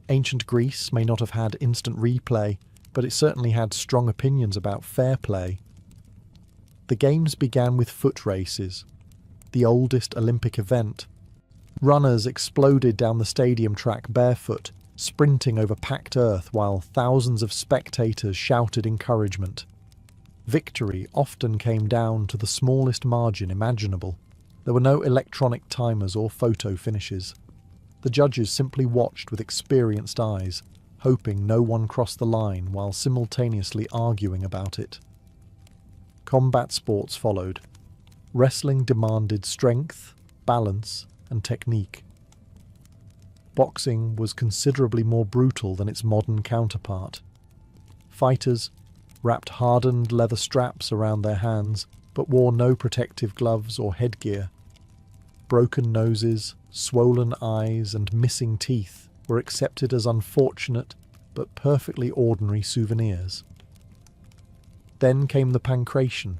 Ancient Greece may not have had instant replay, but it certainly had strong opinions about fair play. The games began with foot races, the oldest Olympic event. Runners exploded down the stadium track barefoot, sprinting over packed earth while thousands of spectators shouted encouragement. Victory often came down to the smallest margin imaginable. There were no electronic timers or photo finishes. The judges simply watched with experienced eyes, hoping no one crossed the line while simultaneously arguing about it. Combat sports followed. Wrestling demanded strength, balance, and technique. Boxing was considerably more brutal than its modern counterpart. Fighters wrapped hardened leather straps around their hands, but wore no protective gloves or headgear. Broken noses, swollen eyes, and missing teeth were accepted as unfortunate but perfectly ordinary souvenirs. Then came the pancration,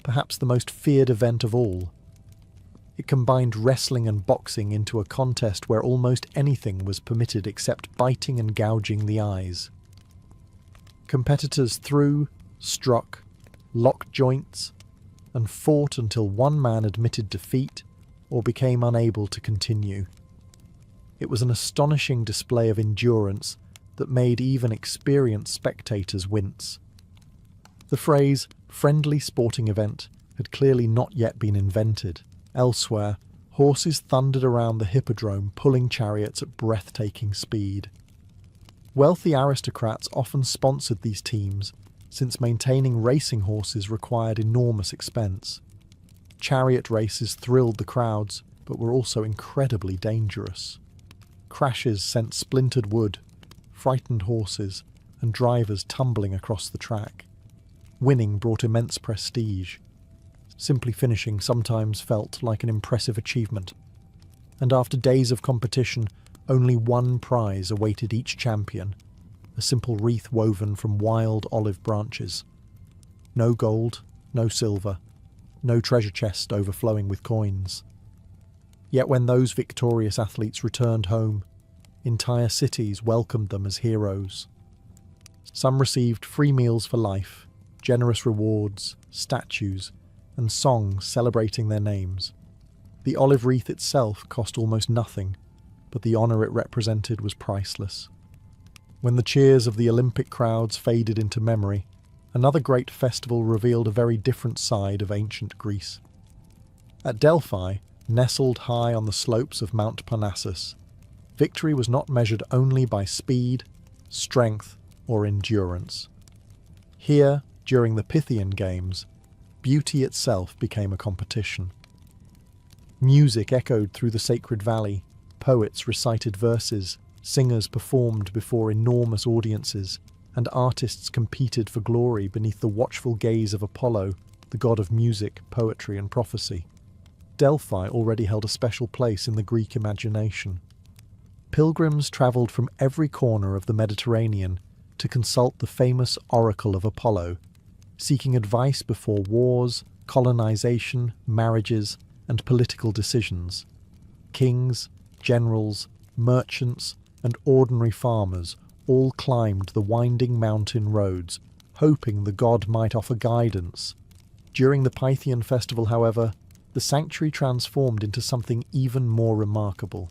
perhaps the most feared event of all. It combined wrestling and boxing into a contest where almost anything was permitted except biting and gouging the eyes. Competitors threw, struck, locked joints, and fought until one man admitted defeat or became unable to continue. It was an astonishing display of endurance that made even experienced spectators wince. The phrase "friendly sporting event" had clearly not yet been invented. Elsewhere, horses thundered around the hippodrome, pulling chariots at breathtaking speed. Wealthy aristocrats often sponsored these teams, since maintaining racing horses required enormous expense. Chariot races thrilled the crowds, but were also incredibly dangerous. Crashes sent splintered wood, frightened horses, and drivers tumbling across the track. Winning brought immense prestige. Simply finishing sometimes felt like an impressive achievement. And after days of competition, only one prize awaited each champion, a simple wreath woven from wild olive branches. No gold, no silver, no treasure chest overflowing with coins. Yet when those victorious athletes returned home, entire cities welcomed them as heroes. Some received free meals for life, generous rewards, statues, and songs celebrating their names. The olive wreath itself cost almost nothing, but the honour it represented was priceless. When the cheers of the Olympic crowds faded into memory, another great festival revealed a very different side of ancient Greece. At Delphi, nestled high on the slopes of Mount Parnassus, victory was not measured only by speed, strength, or endurance. Here, during the Pythian Games, beauty itself became a competition. Music echoed through the sacred valley, poets recited verses, singers performed before enormous audiences, and artists competed for glory beneath the watchful gaze of Apollo, the god of music, poetry, and prophecy. Delphi already held a special place in the Greek imagination. Pilgrims travelled from every corner of the Mediterranean to consult the famous oracle of Apollo, seeking advice before wars, colonization, marriages, and political decisions. Kings, generals, merchants, and ordinary farmers all climbed the winding mountain roads, hoping the god might offer guidance. During the Pythian festival, however, the sanctuary transformed into something even more remarkable.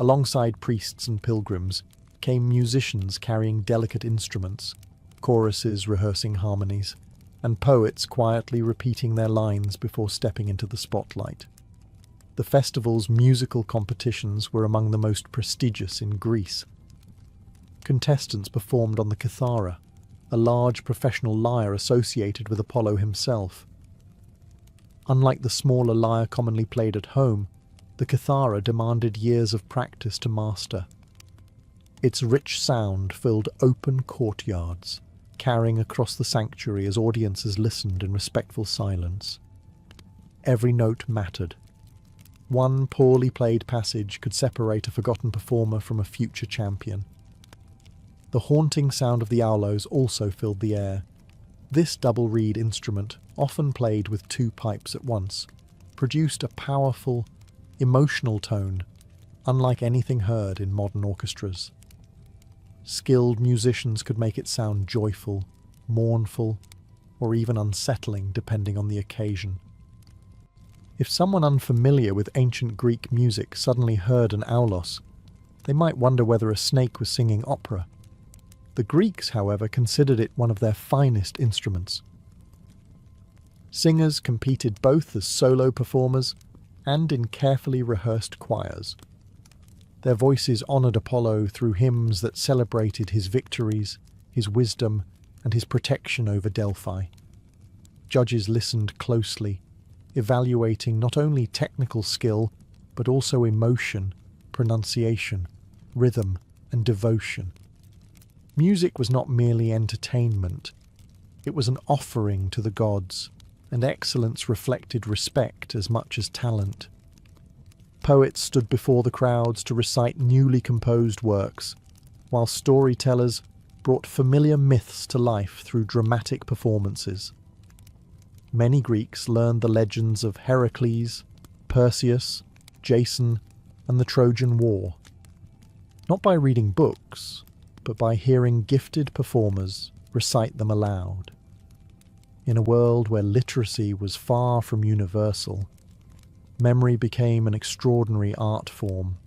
Alongside priests and pilgrims came musicians carrying delicate instruments, choruses rehearsing harmonies, and poets quietly repeating their lines before stepping into the spotlight. The festival's musical competitions were among the most prestigious in Greece. Contestants performed on the kithara, a large professional lyre associated with Apollo himself. Unlike the smaller lyre commonly played at home, the kithara demanded years of practice to master. Its rich sound filled open courtyards, carrying across the sanctuary as audiences listened in respectful silence. Every note mattered. One poorly played passage could separate a forgotten performer from a future champion. The haunting sound of the aulos also filled the air. This double reed instrument, often played with two pipes at once, produced a powerful, emotional tone, unlike anything heard in modern orchestras. Skilled musicians could make it sound joyful, mournful, or even unsettling depending on the occasion. If someone unfamiliar with ancient Greek music suddenly heard an aulos, they might wonder whether a snake was singing opera. The Greeks, however, considered it one of their finest instruments. Singers competed both as solo performers and in carefully rehearsed choirs. Their voices honoured Apollo through hymns that celebrated his victories, his wisdom, and his protection over Delphi. Judges listened closely, evaluating not only technical skill, but also emotion, pronunciation, rhythm, and devotion. Music was not merely entertainment. It was an offering to the gods, and excellence reflected respect as much as talent. Poets stood before the crowds to recite newly composed works, while storytellers brought familiar myths to life through dramatic performances. Many Greeks learned the legends of Heracles, Perseus, Jason, and the Trojan War, not by reading books, but by hearing gifted performers recite them aloud. In a world where literacy was far from universal, memory became an extraordinary art form.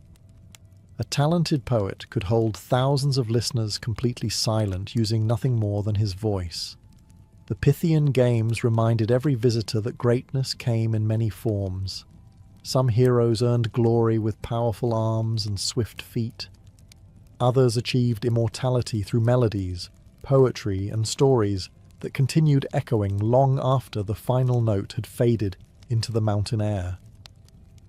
A talented poet could hold thousands of listeners completely silent using nothing more than his voice. The Pythian Games reminded every visitor that greatness came in many forms. Some heroes earned glory with powerful arms and swift feet. Others achieved immortality through melodies, poetry, and stories that continued echoing long after the final note had faded into the mountain air.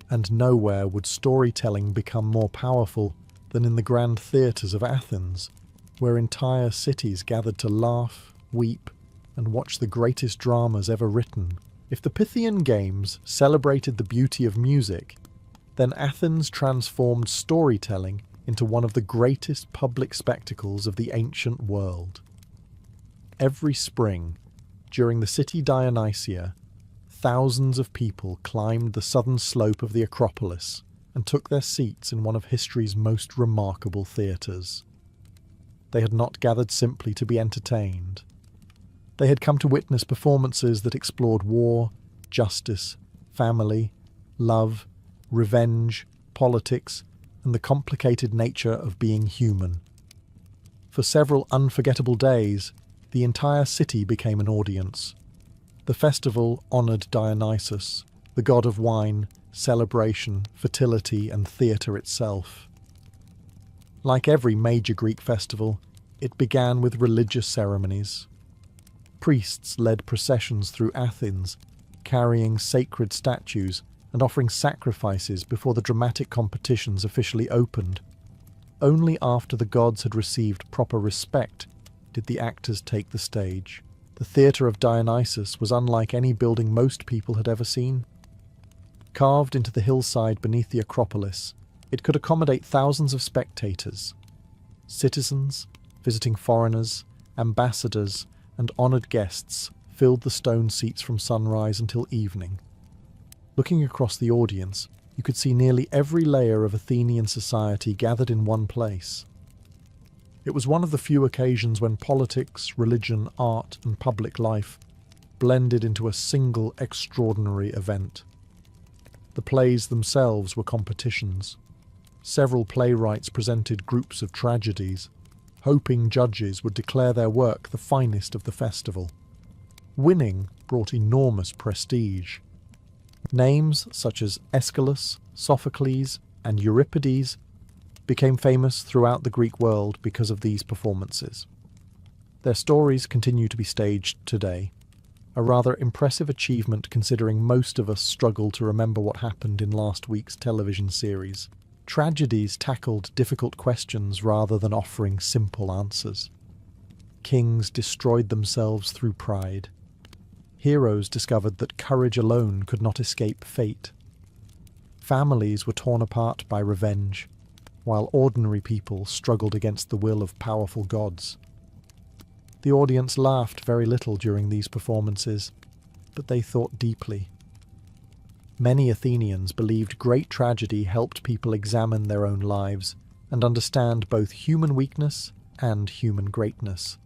And nowhere would storytelling become more powerful than in the grand theatres of Athens, where entire cities gathered to laugh, weep, and watch the greatest dramas ever written. If the Pythian Games celebrated the beauty of music, then Athens transformed storytelling into one of the greatest public spectacles of the ancient world. Every spring, during the city Dionysia, thousands of people climbed the southern slope of the Acropolis and took their seats in one of history's most remarkable theatres. They had not gathered simply to be entertained. They had come to witness performances that explored war, justice, family, love, revenge, politics, and the complicated nature of being human. For several unforgettable days, the entire city became an audience. The festival honoured Dionysus, the god of wine, celebration, fertility, and theatre itself. Like every major Greek festival, it began with religious ceremonies. Priests led processions through Athens, carrying sacred statues and offering sacrifices before the dramatic competitions officially opened. Only after the gods had received proper respect did the actors take the stage. The theatre of Dionysus was unlike any building most people had ever seen. Carved into the hillside beneath the Acropolis, it could accommodate thousands of spectators. Citizens, visiting foreigners, ambassadors, and honoured guests filled the stone seats from sunrise until evening. Looking across the audience, you could see nearly every layer of Athenian society gathered in one place. It was one of the few occasions when politics, religion, art, and public life blended into a single extraordinary event. The plays themselves were competitions. Several playwrights presented groups of tragedies, hoping judges would declare their work the finest of the festival. Winning brought enormous prestige. Names such as Aeschylus, Sophocles, and Euripides became famous throughout the Greek world because of these performances. Their stories continue to be staged today, a rather impressive achievement considering most of us struggle to remember what happened in last week's television series. Tragedies tackled difficult questions rather than offering simple answers. Kings destroyed themselves through pride. Heroes discovered that courage alone could not escape fate. Families were torn apart by revenge, while ordinary people struggled against the will of powerful gods. The audience laughed very little during these performances, but they thought deeply. Many Athenians believed great tragedy helped people examine their own lives and understand both human weakness and human greatness.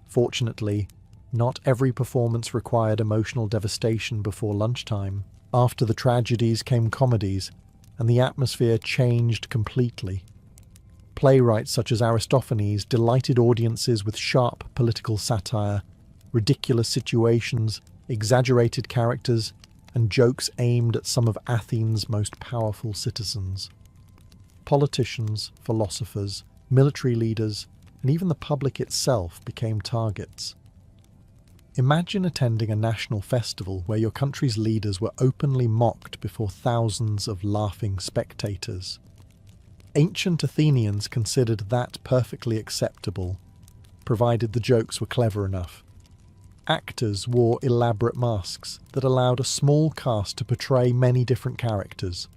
Fortunately, not every performance required emotional devastation before lunchtime. After the tragedies came comedies, and the atmosphere changed completely. Playwrights such as Aristophanes delighted audiences with sharp political satire, ridiculous situations, exaggerated characters, and jokes aimed at some of Athens' most powerful citizens. Politicians, philosophers, military leaders, and even the public itself became targets. Imagine attending a national festival where your country's leaders were openly mocked before thousands of laughing spectators. Ancient Athenians considered that perfectly acceptable, provided the jokes were clever enough. Actors wore elaborate masks that allowed a small cast to portray many different characters.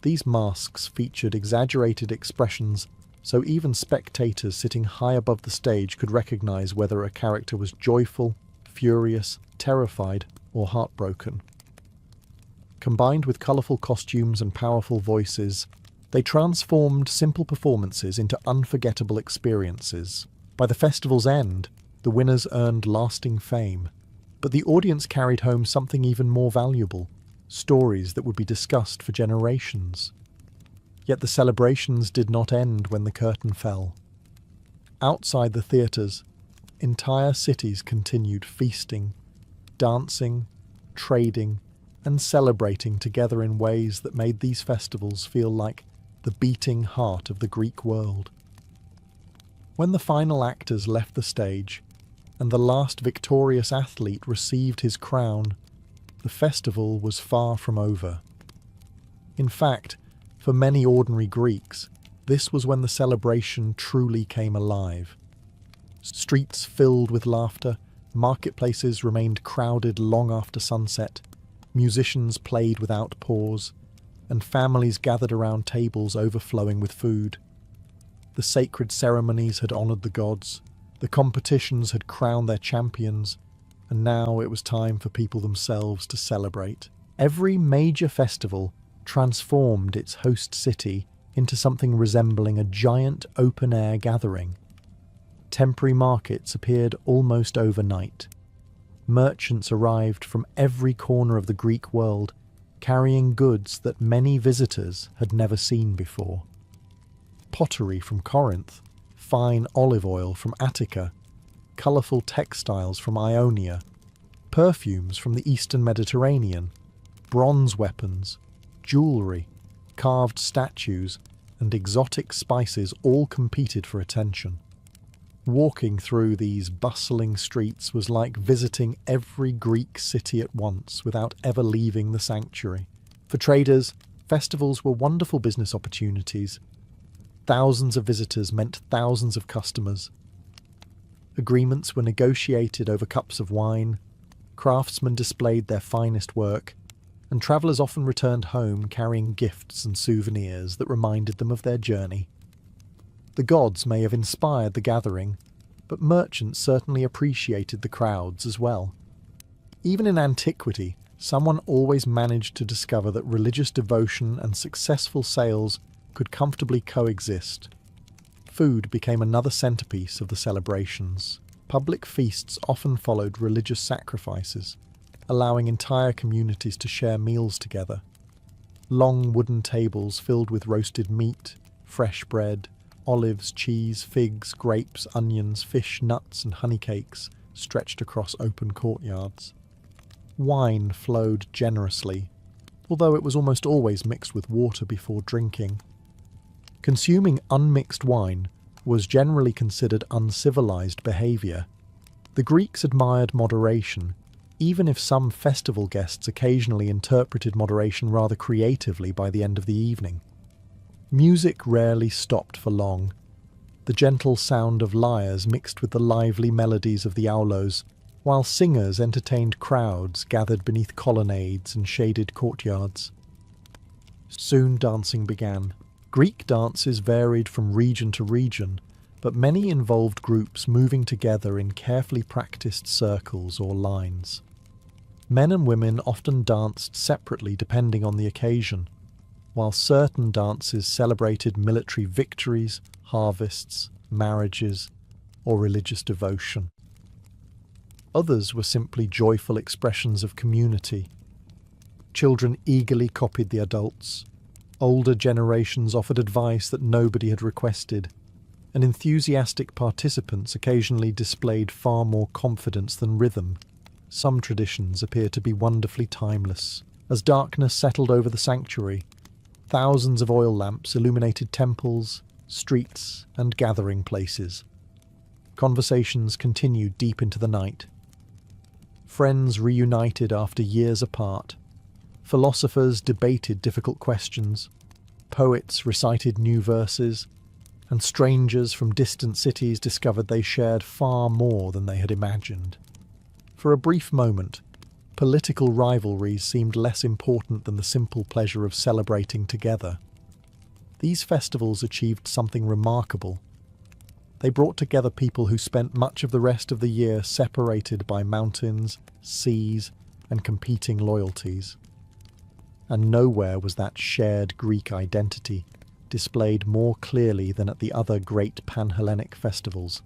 These masks featured exaggerated expressions, so even spectators sitting high above the stage could recognize whether a character was joyful, furious, terrified, or heartbroken. Combined with colourful costumes and powerful voices, they transformed simple performances into unforgettable experiences. By the festival's end, the winners earned lasting fame, but the audience carried home something even more valuable, stories that would be discussed for generations. Yet the celebrations did not end when the curtain fell. Outside the theatres, entire cities continued feasting, dancing, trading, and celebrating together in ways that made these festivals feel like the beating heart of the Greek world. When the final actors left the stage, and the last victorious athlete received his crown, the festival was far from over. In fact, for many ordinary Greeks, this was when the celebration truly came alive. Streets filled with laughter, marketplaces remained crowded long after sunset, musicians played without pause, and families gathered around tables overflowing with food. The sacred ceremonies had honoured the gods, the competitions had crowned their champions, and now it was time for people themselves to celebrate. Every major festival transformed its host city into something resembling a giant open-air gathering. Temporary markets appeared almost overnight. Merchants arrived from every corner of the Greek world, carrying goods that many visitors had never seen before. Pottery from Corinth, fine olive oil from Attica, colourful textiles from Ionia, perfumes from the Eastern Mediterranean, bronze weapons, jewellery, carved statues, and exotic spices all competed for attention. Walking through these bustling streets was like visiting every Greek city at once without ever leaving the sanctuary. For traders, festivals were wonderful business opportunities. Thousands of visitors meant thousands of customers. Agreements were negotiated over cups of wine, craftsmen displayed their finest work, and travellers often returned home carrying gifts and souvenirs that reminded them of their journey. The gods may have inspired the gathering, but merchants certainly appreciated the crowds as well. Even in antiquity, someone always managed to discover that religious devotion and successful sales could comfortably coexist. Food became another centerpiece of the celebrations. Public feasts often followed religious sacrifices, allowing entire communities to share meals together. Long wooden tables filled with roasted meat, fresh bread, olives, cheese, figs, grapes, onions, fish, nuts, and honey cakes stretched across open courtyards. Wine flowed generously, although it was almost always mixed with water before drinking. Consuming unmixed wine was generally considered uncivilized behavior. The Greeks admired moderation, even if some festival guests occasionally interpreted moderation rather creatively by the end of the evening. Music rarely stopped for long. The gentle sound of lyres mixed with the lively melodies of the aulos, while singers entertained crowds gathered beneath colonnades and shaded courtyards. Soon dancing began. Greek dances varied from region to region, but many involved groups moving together in carefully practiced circles or lines. Men and women often danced separately depending on the occasion, while certain dances celebrated military victories, harvests, marriages, or religious devotion. Others were simply joyful expressions of community. Children eagerly copied the adults. Older generations offered advice that nobody had requested, and enthusiastic participants occasionally displayed far more confidence than rhythm. Some traditions appear to be wonderfully timeless. As darkness settled over the sanctuary, thousands of oil lamps illuminated temples, streets, and gathering places. Conversations continued deep into the night. Friends reunited after years apart. Philosophers debated difficult questions. Poets recited new verses. And strangers from distant cities discovered they shared far more than they had imagined. For a brief moment, political rivalries seemed less important than the simple pleasure of celebrating together. These festivals achieved something remarkable. They brought together people who spent much of the rest of the year separated by mountains, seas, and competing loyalties. And nowhere was that shared Greek identity displayed more clearly than at the other great Pan-Hellenic festivals,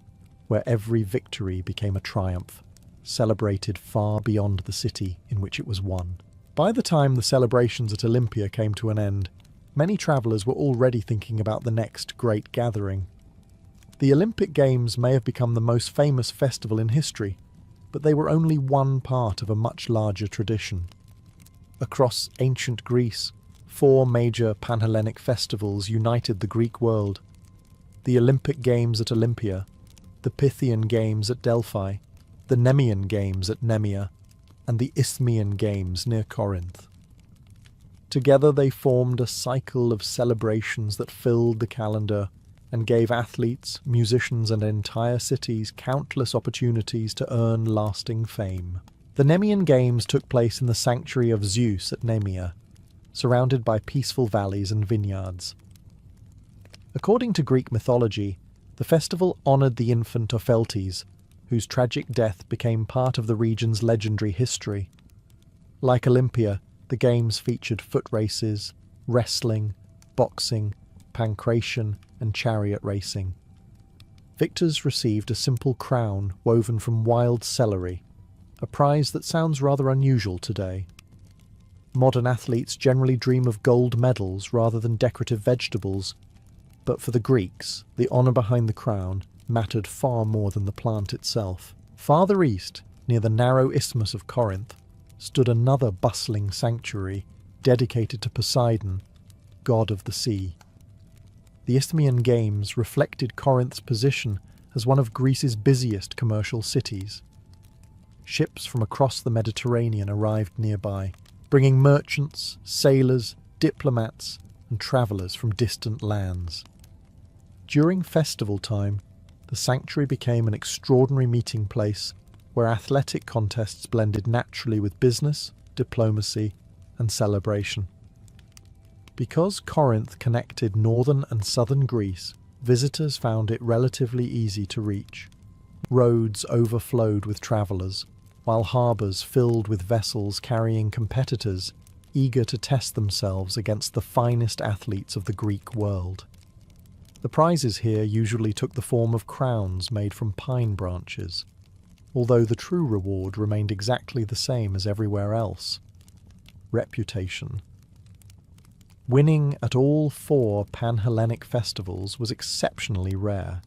where every victory became a triumph, celebrated far beyond the city in which it was won. By the time the celebrations at Olympia came to an end, many travellers were already thinking about the next great gathering. The Olympic Games may have become the most famous festival in history, but they were only one part of a much larger tradition. Across ancient Greece, 4 major Pan-Hellenic festivals united the Greek world: the Olympic Games at Olympia, the Pythian Games at Delphi, the Nemean Games at Nemea, and the Isthmian Games near Corinth. Together they formed a cycle of celebrations that filled the calendar and gave athletes, musicians, and entire cities countless opportunities to earn lasting fame. The Nemean Games took place in the sanctuary of Zeus at Nemea, surrounded by peaceful valleys and vineyards. According to Greek mythology, the festival honoured the infant Opheltes, whose tragic death became part of the region's legendary history. Like Olympia, the games featured foot races, wrestling, boxing, pancration, and chariot racing. Victors received a simple crown woven from wild celery, a prize that sounds rather unusual today. Modern athletes generally dream of gold medals rather than decorative vegetables, but for the Greeks, the honour behind the crown mattered far more than the plant itself. Farther east, near the narrow isthmus of Corinth, stood another bustling sanctuary dedicated to Poseidon, god of the sea. The Isthmian Games reflected Corinth's position as one of Greece's busiest commercial cities. Ships from across the Mediterranean arrived nearby, bringing merchants, sailors, diplomats, and travellers from distant lands. During festival time, the sanctuary became an extraordinary meeting place where athletic contests blended naturally with business, diplomacy, and celebration. Because Corinth connected northern and southern Greece, visitors found it relatively easy to reach. Roads overflowed with travellers, while harbours filled with vessels carrying competitors eager to test themselves against the finest athletes of the Greek world. The prizes here usually took the form of crowns made from pine branches, although the true reward remained exactly the same as everywhere else: reputation. Winning at all 4 Pan-Hellenic festivals was exceptionally rare.